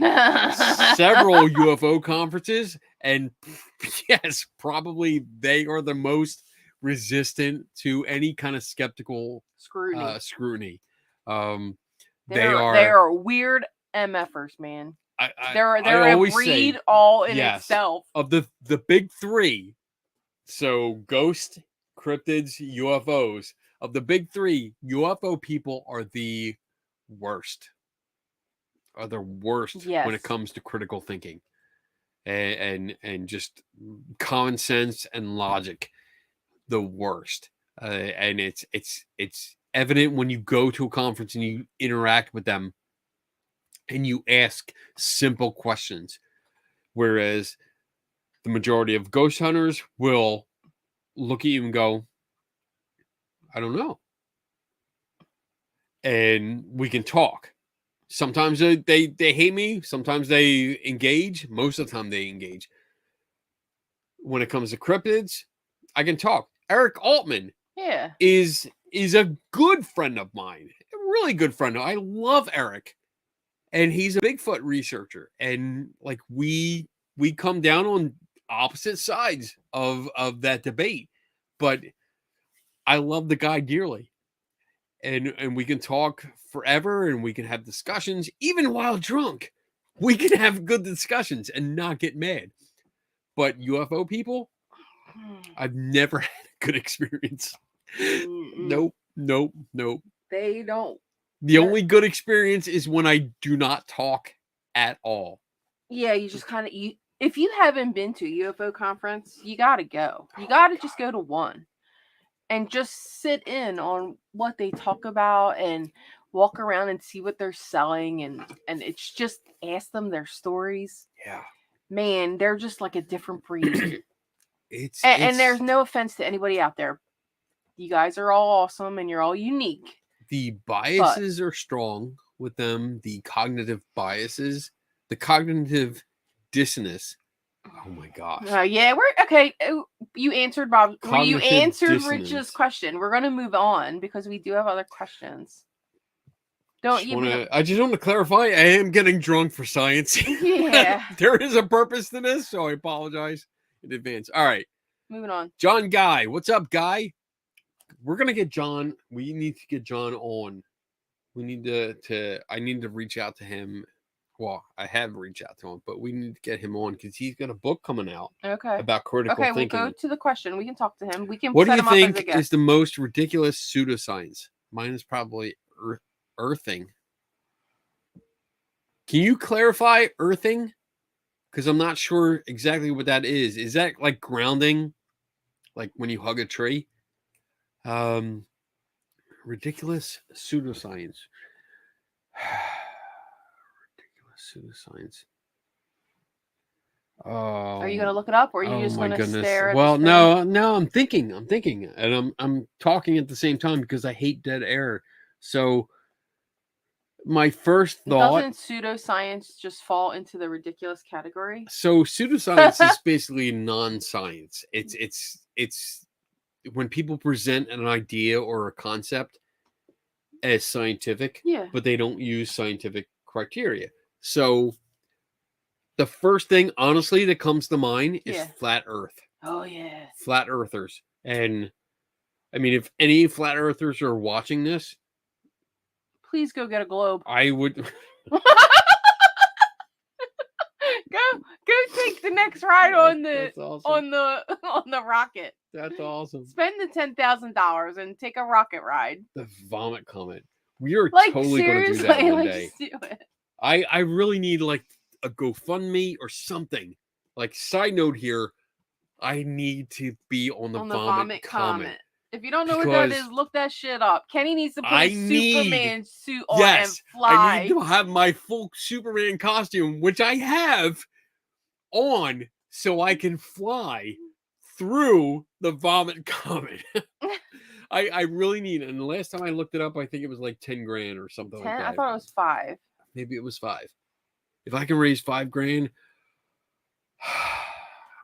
several UFO conferences, and yes, probably they are the most resistant to any kind of skeptical scrutiny. They are weird MFers, man. They're a breed all in itself. Of the big three, so ghost, cryptids, UFOs. Of the big three, UFO people are the worst. Yes. When it comes to critical thinking and just common sense and logic. The worst. And it's evident when you go to a conference and you interact with them and you ask simple questions, whereas the majority of ghost hunters will look at you and go, I don't know. And we can talk. Sometimes they hate me. Sometimes they engage. Most of the time they engage. When it comes to cryptids, I can talk. Eric Altman is a good friend of mine. A really good friend. I love Eric. And he's a Bigfoot researcher. And like we come down on opposite sides of that debate. But I love the guy dearly. And we can talk forever and we can have discussions, even while drunk. We can have good discussions and not get mad. But UFO people, I've never had a good experience. Nope. They don't. The only good experience is when I do not talk at all. Yeah, you just kind of if you haven't been to a UFO conference, you got to go. You got to just go to one and just sit in on what they talk about and walk around and see what they're selling and it's just ask them their stories. Yeah. Man, they're just like a different breed. And there's no offense to anybody out there. You guys are all awesome and you're all unique. The biases are strong with them. The cognitive biases, the cognitive dissonance. Oh my gosh. Yeah, we're okay. You answered Bob. You answered dissonance. Rich's question. We're gonna move on because we do have other questions. I just want to clarify. I am getting drunk for science. Yeah. There is a purpose to this, so I apologize in advance. All right. Moving on. John Guy. What's up, Guy? We're going to get John. We need to get John on. We need to I need to reach out to him. Well, I have reached out to him, but we need to get him on because he's got a book coming out. Okay. About critical thinking. We'll go to the question. We can talk to him. We can. What do you think is the most ridiculous pseudoscience? Mine is probably earthing. Can you clarify earthing? Because I'm not sure exactly what that is. Is that like grounding? Like when you hug a tree? Ridiculous pseudoscience. Ridiculous pseudoscience. Oh, are you gonna look it up, or are you just gonna stare at no, I'm thinking, and I'm talking at the same time because I hate dead air. So my first thought, doesn't pseudoscience just fall into the ridiculous category? So pseudoscience is basically non-science. It's when people present an idea or a concept as scientific, but they don't use scientific criteria. So the first thing, honestly, that comes to mind is flat Earth. Oh, yeah. Flat Earthers. And, I mean, if any flat Earthers are watching this, please go get a globe. I would... Go take the next ride on the awesome. on the rocket. That's awesome. Spend the $10,000 and take a rocket ride. The vomit comet. We are totally going to do that one day. Do it. I really need like a GoFundMe or something. Like, side note here, I need to be on the vomit comet. If you don't know what that is, look that shit up. Kenny needs to put a Superman suit on and fly. I need to have my full Superman costume, which I have on, so I can fly through the vomit comet. I really need it. And the last time I looked it up, I think it was like 10 grand or something 10? like that. I thought it was 5. Maybe it was 5. If I can raise 5 grand,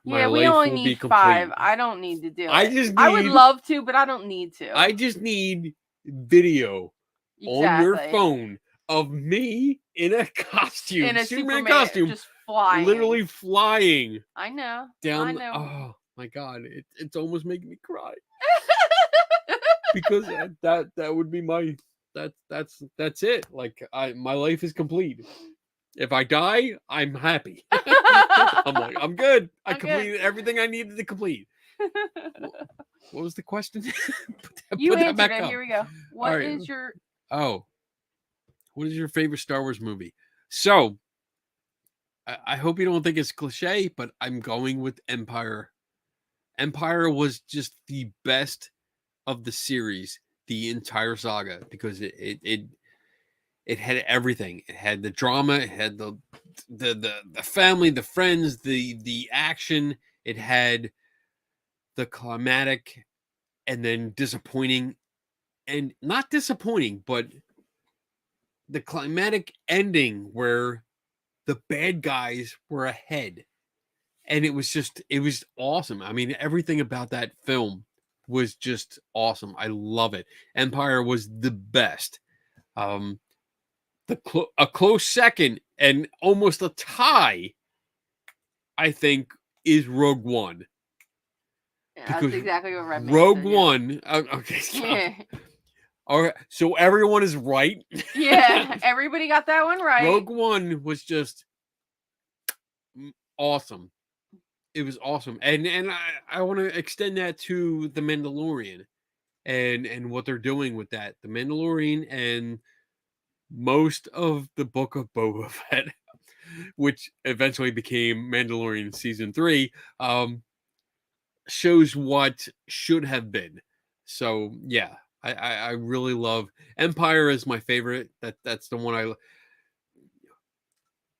Yeah, we life only will be need complete. 5. I don't need to do I it. just I would need- love to, but I don't need to. I just need video on your Exactly. phone of me in a costume, In a Superman Superman costume, just flying. literally flying I know. down. I know. Oh my god, it's almost making me cry because that would be my that's it. Like my life is complete. If I die, I'm happy. I'm like I'm good. I I'm good. completed everything I needed to complete. What was the question? You Put that answered back it. up. Here we go. What right. is your Oh, what is your favorite Star Wars movie? So, I hope you don't think it's cliche, but I'm going with Empire. Empire was just the best of the series, the entire saga, because it had everything. It had the drama, it had the family, the friends, the action. It had the climatic, and then disappointing, and not disappointing, but the climatic ending where the bad guys were ahead. And it was awesome. I mean, everything about that film was just awesome. I love it. Empire was the best. A close second and almost a tie, I think, is Rogue One. Yeah, Because that's exactly what Redman Rogue said, yeah. One. Okay, stop. Yeah. All right, so everyone is right. Yeah, everybody got that one right. Rogue One was just awesome. It was awesome, and I want to extend that to the Mandalorian, and what they're doing with that. The Mandalorian and most of the Book of Boba Fett, which eventually became Mandalorian season 3, shows what should have been. So yeah, I really love Empire is my favorite. That's the one I.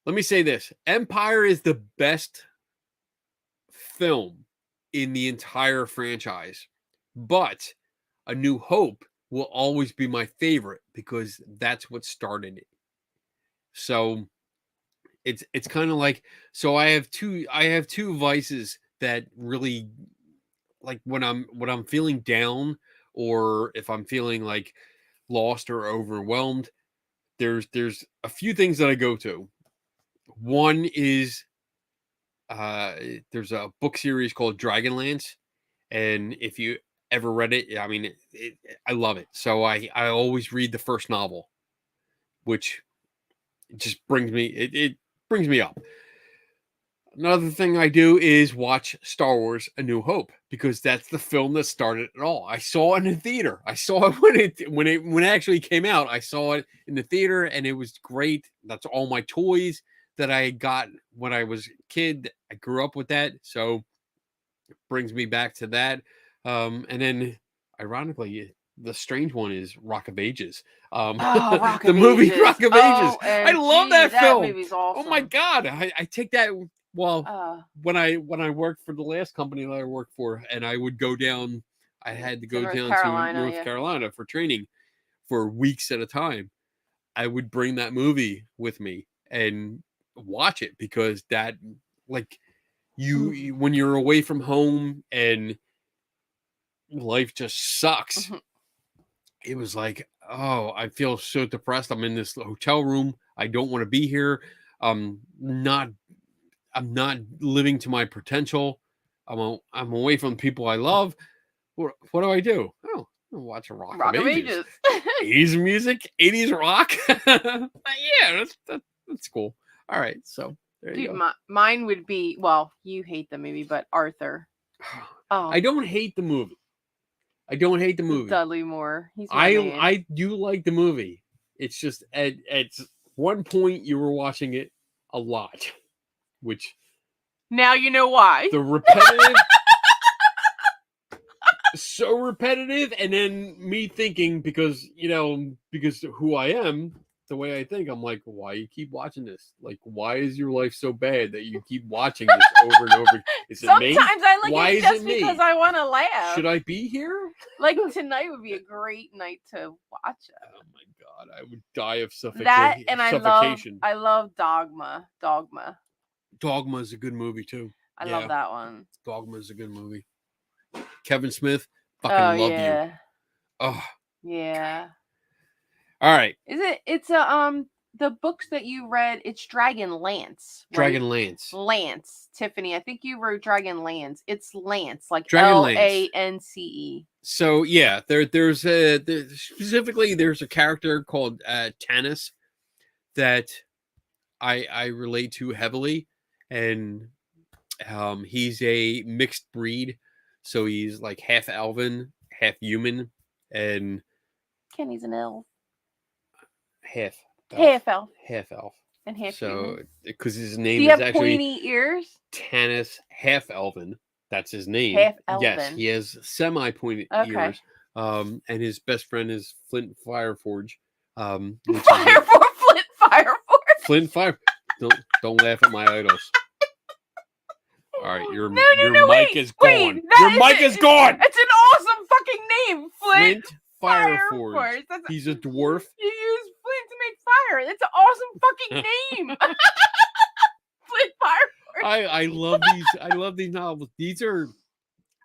Let me say this: Empire is the best film in the entire franchise, but A New Hope will always be my favorite because that's what started it. So it's kind of like, so I have two vices that really, like, when I'm feeling down, or if I'm feeling like lost or overwhelmed, there's a few things that I go to. One is there's a book series called Dragonlance, and if you ever read it, I mean, I love it. So I always read the first novel, which just brings me it brings me up. Another thing I do is watch Star Wars: A New Hope, because that's the film that started it all. I saw it in the theater. I saw it when it actually came out. I saw it in the theater, and it was great. That's all my toys that I got when I was a kid. I grew up with that, so it brings me back to that. And then, ironically, the strange one is Rock of Ages. Rock the of movie Ages. Rock of Ages. I love that film. Movie's awesome. Oh my god, I take that. Well, when I worked for the last company that I worked for, and I would go down, I had to go down to North Carolina for training for weeks at a time. I would bring that movie with me and watch it, because that, like, you when you're away from home and life just sucks, it was like, oh, I feel so depressed. I'm in this hotel room. I don't want to be here. I'm not living to my potential. I'm away from people I love. What do I do? Oh, I'll watch a Rock of Ages. 80s music, 80s rock. Yeah, that's cool. All right, so there you go. Mine would be, well, you hate the movie, but Arthur. I don't hate the movie. Dudley Moore. He's my man. I do like the movie. It's just at one point you were watching it a lot, which now you know why. The repetitive, so repetitive, and then me thinking, because of who I am, the way I think, I'm like, why you keep watching this? Like, why is your life so bad that you keep watching this over and over? Is it me? Sometimes I like Why it is just it me? because I want to laugh. Should I be here? Like, tonight would be a great night to watch it. Oh my god, I would die of suffocation. That, and I love Dogma. Dogma is a good movie too. I Yeah. love that one. Dogma is a good movie. Kevin Smith, Oh fucking love yeah. you. Oh, Yeah. all right. It's the books that you read, it's Dragon Lance. Right? Dragon Lance. Lance. Tiffany, I think you wrote Dragon Lance. It's Lance, like Dragon Lance. Lance. So yeah, there's specifically there's a character called Tanis that I relate to heavily, and he's a mixed breed, so he's like half elven, half human, and Kenny's an elf. half Half elf. half elf. And half So human. because his Do name you is have actually pointy ears? Tanis half elven. That's his name. Half Yes, elven. he has semi-pointed Okay. ears. And his best friend is Flint Fireforge. Which is Fire for Flint Fire Force. Flint Fire. Don't laugh at my idols. All right, your No, mic wait, is wait, gone. that Your is mic is gone. It's an awesome fucking name, Flint, Flint Fire Fireforge. Force. He's a dwarf. You use Flint to make fire. That's an awesome fucking name. Flint Fire Force. I love these. I love these novels. These are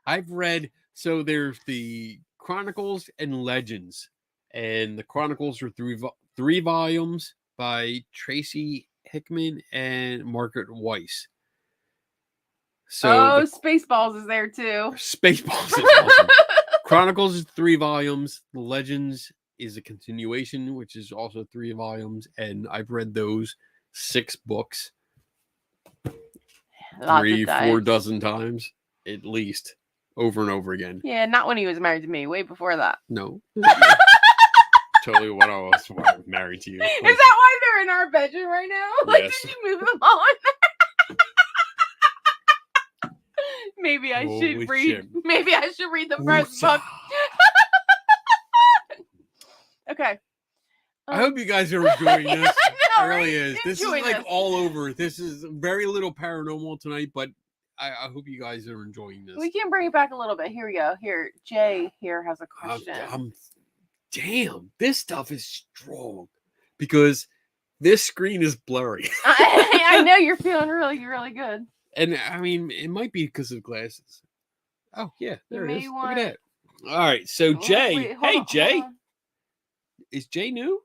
I've read. So there's the Chronicles and Legends, and the Chronicles are three volumes by Tracy Hickman and Margaret Weiss. So Spaceballs is there too. Spaceballs is awesome. Chronicles is 3 volumes. Legends is a continuation, which is also 3 volumes, and I've read those 6 books. Lots 3, of 4 times. dozen times at least, over and over again. Yeah, not when he was married to me. Way before that. No. Totally what I was married to you. Is that why they're in our bedroom right now? Like, Yes. did you move them all in there? Maybe I Holy should read. shit. Maybe I should read the first Woosah. book. Okay. I hope you guys are enjoying this. I know, It really right? is. This Enjoy is like this. all over. This is very little paranormal tonight, but I hope you guys are enjoying this. We can bring it back a little bit. Here we go. Here, Jay here has a question. Damn, this stuff is strong because this screen is blurry. I know you're feeling really, really good. And I mean, it might be because of glasses. Oh, yeah, there it is. may Look at that. All right, so Oh, Jay. wait, hold Hey, on, Jay. hold on. Is Jay new?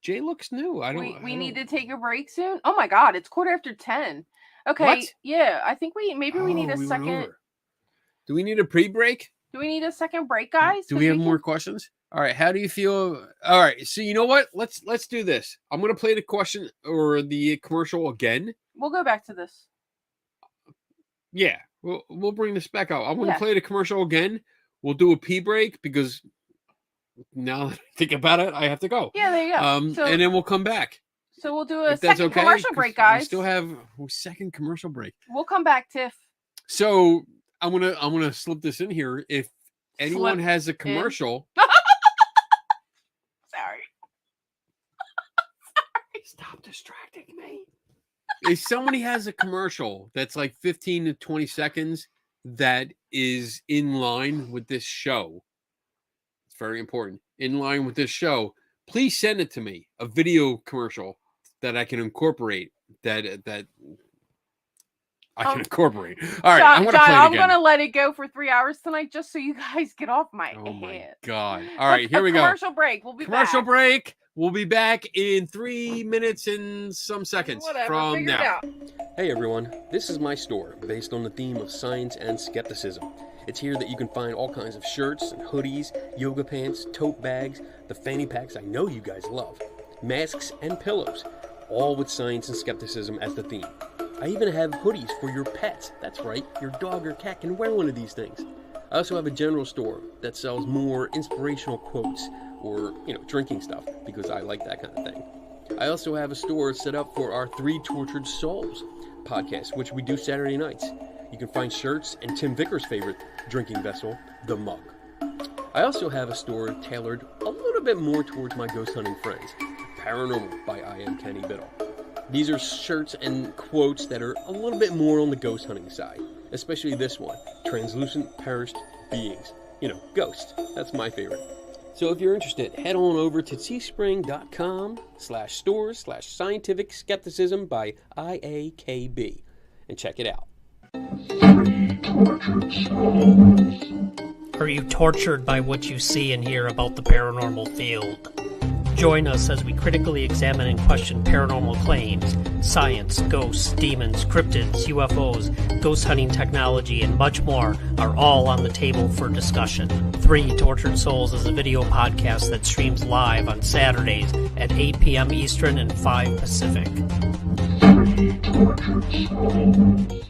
Jay looks new. I don't. We need to take a break soon. Oh my God, it's 10:15. Okay, What? yeah, I think we need a We went second. over. Do we need a pre-break? Do we need a second break, guys? Do 'Cause we have can- more questions? All right. How do you feel? All right. So you know what? Let's do this. I'm gonna play the question or the commercial again. We'll go back to this. Yeah. We'll bring this back up. I'm gonna Yeah. play the commercial again. We'll do a pee break because now that I think about it, I have to go. Yeah, there you go. So, And then we'll come back. so we'll do a If that's second okay. commercial 'cause break, We guys. still have a second commercial break. We'll come back, Tiff. So I'm gonna slip this in here. If anyone Slip has a commercial, Sorry. stop distracting me. If somebody has a commercial that's like 15 to 20 seconds that is in line with this show, it's very important. In line with this show, please send it to me. A video commercial that I can incorporate. That I can incorporate. All right, I'm John, gonna play it I'm again. gonna let it go for 3 hours tonight, just so you guys get off my Oh my head. god! All right, here we go. Commercial break. We'll be Commercial back. break. We'll be back in 3 minutes and some seconds Whatever. from Figure it now. out. Hey everyone, this is my store based on the theme of science and skepticism. It's here that you can find all kinds of shirts and hoodies, yoga pants, tote bags, the fanny packs I know you guys love, masks and pillows, all with science and skepticism as the theme. I even have hoodies for your pets. That's right, your dog or cat can wear one of these things. I also have a general store that sells more inspirational quotes or, drinking stuff because I like that kind of thing. I also have a store set up for our 3 Tortured Souls podcast, which we do Saturday nights. You can find shirts and Tim Vickers' favorite drinking vessel, the mug. I also have a store tailored a little bit more towards my ghost hunting friends, Paranormal by I Am Kenny Biddle. These are shirts and quotes that are a little bit more on the ghost hunting side, especially this one, Translucent Perished Beings. Ghosts. That's my favorite. So if you're interested, head on over to teespring.com/stores/scientific skepticism by IAKB and check it out. 3 tortured souls. Are you tortured by what you see and hear about the paranormal field? Join us as we critically examine and question paranormal claims, science, ghosts, demons, cryptids, UFOs, ghost hunting technology, and much more are all on the table for discussion. 3 Tortured Souls is a video podcast that streams live on Saturdays at 8 p.m. Eastern and 5 Pacific. 3 tortured souls.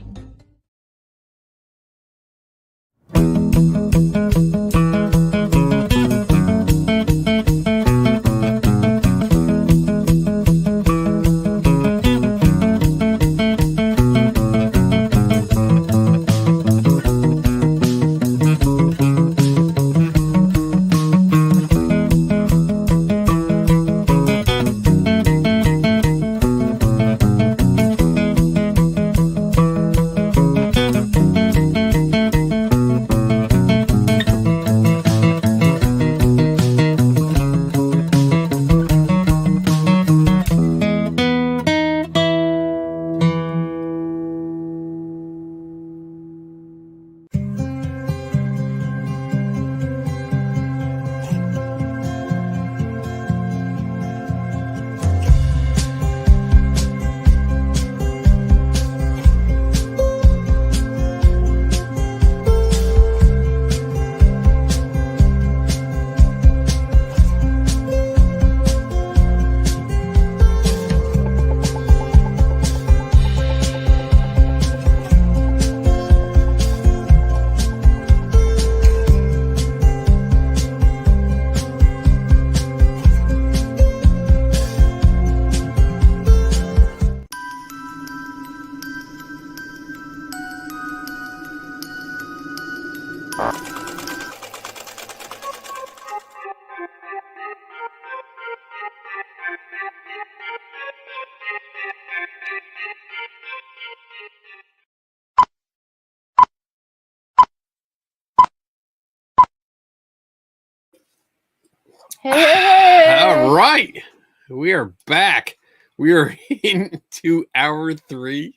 Hey. All right. We are back. We are into hour 3.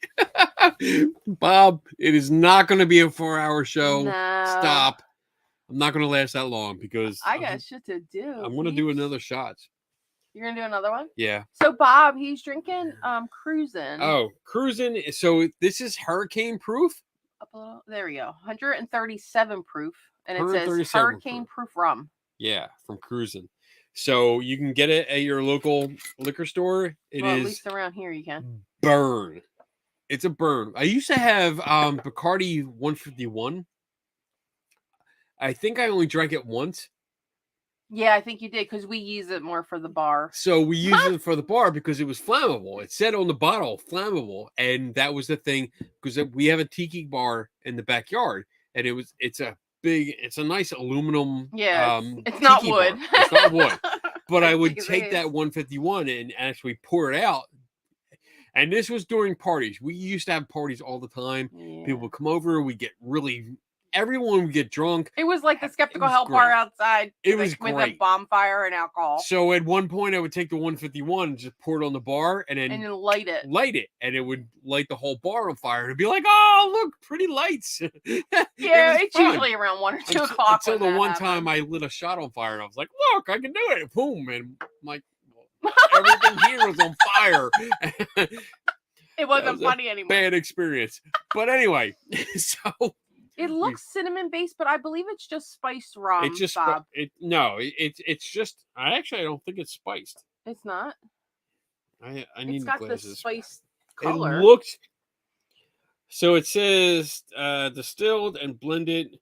Bob, it is not going to be a 4-hour show. No. Stop. I'm not going to last that long because I got shit to do. I'm going to do another shot. You're gonna do another one? Yeah. So Bob, he's drinking cruising. Oh, cruising. So this is hurricane proof? Up a little. There we go. 137 proof. And it says 137 hurricane proof rum. Yeah, from cruising. So you can get it at your local liquor store. It Well, is at least around here you can. burn. It's a burn. I used to have Bacardi 151. I think I only drank it once. Yeah, I think you did because we use it more for the bar. So we used it for the bar because it was flammable. It said on the bottle, flammable. And that was the thing because we have a tiki bar in the backyard. And it's a nice aluminum. Yeah, it's not tiki wood. bar. It's not wood. But I As would big as it take is. that 151 and actually pour it out. And this was during parties. We used to have parties all the time. Yeah. People would come over. Everyone would get drunk. It was like the Skeptical was Hell Bar great. outside. It was with a great. bonfire and alcohol. So at one point, I would take the 151 and just pour it on the bar and And then light it. and it would light the whole bar on fire. It'd be like, oh, look, pretty lights. Yeah, it's fun. usually around 1 or 2 o'clock. Until the when that one time happens. I lit a shot on fire and I was like, look, I can do it. Boom. And I'm like, everything here was on fire. It wasn't was a funny anymore. Bad experience. But anyway, so It looks cinnamon based, but I believe it's just spiced rum. it's just Bob. it's just I don't think it's spiced. It's not. I need It's the got the glasses. spiced color. It looks so it says distilled and blended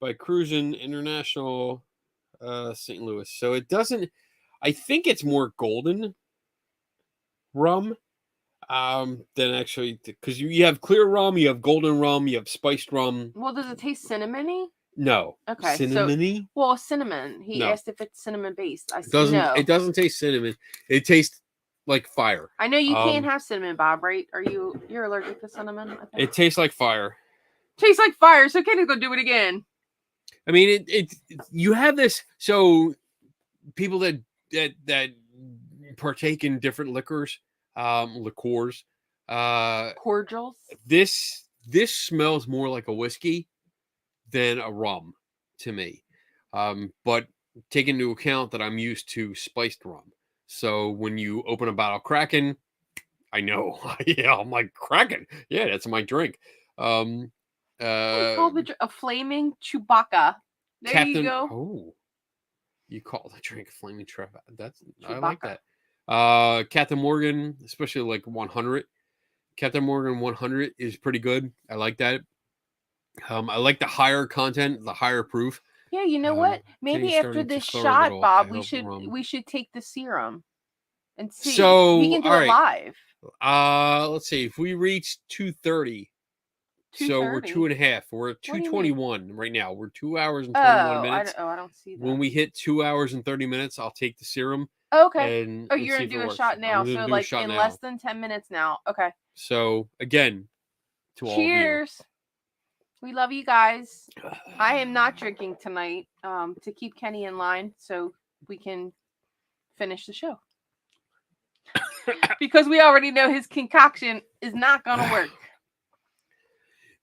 by Cruisin' International St. Louis. So it doesn't I think it's more golden rum than actually because you have clear rum, you have golden rum, you have spiced rum. Well, does it taste cinnamony? No. Okay, so- Cinnamony? Well, cinnamon. He No. asked if it's cinnamon based. I It said doesn't no. it doesn't taste cinnamon. It tastes like fire. I know you can't um, have cinnamon, Bob, right? You're allergic to cinnamon? I think. It tastes like fire. tastes like fire, so Kenny's gonna do it again. I mean, you have this. So people that partake in different liquors, liqueurs, Cordials. this This smells more like a whiskey than a rum to me. But take into account that I'm used to spiced rum. So when you open a bottle of Kraken, I know. Yeah, I'm like, Kraken. Yeah, that's my drink. We call a flaming Chewbacca. There Captain, you go. Oh, you call the drink flaming Trevor. That's I Chewbacca. like that. Captain Morgan, especially like 100. Captain Morgan 100 is pretty good. I like that. I like the higher content, the higher proof. Yeah, you know what? Maybe Kenny's after starting to this throw a shot, little, Bob, I we hope, should rum. we should take the serum and see. So, we can do all it right. live. Let's see. If we reach 2:30, so we're 2:30? 2.5. We're at What do you mean? 2:21 right now. We're 2 hours and 21 minutes. I don't see that. When we hit 2 hours and 30 minutes, I'll take the serum. Okay. And Oh, let's you're see gonna if it do a works. shot I'm now. gonna So do a like shot in now. less than 10 minutes now. Okay. So again, to all of you. Cheers. We love you guys. I am not drinking tonight to keep Kenny in line so we can finish the show. Because we already know his concoction is not going to work.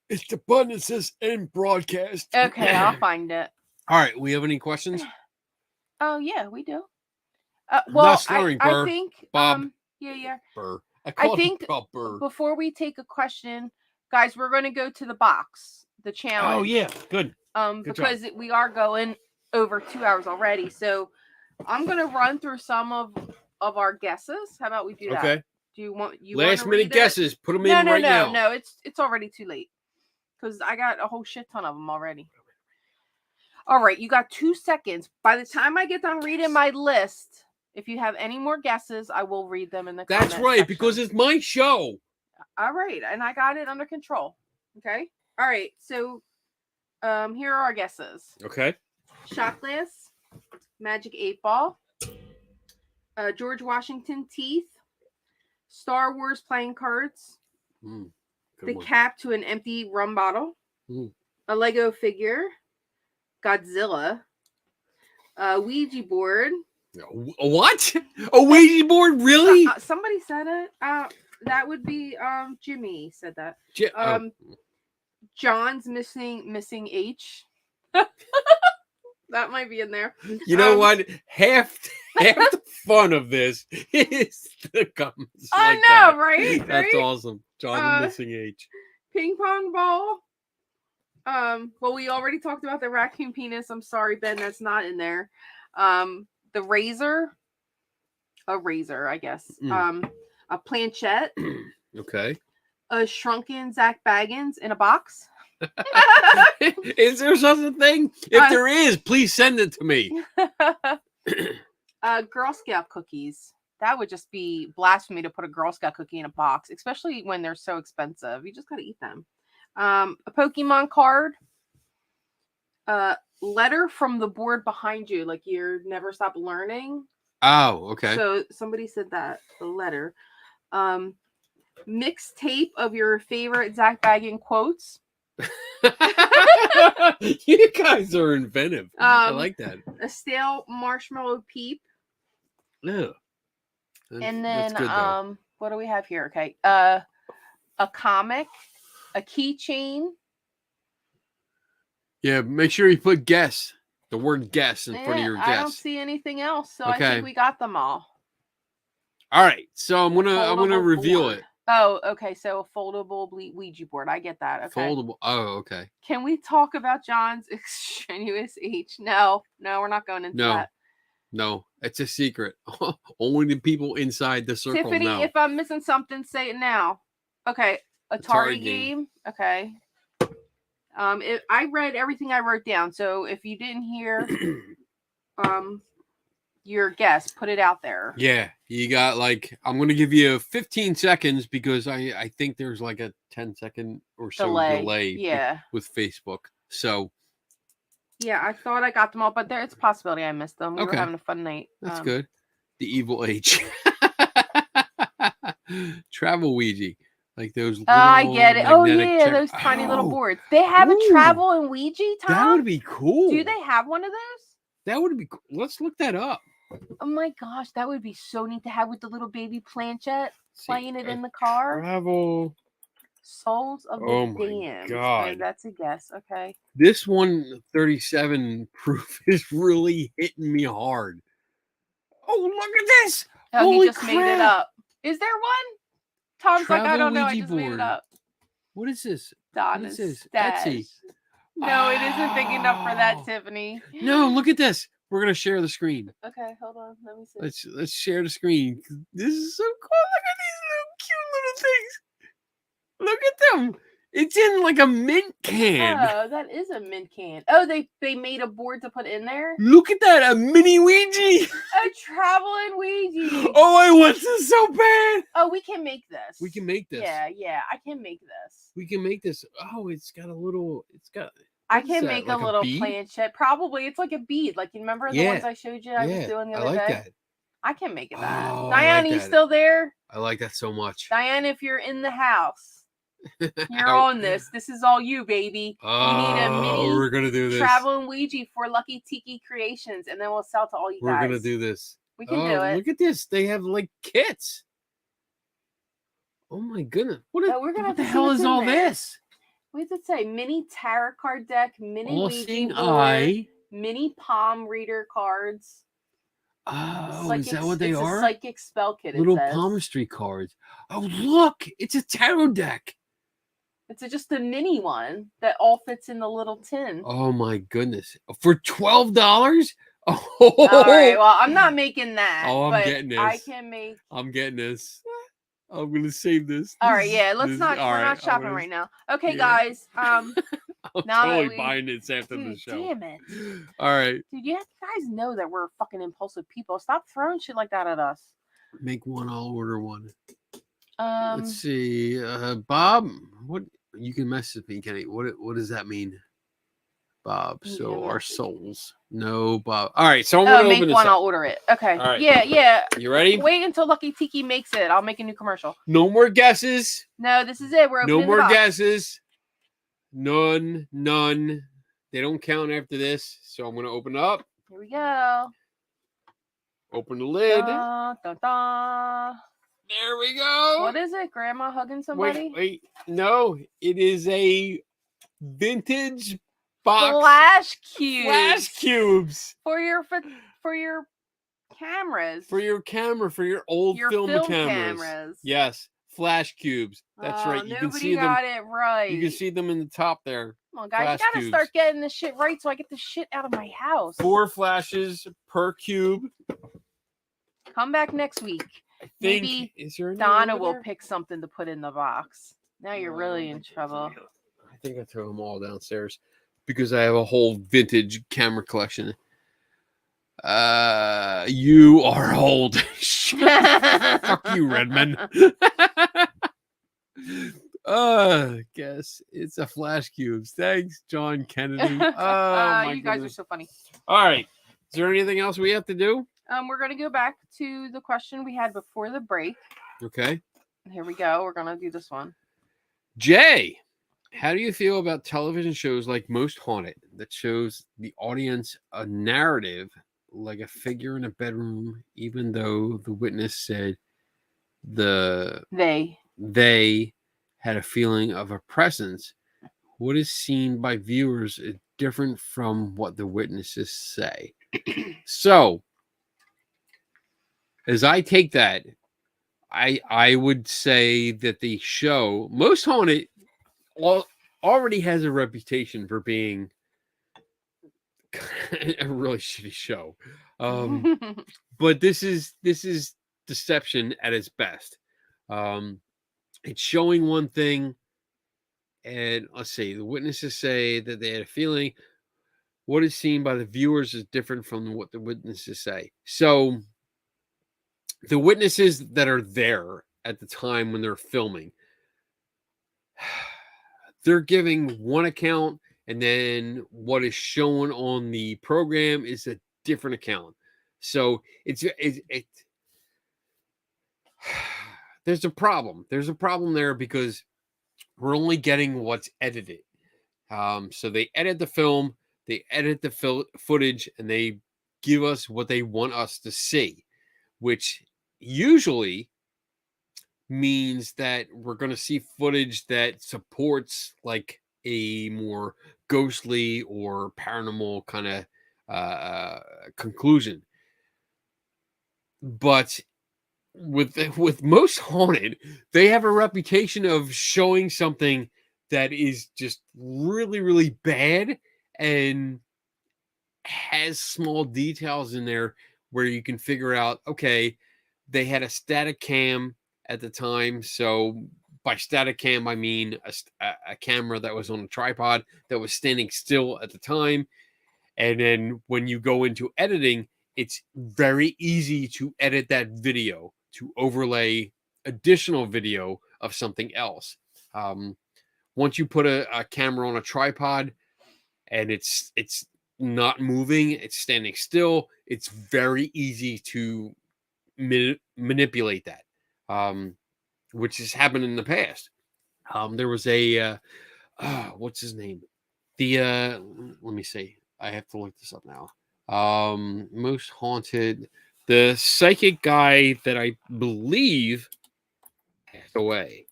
It's the button that says end broadcast. Okay, I'll find it. All right. We have any questions? Oh, yeah, we do. Not Well, slurring, I Burr. think... Bob. Yeah. Burr. I think Burr. before we take a question, guys, we're going to go to the box, the challenge. Oh, yeah. Good. Because we are going over 2 hours already. So I'm going to run through some of our guesses. How about we do that? Okay. Do you want Last to minute read it? guesses. Put them in right now. No. It's already too late because I got a whole shit ton of them already. All right, you got 2 seconds. By the time I get done reading my list, if you have any more guesses, I will read them in the comment That's right, section. because it's my show. All right, and I got it under control. Okay. All right, so here are our guesses. Okay. Shot glass, Magic 8 Ball, George Washington teeth, Star Wars playing cards, the cap to an empty rum bottle, a Lego figure, Godzilla, a Ouija board. What? A Ouija board? Really? Somebody said it. That would be Jimmy said that. John's missing H. That might be in there. You know what? Half the fun of this is the comments. I like know, that. right? That's right? awesome. John missing H. Ping pong ball. Well, we already talked about the raccoon penis. I'm sorry, Ben, that's not in there. The razor. A razor, I guess. A planchette. Okay. A shrunken Zach Baggins in a box. Is there such a thing? If there is, please send it to me. Girl Scout cookies. That would just be blasphemy to put a Girl Scout cookie in a box, especially when they're so expensive. You just got to eat them. A Pokemon card. Letter from the board behind you, like you're never stop learning. Oh, okay. So somebody said that, the letter. Mixtape of your favorite Zach Baggin quotes. You guys are inventive. I like that. A stale marshmallow peep. Yeah. And then good, what do we have here? Okay. A comic, a keychain. Yeah, make sure you put guess. The word guess in front of your guess. I don't see anything else, so Okay. I think we got them all. All right. So I'm gonna reveal board. it. Oh, okay. So a foldable Ouija board. I get that. Okay. Foldable. Oh, okay. Can we talk about John's extraneous H? No, we're not going into that. No, it's a secret. Only the people inside the circle Tiffany, know. if I'm missing something, say it now. Okay. Atari game. Okay. I read everything I wrote down. So if you didn't hear your guess, put it out there. Yeah, you got I'm going to give you 15 seconds because I think there's like a 10-second or so delay with Facebook. So yeah, I thought I got them all, but it's a possibility I missed them. We were having a fun night. That's good. The evil H. Travel Ouija. Like those little I get it. Oh, yeah, check- those tiny little boards. They have a travel and Ouija, Tom? That would be cool. Do they have one of those? That would be cool. Let's look that up. Oh my gosh, that would be so neat to have with the little baby planchette, playing it in the car. Travel. Souls of the Oh my Damned. God. That's a guess. Okay. This 137 proof is really hitting me hard. Oh, look at this! Oh, Holy he just crap! made it up. Is there one? Tom's like, I Travel don't know. I Ouija just made it board. up. What is this? Donna's this? stash. Etsy. No, it isn't big enough for that, Oh. Tiffany. No, look at this. We're gonna share the screen. Okay, hold on. Let me see. Let's share the screen. This is so cool. Look at these little cute little things. Look at them. It's in like a mint can. Oh, that is a mint can. Oh, they made a board to put in there. Look at that, a mini Ouija. A traveling Ouija. Oh, I want this so bad. Oh, we can make this. We can make this. Yeah, I can make this. We can make this. Oh, it's got a little. It's got. I what is can that, make like a little bead? planchette. Probably it's like a bead. Like you remember the Yeah, ones I showed you? I was doing the I other like day. that. I can make it that. Oh, I Diane, like you that. still there? I like that so much. Diane, if you're in the house, you're on this. This is all you, baby. Oh, we need a mini we're gonna do this. traveling Ouija for Lucky Tiki Creations, and then we'll sell to all you We're guys. gonna do this. We can do it. Look at this. They have like kits. Oh my goodness. What we're gonna what have the to see hell what's is in all there. this? What does it say? Mini tarot card deck, mini All Ouija seeing board, eye. mini palm reader cards. Oh, is that what they it's are? A psychic spell kit. Little it says. palmistry cards. Oh, look, it's a tarot deck. It's just a mini one that all fits in the little tin. Oh my goodness. For $12? Oh, All right. Well, I'm not making that. Oh, I'm but getting this. I can make. I'm getting this. I'm gonna save this. All right. Yeah. Let's not. All We're right, not I'm shopping gonna- right now. Okay, yeah. guys. I'm now that totally we- buying this after Dude, the show. damn it. All right. Dude, you guys know that we're fucking impulsive people. Stop throwing shit like that at us. Make one, I'll order one. Um. Let's see. Bob, what you can message me, Kenny. What does that mean? Bob. You So can our message. souls. No, Bob. All right, so I'm Oh, gonna make open this one. up. I'll order it. Okay. All right. Yeah. You ready? Wait until Lucky Tiki makes it. I'll make a new commercial. No more guesses. No, this is it. We're opening No the more box. guesses. None. They don't count after this. So I'm gonna open up. Here we go. Open the lid. Da, da, da. There we go. What is it? Grandma hugging somebody? Wait. No, it is a vintage box. Flash cubes. Flash cubes for your cameras. for your camera, for your old your film, cameras. cameras. Yes, flash cubes. That's Oh, right. You can nobody see them. got it right. You can see them in the top there. Come on, guys, flash you gotta cubes. start getting this shit right so I get the shit out of my house. 4 flashes per cube. Come back next week. I think. Maybe Is there any Donna over will there? pick something to put in the box. Now you're really in trouble. I think I threw them all downstairs because I have a whole vintage camera collection. You are old. Fuck you, Redman. Guess it's a flash cubes. Thanks, John Kennedy. Oh, my you guys are goodness. so funny. All right. Is there anything else we have to do? We're gonna go back to the question we had before the break. Okay. Here we go. We're gonna do this one. Jay, how do you feel about television shows like Most Haunted that shows the audience a narrative like a figure in a bedroom, even though the witness said they had a feeling of a presence? What is seen by viewers is different from what the witnesses say. So, as I take that, I would say that the show Most Haunted already has a reputation for being a really shitty show. But this is deception at its best. It's showing one thing, and let's see, the witnesses say that they had a feeling. What is seen by the viewers is different from what the witnesses say. So the witnesses that are there at the time when they're filming, they're giving one account, and then what is shown on the program is a different account. So there's a problem. There's a problem there because we're only getting what's edited. So they edit the film, they edit the footage, and they give us what they want us to see, which usually means that we're going to see footage that supports like a more ghostly or paranormal kind of conclusion. But with Most Haunted, they have a reputation of showing something that is just really, really bad and has small details in there where you can figure out, okay, they had a static cam at the time. So by static cam, I mean a camera that was on a tripod that was standing still at the time. And then when you go into editing, it's very easy to edit that video to overlay additional video of something else. Once you put a camera on a tripod and it's not moving, it's standing still, it's very easy to manipulate that, which has happened in the past. There was a what's his name? The let me see. I have to look this up now. Most Haunted, the psychic guy that I believe passed away.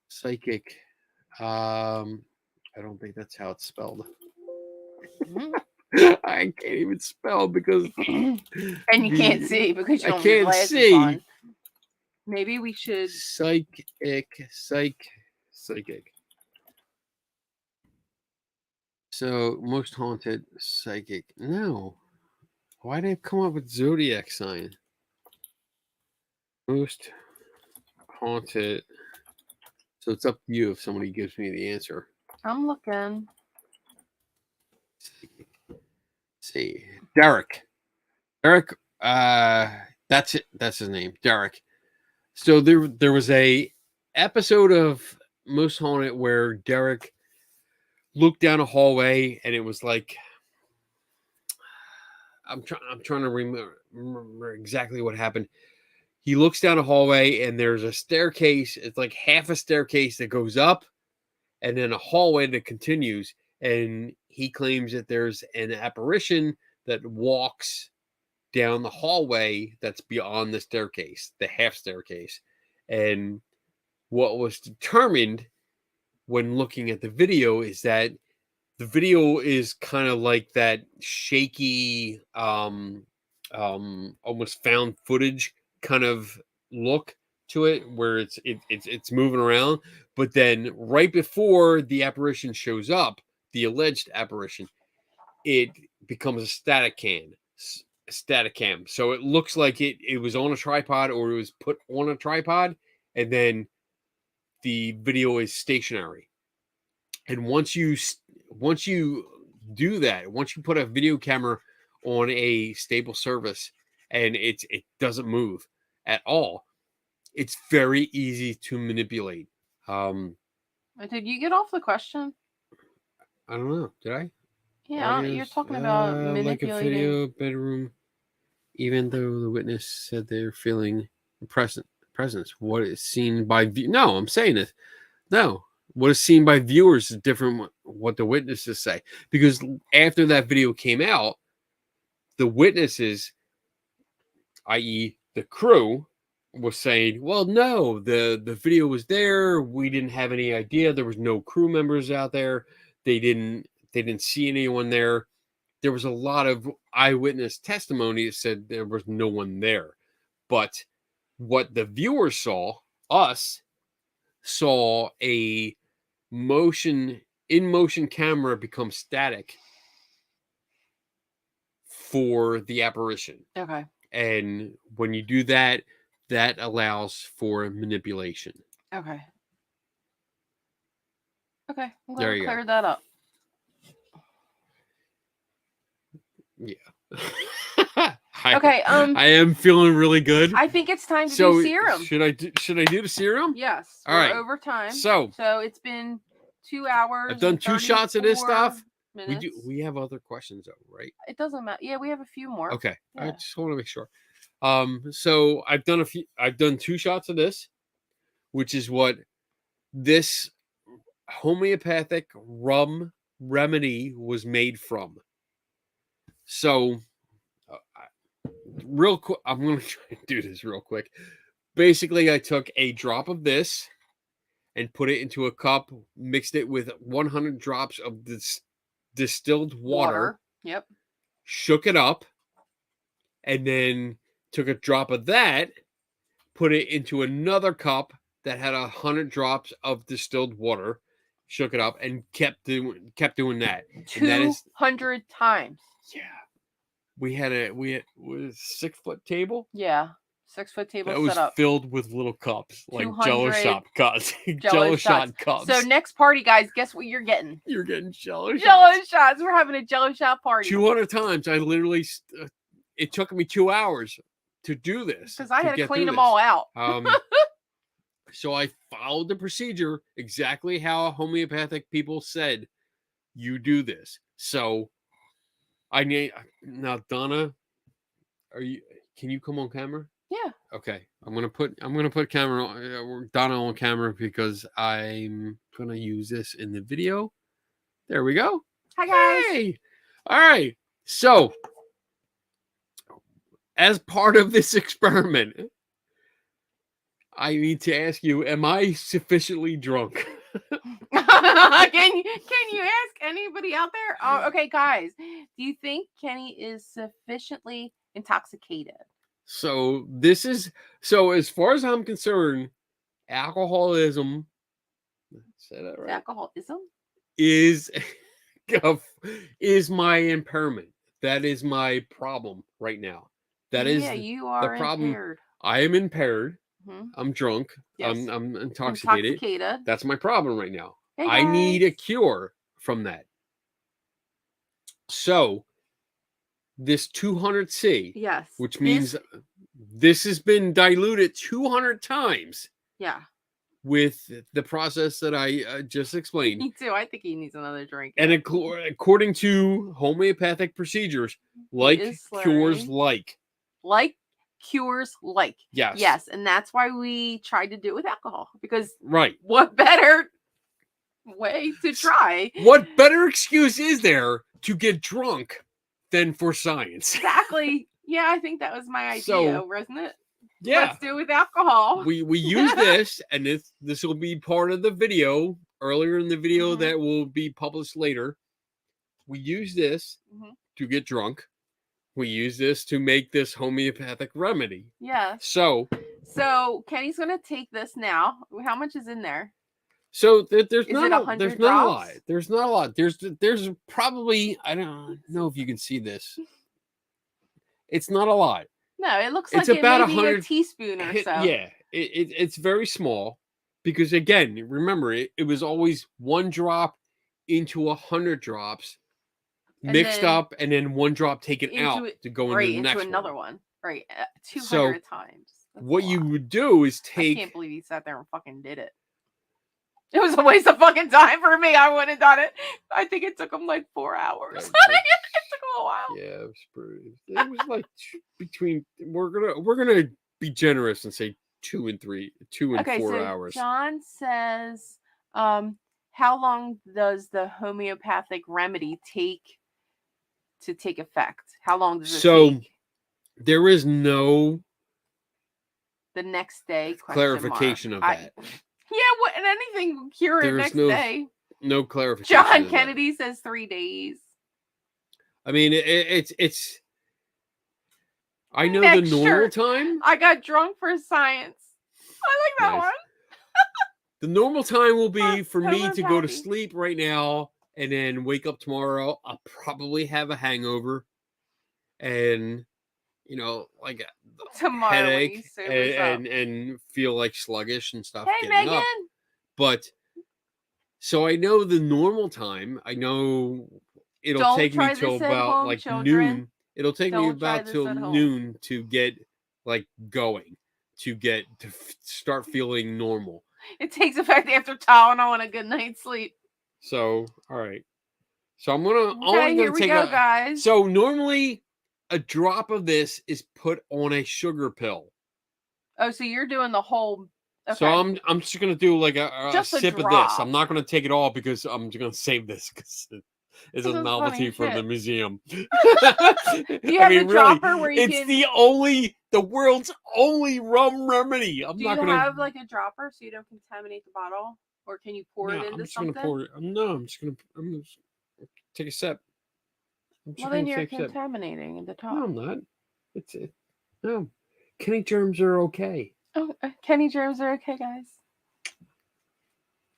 Psychic. I don't think that's how it's spelled. I can't even spell because And you can't see because you I don't have your can't glasses see. on. Maybe we should. Psychic. So Most Haunted psychic. No. Why did it come up with zodiac sign? Most Haunted. So it's up to you if somebody gives me the answer. I'm looking. Let's see. Derek. That's it. That's his name. Derek. So there was a episode of Most Haunted where Derek looked down a hallway and it was like I'm trying to remember exactly what happened. He looks down a hallway and there's a staircase. It's like half a staircase that goes up and then a hallway that continues. And he claims that there's an apparition that walks down the hallway that's beyond the staircase, the half staircase. And what was determined when looking at the video is that the video is kind of like that shaky, almost found footage kind of look to it, where it's moving around. But then right before the apparition shows up, the alleged apparition, it becomes a static cam. So it looks like it was on a tripod or it was put on a tripod, and then the video is stationary. And once you do that, once you put a video camera on a stable surface and it doesn't move at all, it's very easy to manipulate. Did you get off the question? I don't know. Did I? Yeah, you're talking about manipulating. Like a video bedroom, even though the witness said they're feeling presence. What is seen by view? No, I'm saying it. No, what is seen by viewers is different. What the witnesses say, because after that video came out, the witnesses, i.e., the crew, was saying, "Well, no, the video was there. We didn't have any idea. There was no crew members out there. They didn't see anyone there." There was a lot of eyewitness testimony that said there was no one there. But what the viewers saw a in motion camera become static for the apparition. Okay. And when you do that, that allows for manipulation. Okay. Okay. I'm glad There we you go. cleared that up. Yeah. Okay. I am feeling really good. I think it's time to do serum. Should I do the serum? Yes. All right. Over time. So it's been 2 hours. I've done 2 shots of this stuff. Minutes. We have other questions though, right? It doesn't matter. Yeah, we have a few more. Okay. Yeah. I just want to make sure. So I've done 2 shots of this, which is what this homeopathic rum remedy was made from. So real quick, I'm going to try and do this real quick. basically I took a drop of this and put it into a cup, mixed it with 100 drops of this distilled water, Yep. shook it up, and then took a drop of that, put it into another cup that had 100 drops of distilled water, shook it up, and kept doing that. And that is 200 times. yeah. We had a 6-foot table. Yeah. 6-foot table That was set up. filled with little cups, like Jello 200 shot cups. Jello shot shots. cups. So next party, guys, guess what you're getting? You're getting Jello Jello shots. shots. We're having a Jello shot party. 200 times. I literally, it took me 2 hours to do this. Because I had to get clean through them this. all out. So I followed the procedure exactly how homeopathic people said you do this. So I need now, Donna. Can you come on camera? Yeah. Okay, I'm gonna put Donna on camera because I'm gonna use this in the video. There we go. Hi, guys. Hey. All right. So, as part of this experiment, I need to ask you: am I sufficiently drunk? Can you ask anybody out there? Oh, okay, guys. Do you think Kenny is sufficiently intoxicated? So as far as I'm concerned, alcoholism. Say that right? Alcoholism is my impairment. That is my problem right now. That is you are the problem. impaired. I am impaired. Mhm. I'm drunk. Yes. I'm intoxicated. Intoxicated. That's my problem right now. Hey, I need a guys. cure from that. So this 200C, Yes. which means this has been diluted 200 times Yeah. with the process that I just explained. Me too. I think he needs another drink. And according to homeopathic procedures, like is cures slurring. Cures like. Yes. Yes. And that's why we tried to do it with alcohol. Because Right. what better way to try? What better excuse is there to get drunk than for science? Exactly. Yeah, I think that was my idea, So, wasn't it? Yeah. Let's do it with alcohol. We use this, and this will be part of the video, earlier in the video Mhm. that will be published later. We use this Mhm. to get drunk. We use this to make this homeopathic remedy. Yes. So Kenny's gonna take this now. How much is in there? there's Is not it a, 100 there's not a lot. drops? There's not a lot. There's probably, I don't know if you can see this. It's not a lot. No, it looks It's like about it may be 100 a teaspoon or so. Yeah, it's very small because again, remember it was always 1 drop into 100 drops And mixed then up, and then 1 drop taken out into to go right into the next into another one. one. Right. 200 So, times. That's What a you lot. would do is I take can't believe he sat there and fucking did it. It was a waste of fucking time for me. I wouldn't have done it. I think it took him like 4 hours. That it was- took him a while. yeah, it was like between we're gonna be generous and say 2 and 4 hours. John says, how long does the homeopathic remedy take to take effect? How long does it take? There is no The next day? question clarification mark. of that. Yeah, what? And anything will cure it There's next no day. No clarification. John of that. Kennedy says 3 days. I mean, it's. I know Next the normal shirt. time. I got drunk for science. I like that Nice. one. The normal time will be for me to go to homeopathy. sleep right now and then wake up tomorrow. I'll probably have a hangover, and like a Tomorrow when you headache, sobers up. and feel like sluggish and stuff. Hey, getting Megan. up. But so I know the normal time. I know it'll Don't take try me this till at about home, like children. noon. It'll take me Don't try about this till at home. noon to get like going, to start feeling normal. It takes effect after Tylenol and a good night's sleep. So all right. So I'm only Okay, gonna here we take go, guys. So normally a drop of this is put on a sugar pill. Oh, so you're doing the whole. Okay. So I'm just gonna do like a Just a sip of this. drop. I'm not gonna take it all because I'm just gonna save this because it's This a is novelty funny for the shit. museum. Do you have the dropper where you it's can- the only the world's only rum remedy. I'm Do not you gonna. have like a dropper so you don't contaminate the bottle, or can you pour No, it I'm into just something? gonna pour it. No, I'm just gonna take a sip. I'm just Well, then gonna you're take a sip. contaminating the top. No, I'm not. It's it. No, Kenny germs are okay. Oh, Kenny germs are okay, guys.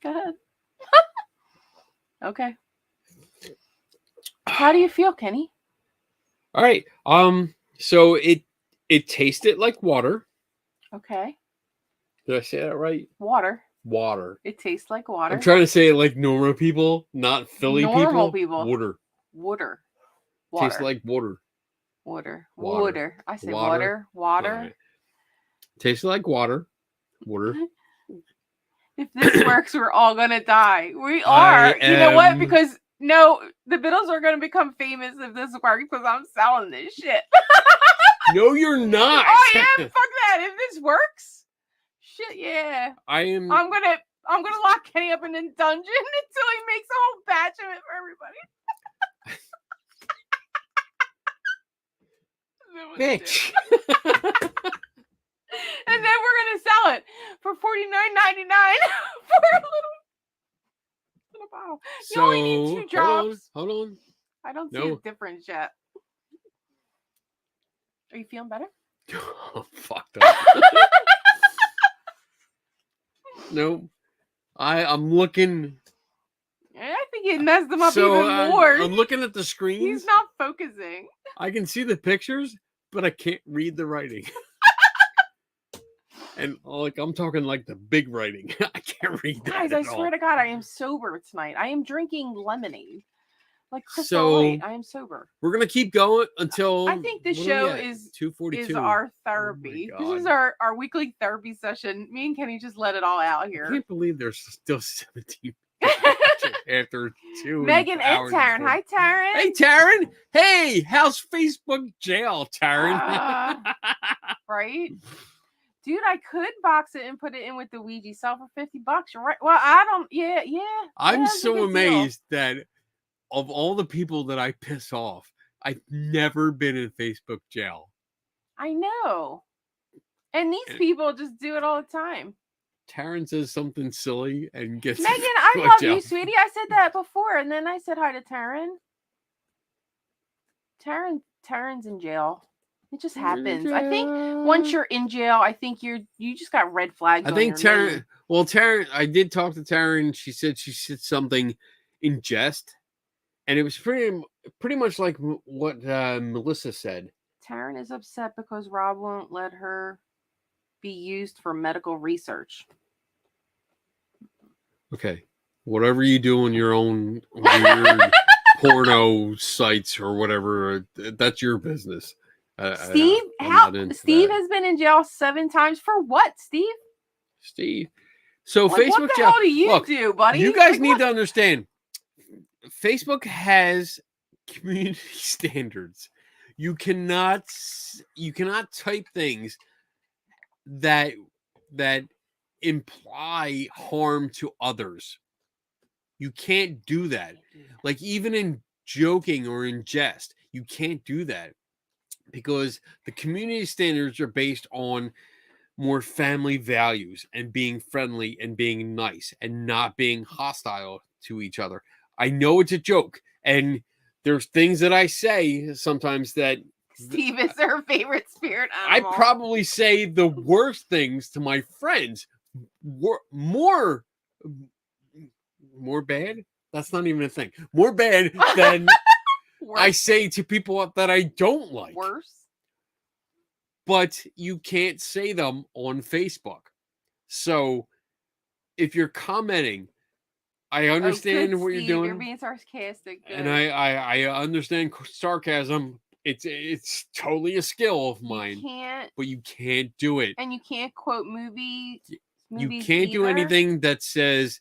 Go ahead. Okay. How do you feel, Kenny? All right. So it tasted like water. Okay. Did I say that right? Water. Water. It tastes like water. I'm trying to say it like normal people, not Philly Normal people. people. Water. Water. Tastes like water. Water. Water. Water. I say Water. water. All right. Tastes like water. Water. If this works, we're all gonna die. We are. You know what? Because no, the Beatles are gonna become famous if this works because I'm selling this shit. No, you're not. I am. Fuck that. If this works, shit, yeah. I am. I'm gonna lock Kenny up in a dungeon until he makes a whole batch of it for everybody. Bitch. And then we're gonna sell it for $49.99 for a little bottle. You only need 2 drops. Hold on. I don't see No. a difference yet. Are you feeling better? Oh, fucked up. No, I'm looking. I think it messed him up So even more. I'm looking at the screens. He's not focusing. I can see the pictures, but I can't read the writing. And like I'm talking like the big writing. I can't read that. Guys, at I swear all. to God, I am sober tonight. I am drinking lemonade. Like Crystal So- Light. I am sober. We're gonna keep going until I think the what are we show at? is 2:42. our therapy. Oh my This is God. our weekly therapy session. Me and Kenny just let it all out I here. can't believe there's still 17 after 2 Megan and hours Taryn. Hi, Taryn. Hey, Taryn. Hey, how's Facebook jail, Taryn? Right? Dude, I could box it and put it in with the Ouija. Sell for $50. You're right. Well, I don't. Yeah. I'm that's a so good deal. amazed that of all the people that I piss off, I've never been in Facebook jail. I know. And these people just do it all the time. Taryn says something silly and gets Megan, I put love jail. you, sweetie. I said that before, and then I said hi to Taryn. Taryn's in jail. It just happens. I think once you're in jail, I think you just got red flags. I on think your Taryn. name. Well, Taryn. I did talk to Taryn. She said something in jest, and it was pretty much like what Melissa said. Taryn is upset because Rob won't let her be used for medical research. Okay, whatever you do on your own weird porno sites or whatever, that's your business. Steve, Steve has been in jail 7 times for what, Steve? Steve. So Like, Facebook what the jail. hell do you Look, do, buddy? you guys Like, need what? to understand. Facebook has community standards. You cannot type things that imply harm to others. You can't do that. Like even in joking or in jest, you can't do that because the community standards are based on more family values and being friendly and being nice and not being hostile to each other. I know it's a joke, and there's things that I say sometimes that Steve is her favorite spirit I animal. probably say the worst things to my friends. More bad? That's not even a thing. More bad than I say to people that I don't like. Worse. But you can't say them on Facebook. So if you're commenting, I understand good, what Steve. you're doing. You're being sarcastic. Good. And I understand sarcasm. It's totally a skill of mine. You can't, but you can't do it. and you can't quote movies. You can't do anything that says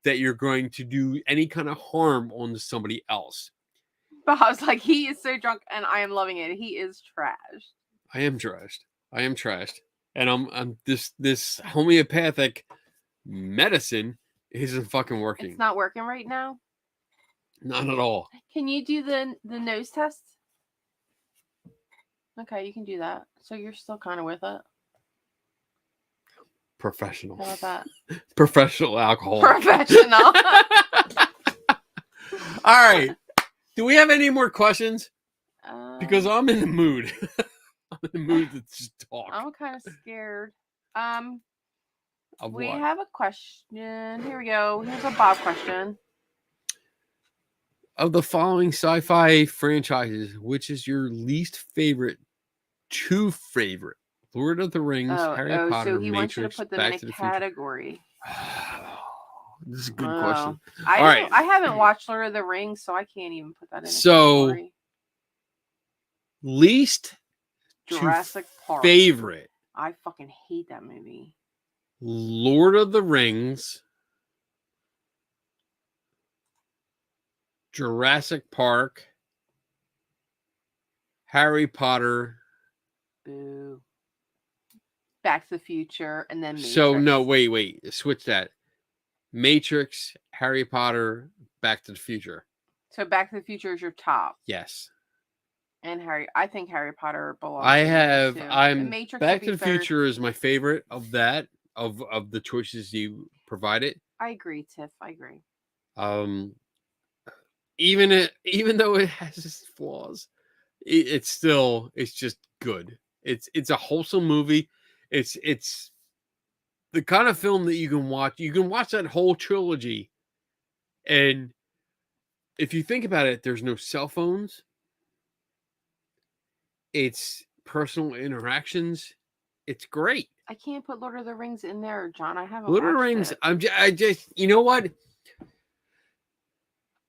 that you're going to do any kind of harm on somebody else. But I was like, he is so drunk, and I am loving it. He is trash. I am trashed. And I'm this homeopathic medicine isn't fucking working. It's not working right now. Not at all. Can you do the nose test? Okay, you can do that. So you're still kind of with it. Professional. How about that? Professional alcohol. Professional. All right. Do we have any more questions? Because Um, I'm in the mood. I'm in the mood to just talk. I'm kind of scared. Of We what? have a question. Here we go. Here's a Bob question. Of the following sci-fi franchises, which is your least favorite? Two favorite: Lord of the Rings, Harry Potter, so he wants you to Matrix, put them Back in to a the Future. category. This is a good Oh. question. I All right. haven't watched Lord of the Rings, so I can't even put that in a So, category. Least Jurassic Park. favorite: I fucking hate that movie. Lord of the Rings, Jurassic Park, Harry Potter. Boo. Back to the Future, and then Matrix. So no, wait, switch that. Matrix, Harry Potter, Back to the Future. So Back to the Future is your top, Yes. and I think Harry Potter belongs. I in there, have. too. And I'm Matrix Back would to be the third. Future is my favorite of that of the choices you provided. I agree, Tiff. I agree. Even though it has its flaws, it's just good. It's a wholesome movie. It's the kind of film that you can watch. You can watch that whole trilogy, and if you think about it, there's no cell phones. It's personal interactions. It's great. I can't put Lord of the Rings in there, John. I haven't. Lord of the watched Rings. it. I just you know what?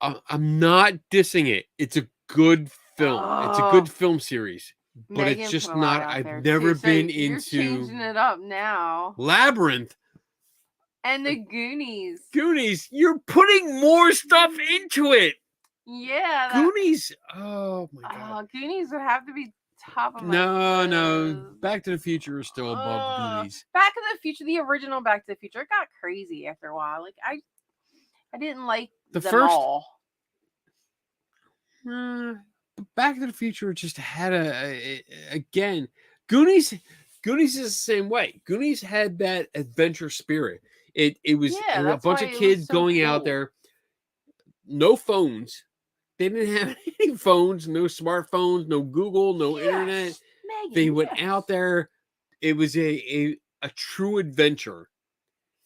I'm not dissing it. It's a good film. It's a good film series, but Megan it's put just a lot not. out I've there, never too. So been you're into changing it up now. Labyrinth. And the Goonies. Goonies. You're putting more stuff into it. Yeah. Goonies. Oh my god. Goonies would have to be top of my No. list. Back to the Future is still above Goonies. Back to the Future, the original Back to the Future, it got crazy after a while. Like I didn't like The them first- all. Back to the Future just had again. Goonies is the same way. Goonies had that adventure spirit. It was a that's bunch why of it was kids so going out cool. there. No phones. They didn't have any phones, no smartphones, no Google, no internet. Megan, They went out there. It was a true adventure.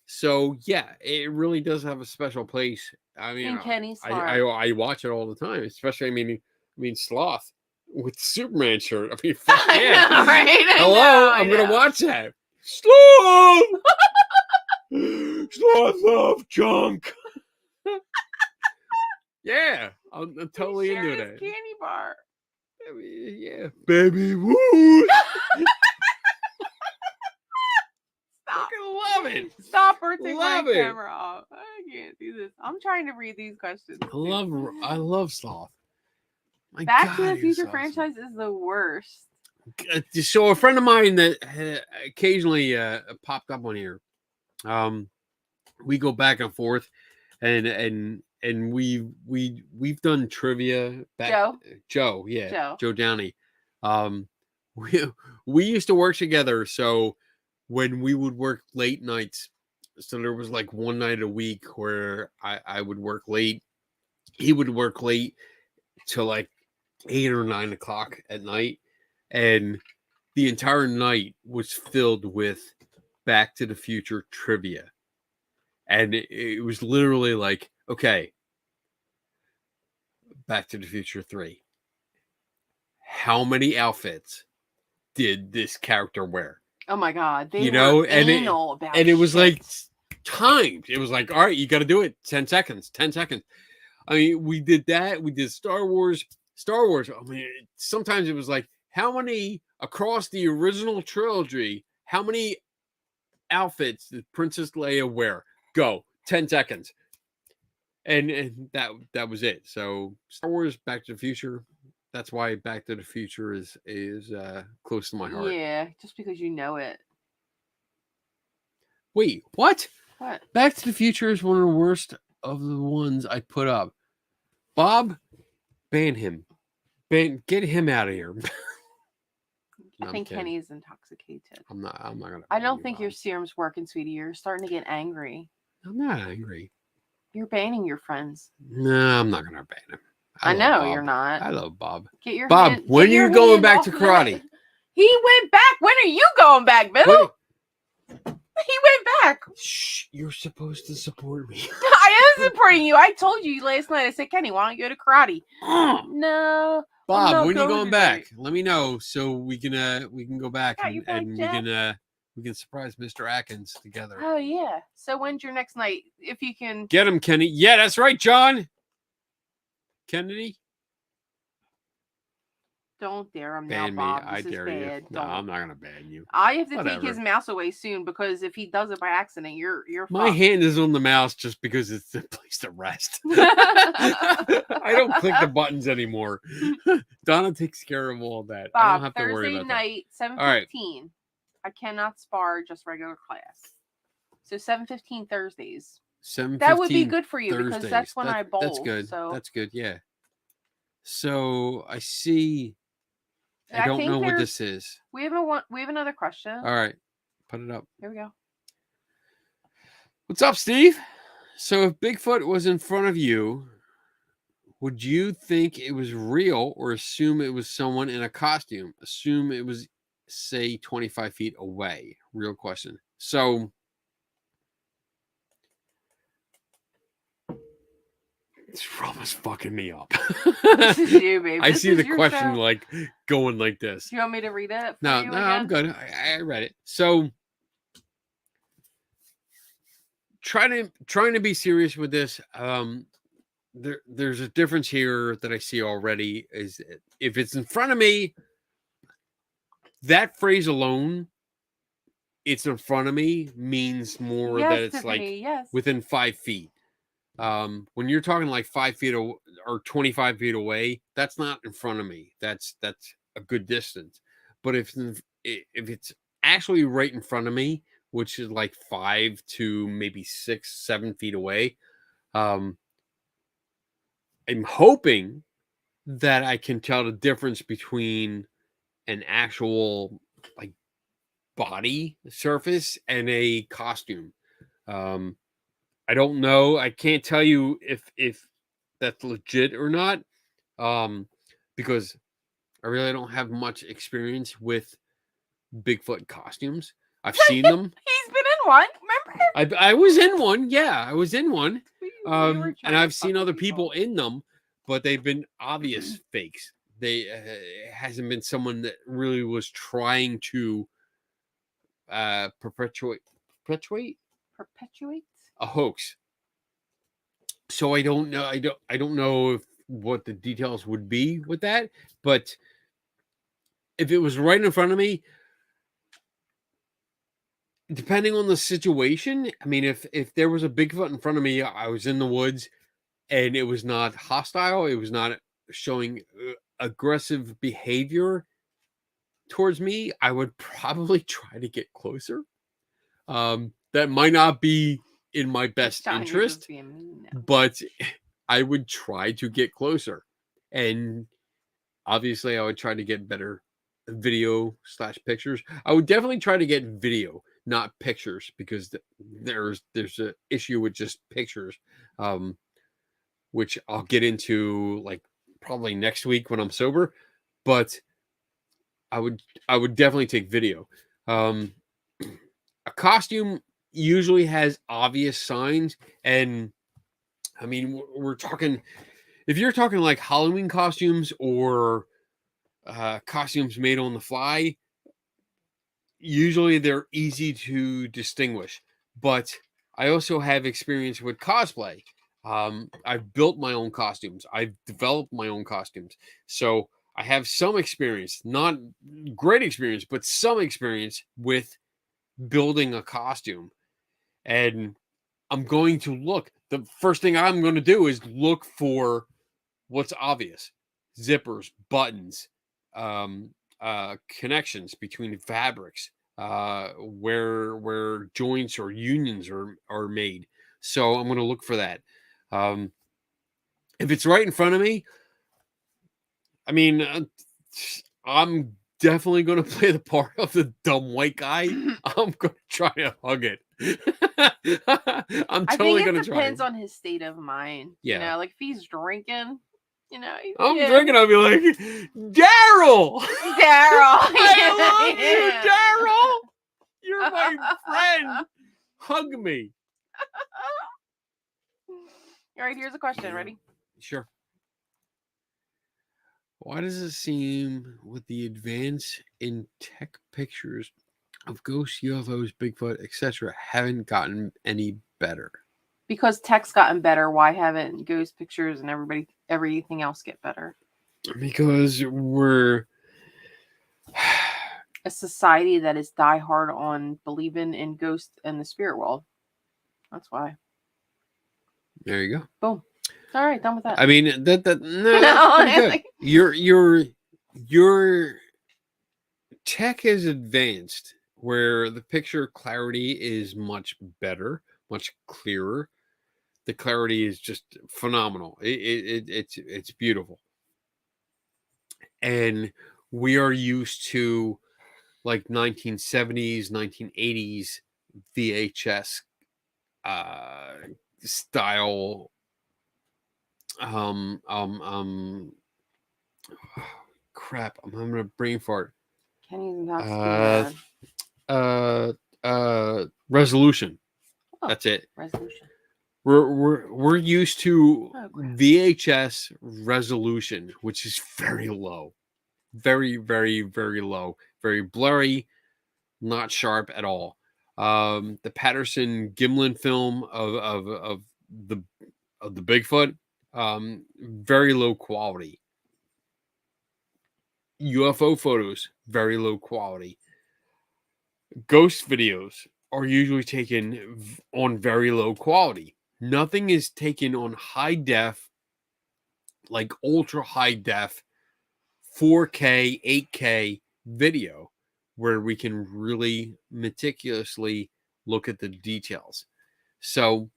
So yeah, it really does have a special place. I mean, And Kenny's I watch it all the time, especially I mean Sloth with the Superman shirt. I mean, fuck yeah. I know, right? Hello, I'm gonna watch that. Sloth, Sloth of junk. Yeah, I'm totally into that. Candy bar. I mean, yeah, baby, woo. Stop. I love it. Stop or take Love my it. camera off. I can't do this. I'm trying to read these questions. I love Sloth. My Back God, to the he was Future awesome. franchise is the worst. So a friend of mine that occasionally popped up on here, we go back and forth, and we've done trivia. Joe Downey. We used to work together, so when we would work late nights, so there was like one night a week where I would work late, he would work late till like 8 or 9 o'clock at night, and the entire night was filled with Back to the Future trivia. And it was literally like, okay, Back to the Future 3. How many outfits did this character wear? Oh my God. They were anal about it was shit. like timed. It was like, all right, you got to do it. 10 seconds. I mean, we did that. We did Star Wars. I mean, sometimes it was like, how many across the original trilogy, how many outfits did Princess Leia wear? Go. 10 seconds. And that was it. So Star Wars, Back to the Future. That's why Back to the Future is close to my heart. Yeah, just because you know it. Wait, what? What? Back to the Future is one of the worst of the ones I put up. Bob, ban him. Get him out of here. I I'm think kidding. Kenny's intoxicated. I'm not gonna. I ban don't you, think your Bob. serum's working, sweetie. You're starting to get angry. I'm not angry. You're banning your friends. No, I'm not gonna ban him. I love know Bob. you're not. I love Bob. Get your Bob, hand, when get are your you going hand back off to that. karate? He went back. When are you going back, Bill? What? He went back. Shh, you're supposed to support me. I am supporting you. I told you last night. I said, Kenny, why don't you go to karate? No. Bob, not when are you going going tonight. back? Let me know so we can go back Got and, your back, we can surprise Mr. Atkins together. Oh yeah. So when's your next night? If you can. Get him, Kenny. Yeah, that's right, John Kennedy. Don't dare him Ban me. now, Bob. I This is dare bad. you. No, Don't. I'm not gonna ban you. I have to Whatever. take his mouse away soon because if he does it by accident, you're My fucked. hand is on the mouse just because it's the place to rest. I don't click the buttons anymore. Donna takes care of all that. I don't Bob, have to worry Thursday about night, 7:15. right. I cannot spar just regular class. So 7:15 Thursdays. that. 7:15 That would be good for you because Thursdays. that's when I bowl. That's good. So That's good. Yeah. So I see. I don't think know what there's- this is. we have another question. All right, put it up. Here we go. What's up, Steve? So if Bigfoot was in front of you, would you think it was real or assume it was someone in a costume? Assume it was, say, 25 feet away. Real question. So this room is fucking me up. This is you, babe. I This see is the your question show. like going like this. Do you want me to read it? For No, you no, again? I'm good. I read it. So trying to be serious with this. There's a difference here that I see already. Is if it's in front of me, that phrase alone, it's in front of me, means more Yes, that it's Tiffany, yes. within 5 feet. When you're talking like 5 feet or 25 feet away, that's not in front of me. That's a good distance. But if it's actually right in front of me, which is like 5 to maybe 6, 7 feet away, I'm hoping that I can tell the difference between an actual like body surface and a costume. I don't know. I can't tell you if that's legit or not, because I really don't have much experience with Bigfoot costumes. I've seen them. He's been in one. Remember? I was in one. Yeah, I was in one. We were trying And to I've fuck seen with other people in them, but they've been obvious fakes. It hasn't been someone that really was trying to perpetuate Perpetuate? a hoax. So I don't know. I don't know what the details would be with that, but if it was right in front of me, depending on the situation, I mean, if there was a Bigfoot in front of me, I was in the woods, and it was not hostile, it was not showing aggressive behavior towards me, I would probably try to get closer. That might not be in my best John, you're interest, just being mean now. but I would try to get closer. And obviously I would try to get better video/pictures. I would definitely try to get video, not pictures, because there's an issue with just pictures, which I'll get into like probably next week when I'm sober. But I would definitely take video. A costume usually has obvious signs, and I mean we're talking, if you're talking like Halloween costumes or costumes made on the fly, usually they're easy to distinguish. But I also have experience with cosplay. I've built my own costumes. I've developed my own costumes. So I have some experience, not great experience, but some experience with building a costume. And I'm going to look. The first thing I'm going to do is look for what's obvious: zippers, buttons, connections between fabrics, where joints or unions are made. So I'm going to look for that. If it's right in front of me, I mean, I'm definitely going to play the part of the dumb white guy. I'm going to try to hug it. I'm I totally think going it to try. depends on his state of mind. Yeah. You know, like if he's drinking, you know, I'm yeah. drinking. I'll be like, Daryl. Daryl. I love you, Yeah. Daryl. You're my friend. Hug me. All right, here's a question. Ready? Sure. Why does it seem with the advance in tech pictures of ghosts, UFOs, Bigfoot, etc., haven't gotten any better? Because tech's gotten better, why haven't ghost pictures and everything else get better? Because we're A society that is diehard on believing in ghosts and the spirit world. That's why. there you go. Boom. All right, done with that. I mean no, that's pretty good. Your tech is advanced where the picture clarity is much better, much clearer. The clarity is just phenomenal. It's beautiful. And we are used to like 1970s, 1980s VHS style crap, I'm having a brain fart. Kenny's intoxicated. Resolution. Oh, That's it. resolution. We're used to Oh, crap. VHS resolution, which is very low. Very, very, very low. Very blurry, not sharp at all. The Patterson Gimlin film of the Bigfoot, very low quality. UFO photos, very low quality. Ghost videos are usually taken on very low quality. Nothing is taken on high def, like ultra high def, 4K, 8K video, where we can really meticulously look at the details. So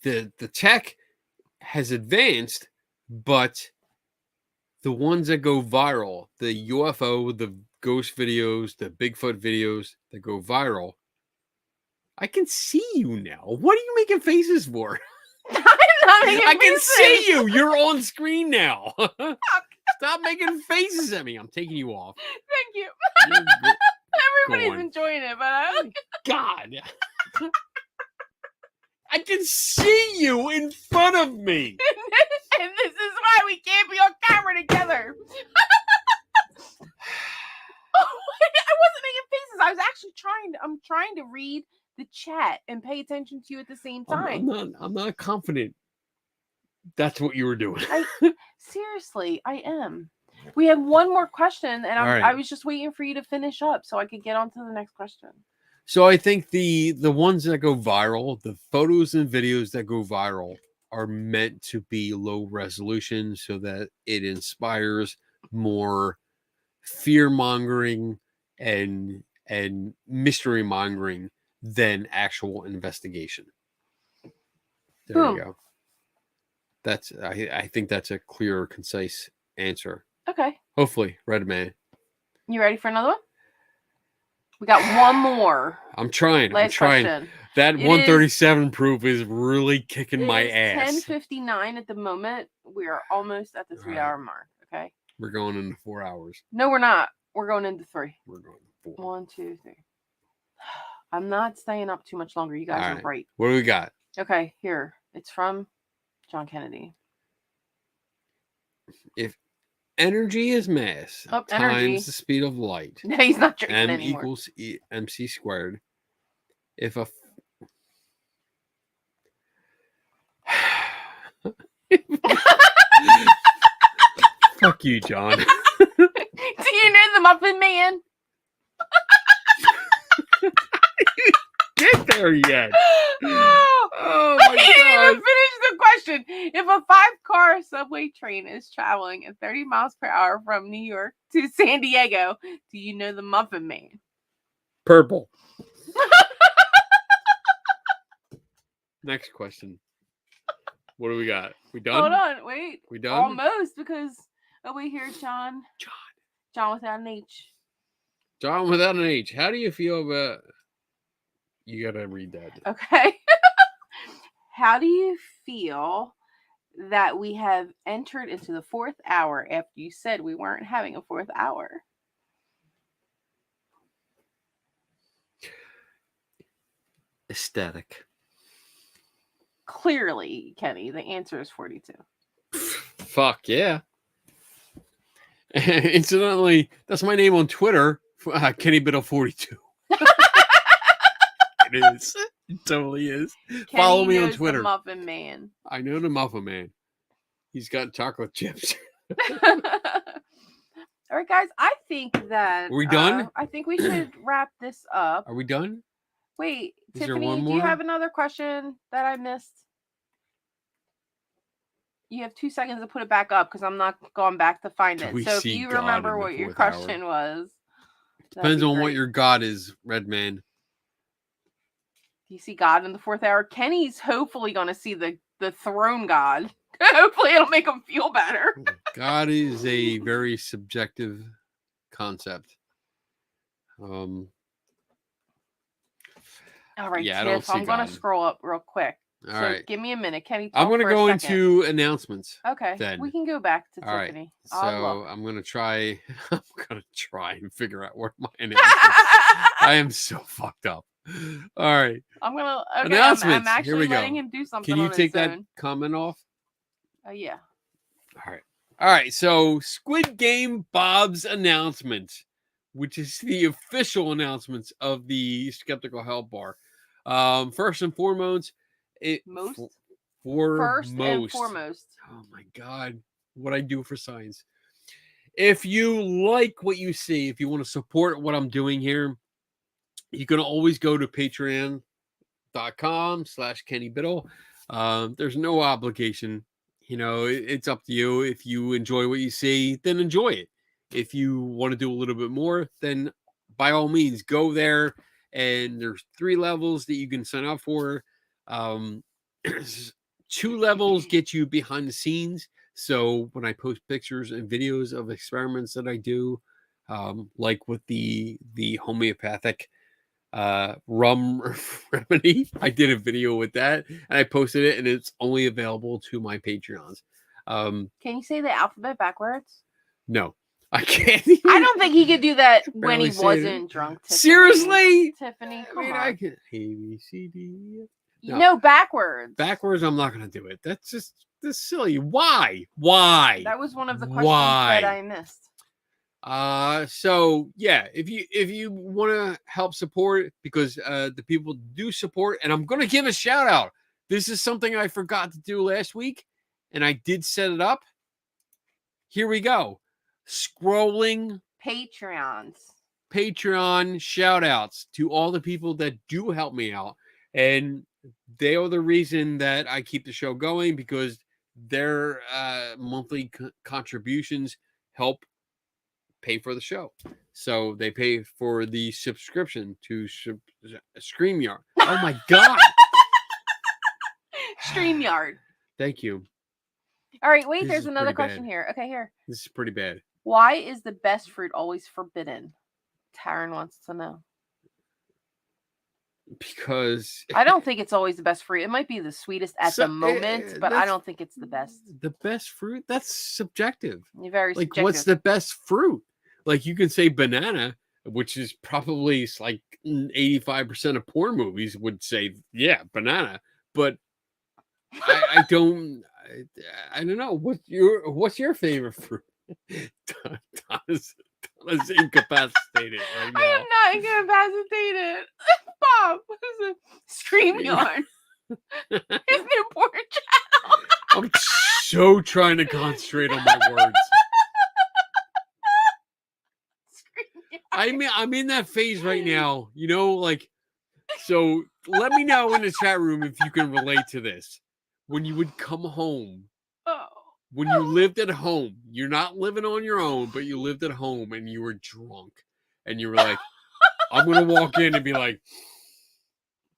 the tech has advanced, but the ones that go viral, the UFO, the ghost videos, the Bigfoot videos that go viral, I can see you now. What are you making faces for? I'm not making I can faces. see you. You're on screen now. Stop making faces at me. I'm taking you off. Thank you. You're Everybody's gone. enjoying it, but God. I can see you in front of me. and this is why we can't be on camera together. I wasn't making faces. I was actually I'm trying to read the chat and pay attention to you at the same time. I'm not confident that's what you were doing. Seriously, I am. We have one more question, and right. I was just waiting for you to finish up so I could get on to the next question. So I think the ones that go viral, the photos and videos that go viral, are meant to be low resolution so that it inspires more fear mongering and mystery mongering than actual investigation. There Boom. you go. That's I think that's a clear, concise answer. Okay. Hopefully, Redman. You ready for another one? We got one more. I'm trying. Last question. That It 137 proof is really kicking It my is ass. 10:59 at the moment. We are almost at the 3-hour mark. Okay. We're going into 4 hours. No, we're not. We're going into 3. We're going to 4. 1, 2, 3. I'm not staying up too much longer. You guys All are right. right. What do we got? Okay, here. It's from John Kennedy. If energy is mass Oh, times energy. the speed of light, No, he's not drinking m anymore. equals mc squared. If a fuck you, John. Do you know the Muffin Man? Get there yet? Oh, my I didn't even God. finish the question. If a 5-car subway train is traveling at 30 miles per hour from New York to San Diego, do you know the Muffin Man? Purple. Next question. What do we got? We done? Hold on, wait. We done? Almost, because wait here, John. John without an H. John without an H. How do you feel about? You gotta read that. Okay. How do you feel that we have entered into the 4th hour after you said we weren't having a 4th hour? Ecstatic. Clearly, Kenny, the answer is 42. Fuck yeah. Incidentally, that's my name on Twitter, Kenny Biddle 42. It is. It totally is. Kenny Follow me on knows Twitter. The Muffin Man. I know the Muffin Man. He's got chocolate chips. All right, guys. I think that Are we done? I think we should wrap this up. Are we done? Wait, Is there Tiffany, one do you more? have another question that I missed? You have 2 seconds to put it back up because I'm not going back to find Do it. we So if see you God remember in the what your 4th hour? question was, that'd Depends be on what great. your God is, Redman. Do you see God in the 4th hour? Kenny's hopefully going to see the throne God. Hopefully it'll make him feel better. God is a very subjective concept. All right, Yeah, I don't Tiff, see I'm going to God. scroll up real quick. All So right. give me a minute. Kenny, I'm talk going to for a go second. into announcements. Okay, then. we can go back to All right. Tiffany. So I'm going to try. I'm going to try and figure out where my announcements. I am so fucked up. All right. I'm gonna. Okay, Announcements. I'm actually Here we go. letting him do something. Can you on take his that own. comment off? Yeah. All right. All right. So Squid Game Bob's announcement, which is the official announcements of the Skeptical Health Bar. First and foremost, First and foremost. foremost. Oh my God. What I do for science. If you like what you see, if you want to support what I'm doing here, you can always go to patreon.com/Kenny Biddle. There's no obligation. You know, it's up to you. If you enjoy what you see, then enjoy it. If you want to do a little bit more, then by all means, go there. And there's 3 levels that you can sign up for. 2 levels get you behind the scenes. So when I post pictures and videos of experiments that I do, like with the homeopathic rum remedy, I did a video with that and I posted it, and it's only available to my Patreons. Can you say the alphabet backwards? No, I can't even, I don't think he could do that when he barely say it. wasn't drunk. Tiffany. Seriously, Tiffany, I come mean, on. I can A B C D E F. No. No, backwards. Backwards, I'm not gonna do it. That's silly. Why? That was one of the questions Why? that I missed. So yeah, if you want to help support, because the people do support, and I'm gonna give a shout out. This is something I forgot to do last week, and I did set it up. Here we go. Scrolling Patreon shout outs to all the people that do help me out, and they are the reason that I keep the show going, because their monthly contributions help pay for the show. So they pay for the subscription to StreamYard. Oh my God. StreamYard. Thank you. All right, wait, This there's is another pretty question bad. here. Okay, here. This is pretty bad. Why is the best fruit always forbidden? Taryn wants to know. Because I don't think it's always the best fruit. It might be the sweetest at the moment, but I that's- don't think it's the best. The best fruit? That's subjective. You're very Like, subjective. what's the best fruit? Like, you can say banana, which is probably like 85% of porn movies would say, yeah, banana. But I don't know. What's your favorite fruit? Don is incapacitated right now. I am not incapacitated. Bob, who's a StreamYard? His new porn channel. I'm so trying to concentrate on my words. I'm in that phase right now, you know, like, so let me know in the chat room if you can relate to this. When you would come home, Oh. when you lived at home, you're not living on your own, but you lived at home and you were drunk and you were like, I'm going to walk in and be like,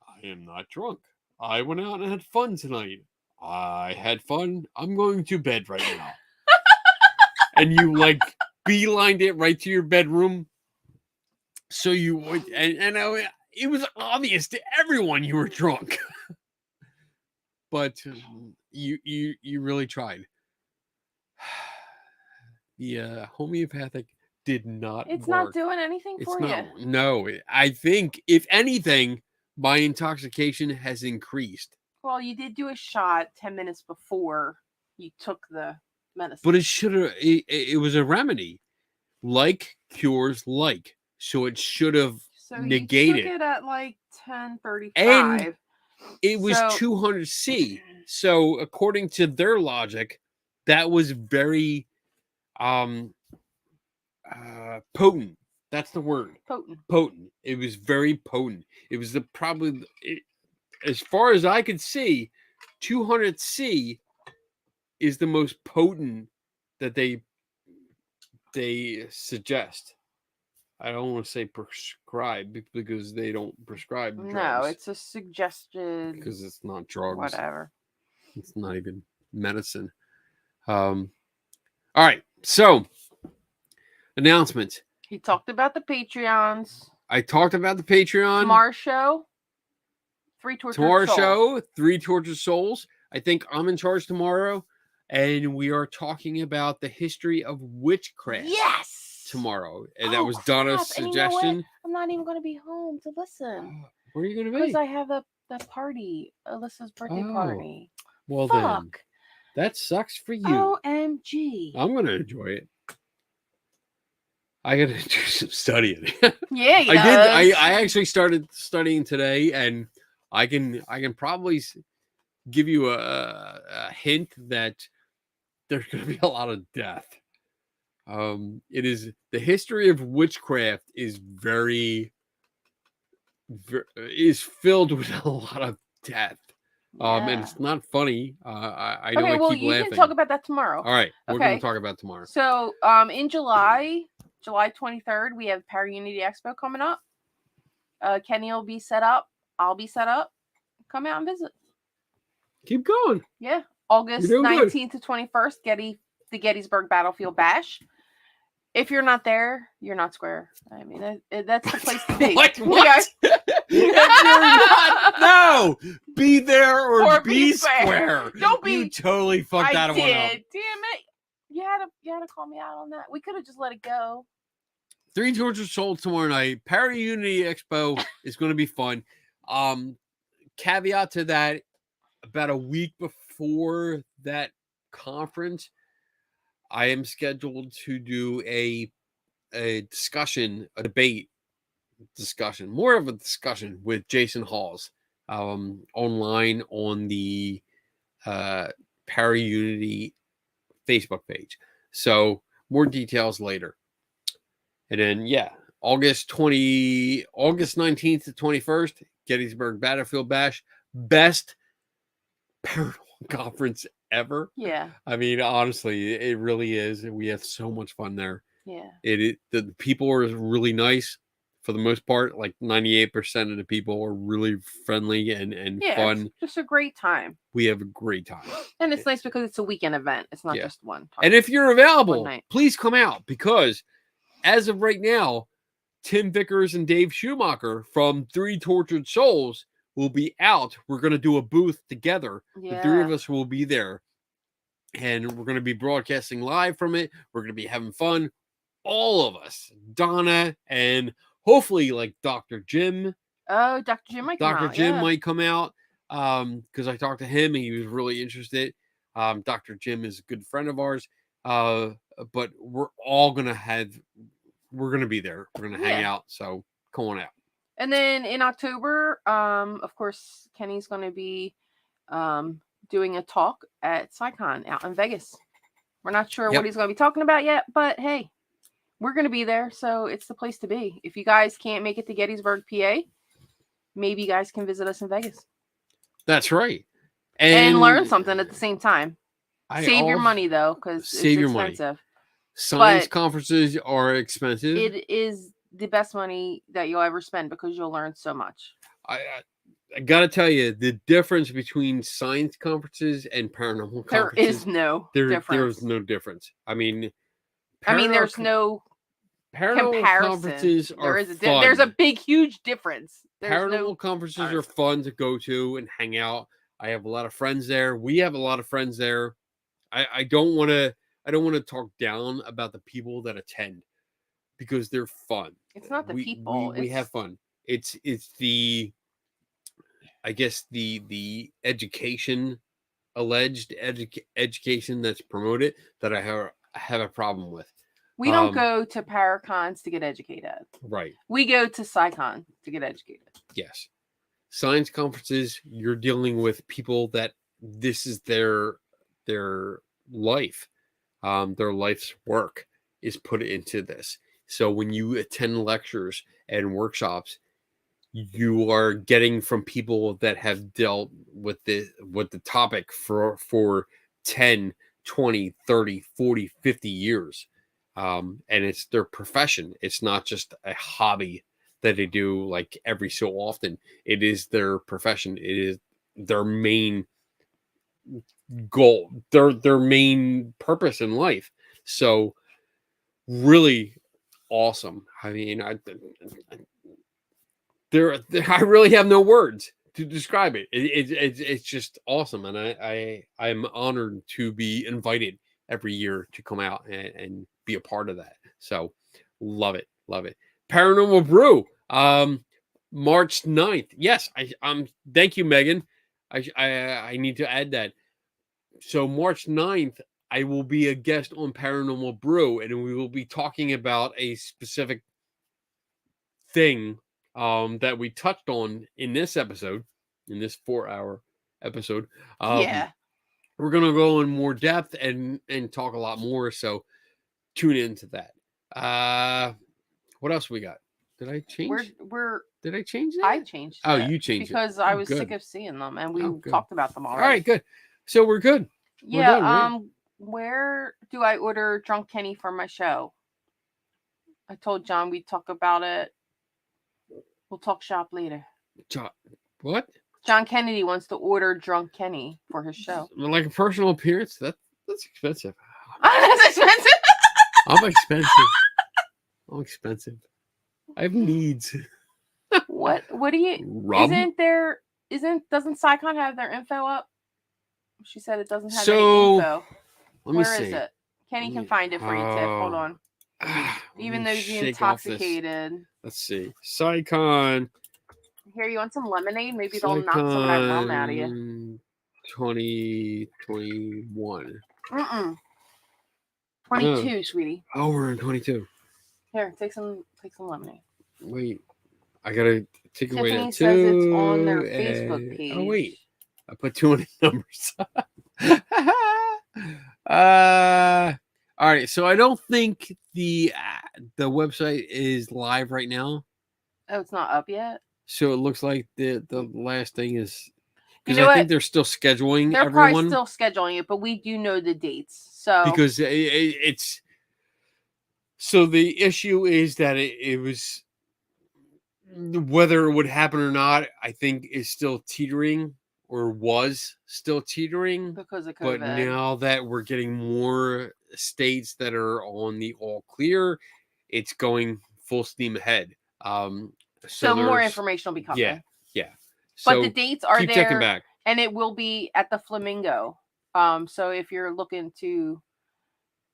I am not drunk. I went out and had fun tonight. I had fun. I'm going to bed right now. And you like beelined it right to your bedroom. So you would, it was obvious to everyone you were drunk. But you really tried. The homeopathic did not It's work. not doing anything for you. No, I think if anything, my intoxication has increased. Well, you did do a shot 10 minutes before you took the medicine. But it should have. It was a remedy, like cures like. So it should have so negated. You took it at like 10:35. And it was So- 200 C. So according to their logic, that was very potent. That's the word. Potent. It was very potent. It was as far as I could see, 200 C is the most potent that they suggest. I don't want to say prescribe because they don't prescribe drugs. No, it's a suggested. Because it's not drugs. Whatever. It's not even medicine. All right. So, announcement. He talked about the Patreons. I talked about the Patreon. Tomorrow's show. 3 Tortured Tomorrow's Souls. show, 3 Tortured Souls. I think I'm in charge tomorrow. And we are talking about the history of witchcraft. Yes. Tomorrow. And that was Donna's And you know what? suggestion. I'm not even going to be home to listen. Where are you going to Because be? I have the party. Alyssa's birthday party. Well, then. Fuck. That sucks for you. OMG. I'm going to enjoy it. I got to do some studying. Yeah, I did. I actually started studying today, and I can probably give you a hint that there's going to be a lot of death. It is the history of witchcraft is is filled with a lot of death. And it's not funny. I know I keep you laughing. can talk about that tomorrow. All right, we're going to talk about tomorrow. So, in July 23rd, we have Para-Unity Expo coming up. Kenny will be set up. I'll be set up. Come out and visit. Keep going. Yeah, August 19th to 21st, the Gettysburg Battlefield Bash. If you're not there, you're not square. I mean, that's the place to be. What? No, be there or be square. Don't be. You totally fucked that one up. Damn it! You had to call me out on that. We could have just let it go. 3 Tortured Souls tomorrow night. Para-Unity Expo is going to be fun. Caveat to that: about a week before that conference, I am scheduled to do a debate discussion, more of a discussion with Jason Halls online on the Para-Unity Facebook page. So more details later. And then August 19th to 21st, Gettysburg Battlefield Bash, best paranormal conference ever. Yeah. I mean, honestly, it really is. We have so much fun there. Yeah. The people are really nice for the most part. Like 98% of the people are really friendly and fun. It's just a great time. We have a great time. And it's nice because it's a weekend event. It's not just one time. And if you're available, please come out, because as of right now, Tim Vickers and Dave Schumacher from 3 Tortured Souls will be out. We're going to do a booth together. The 3 of us will be there. And we're going to be broadcasting live from it. We're going to be having fun. All of us. Donna and hopefully like Dr. Jim. Oh, Dr. Jim might come out. Dr. Jim might come out. Because I talked to him and he was really interested. Dr. Jim is a good friend of ours. But we're all going to we're going to be there. We're going to hang out. So come on out. And then in October, of course, Kenny's going to be doing a talk at SciCon out in Vegas. We're not sure what he's going to be talking about yet, but hey, we're going to be there, so it's the place to be. If you guys can't make it to Gettysburg, PA, maybe you guys can visit us in Vegas. That's right. And learn something at the same time. Save your money, though, because it's expensive. Science conferences are expensive. It is the best money that you'll ever spend because you'll learn so much. I got to tell you, the difference between science conferences and paranormal conferences. There is no difference. There's no difference. I mean, I mean, Paranormal there's no paranormal comparison. conferences are There is fun. there's a big, huge difference. There's Paranormal no conferences are comparison. fun to go to and hang out. I have a lot of friends there. We have a lot of friends there. I don't want to talk down about the people that attend because they're fun. It's not the we, people. We have fun. It's the, I guess, the education, alleged education that's promoted that I have a problem with. We don't go to Paracons to get educated. Right. We go to SciCon to get educated. Yes. Science conferences, you're dealing with people that this is their life. Their life's work is put into this. So when you attend lectures and workshops, you are getting from people that have dealt with the topic for 10, 20, 30, 40, 50 years. And it's their profession. It's not just a hobby that they do like every so often. It is their profession. It is their main goal, their main purpose in life. So really awesome. I mean, I really have no words to describe it. It's just awesome, and I'm honored to be invited every year to come out and be a part of that. So love it. Paranormal Brew, March 9th. Yes, thank you, Megan. I need to add that. So March 9th, I will be a guest on Paranormal Brew, and we will be talking about a specific thing that we touched on in this episode, in this 4-hour episode. Yeah. We're going to go in more depth and talk a lot more, so tune into that. What else we got? Did I change? Did I change that? I changed it. Oh, you changed because it. I was Good. sick of seeing them, and we Oh, good. talked about them already. All right, good. So we're good. We're Yeah. done, right? Where do I order Drunk Kenny for my show? I told John we'd talk about it. We'll talk shop later. What? John Kennedy wants to order Drunk Kenny for his show. Like a personal appearance? That's expensive. That's expensive. I'm expensive. I have needs. What do you? Rum? Doesn't SciCon have their info up? She said it doesn't have So, any info. Let me Where see. is it? Kenny can find it for you, Tiff. Hold on. Even though you're intoxicated. Let's see. SciCon. Here, you want some lemonade? Maybe they'll knock some of that rum out of you. 2021. 22, sweetie. Oh, we're in 22. Here, take some lemonade. Wait, I gotta take away Tiffany that says too. it's on their Facebook page. Oh wait, I put 200 numbers. All right. So I don't think the website is live right now. Oh, it's not up yet. So it looks like the last thing is because You know I think what? they're still scheduling They're everyone. probably still scheduling it, but we do know the dates. So Because it's so the issue is that it was whether it would happen or not. I think is still teetering or was still teetering because of COVID. But now that we're getting more states that are on the all clear, it's going full steam ahead. So more information will be coming. Yeah. But So the dates are keep there, checking back. and it will be at the Flamingo. So if you're looking to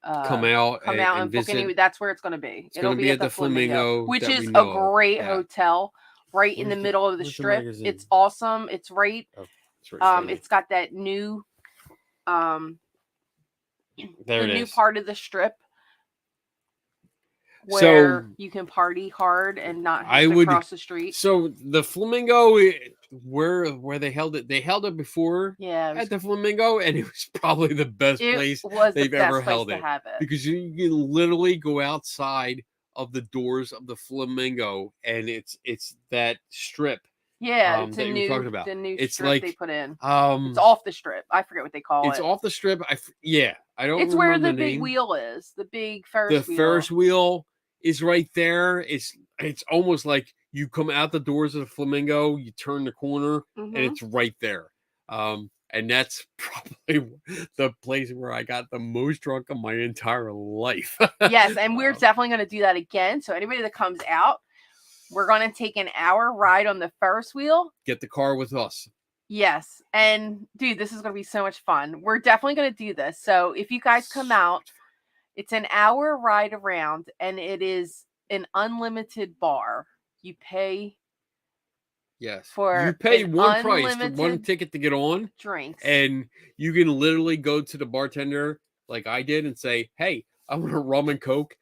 Come out and book visit. that's where it's going to be. It'll be at the Flamingo, which that is we a know of. great Yeah. hotel right in the Where's middle of the where's the strip. magazine? It's awesome. It's right. Oh, it's right It's got that new there the it new is. part of the strip where So you can party hard and not I have to would- cross the street. So the Flamingo, where they held it before Yeah, it was, at the Flamingo, and it was probably the best place was they've the best ever place held to it. have it. Because you can literally go outside of the doors of the Flamingo, and it's that strip. Yeah, it's that a you were new, talking about. the new It's strip like, they put in. It's It's off the strip. I forget what they call it. off the strip. I don't. It's where remember the big name. wheel is. The big The Ferris wheel. Ferris wheel is right there. It's almost like you come out the doors of the Flamingo, you turn the corner, Mhm. and it's right there. And And that's probably the place where I got the most drunk of my entire life. Yes, and we're definitely going to do that again. So anybody that comes out, we're going to take an hour ride on the Ferris wheel. Get the car with us. Yes. And dude, this is going to be so much fun. We're definitely going to do this. So if you guys come out, it's an hour ride around and it is an unlimited bar. You pay Yes. for you pay an one price for one unlimited ticket to get on. drinks. And you can literally go to the bartender like I did and say, hey, I want a rum and Coke.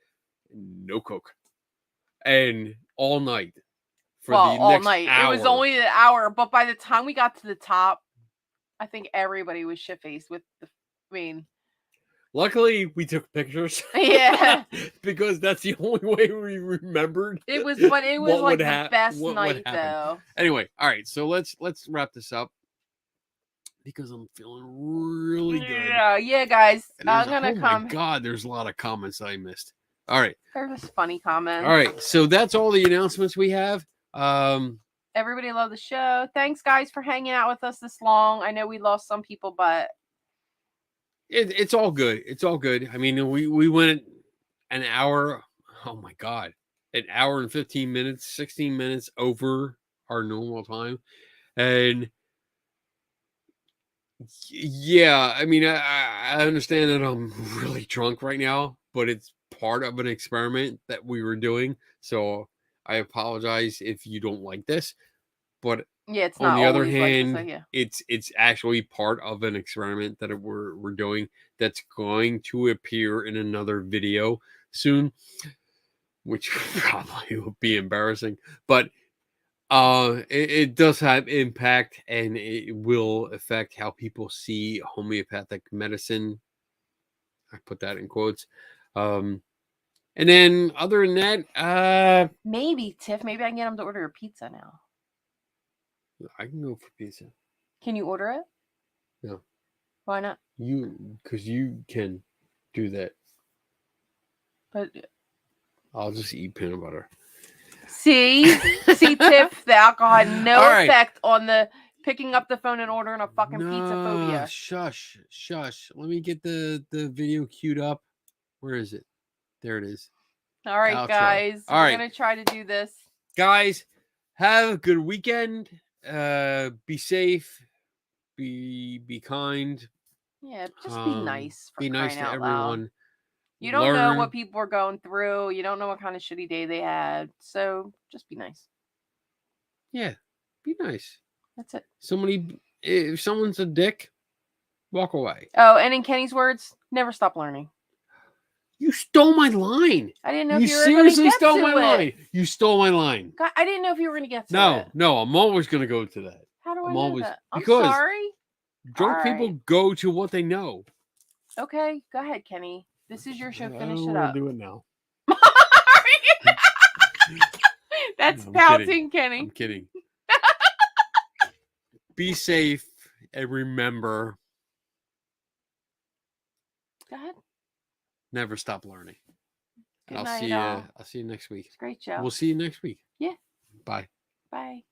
No Coke. And all night. For the all next night. hour. It was only an hour, but by the time we got to the top, I think everybody was shit-faced with the, I mean. Luckily, we took pictures. Yeah. Because that's the only way we remembered. It was like the best what night happened. though. Anyway, all right, so let's wrap this up because I'm feeling really good. Yeah, guys. And I'm gonna come. My God, there's a lot of comments I missed. All right. There's just funny comments. All right, so that's all the announcements we have. Everybody loved the show. Thanks, guys, for hanging out with us this long. I know we lost some people, but it's all good. It's all good. I mean, we went an hour. Oh my God, an hour and 15 minutes, 16 minutes over our normal time, and yeah, I mean, I understand that I'm really drunk right now, but it's part of an experiment that we were doing. So I apologize if you don't like this, but yeah, it's on not the other always hand, like this, yeah. it's actually part of an experiment that we're doing that's going to appear in another video soon, which probably will be embarrassing, but it does have impact and it will affect how people see homeopathic medicine. I put that in quotes. And then other than that, Maybe Tiff, maybe I can get him to order a pizza now. I can go for pizza. Can you order it? No. Why not? Because you can do that. But I'll just eat peanut butter. see, Tiff, the alcohol had no All right. effect on the picking up the phone and ordering a fucking pizza phobia. Shush. Let me get the video queued up. Where is it? There it is. All right, Outro. guys. All We're right. gonna try to do this. Guys, have a good weekend. Be safe. Be kind. Yeah, just be nice. Be nice to everyone. You don't know what people are going through. You don't know what kind of shitty day they had. So just be nice. Yeah, be nice. That's it. If someone's a dick, walk away. Oh, and in Kenny's words, never stop learning. You stole my line. I didn't know You if you were seriously gonna get stole to my it. line. You stole my line. God, I didn't know if you were going to get to it. No, I'm always going to go to that. How do I I'm know always that? I'm because sorry. drunk All people right. go to what they know. Okay, go ahead, Kenny. This is your show. I Finish don't it wanna up. do it now. That's I'm pouting, kidding. Kenny. I'm kidding. Be safe and remember, Go ahead. never stop learning. Good I'll night, see you. all. I'll see you next week. It's a great show. We'll see you next week. Yeah. Bye. Bye.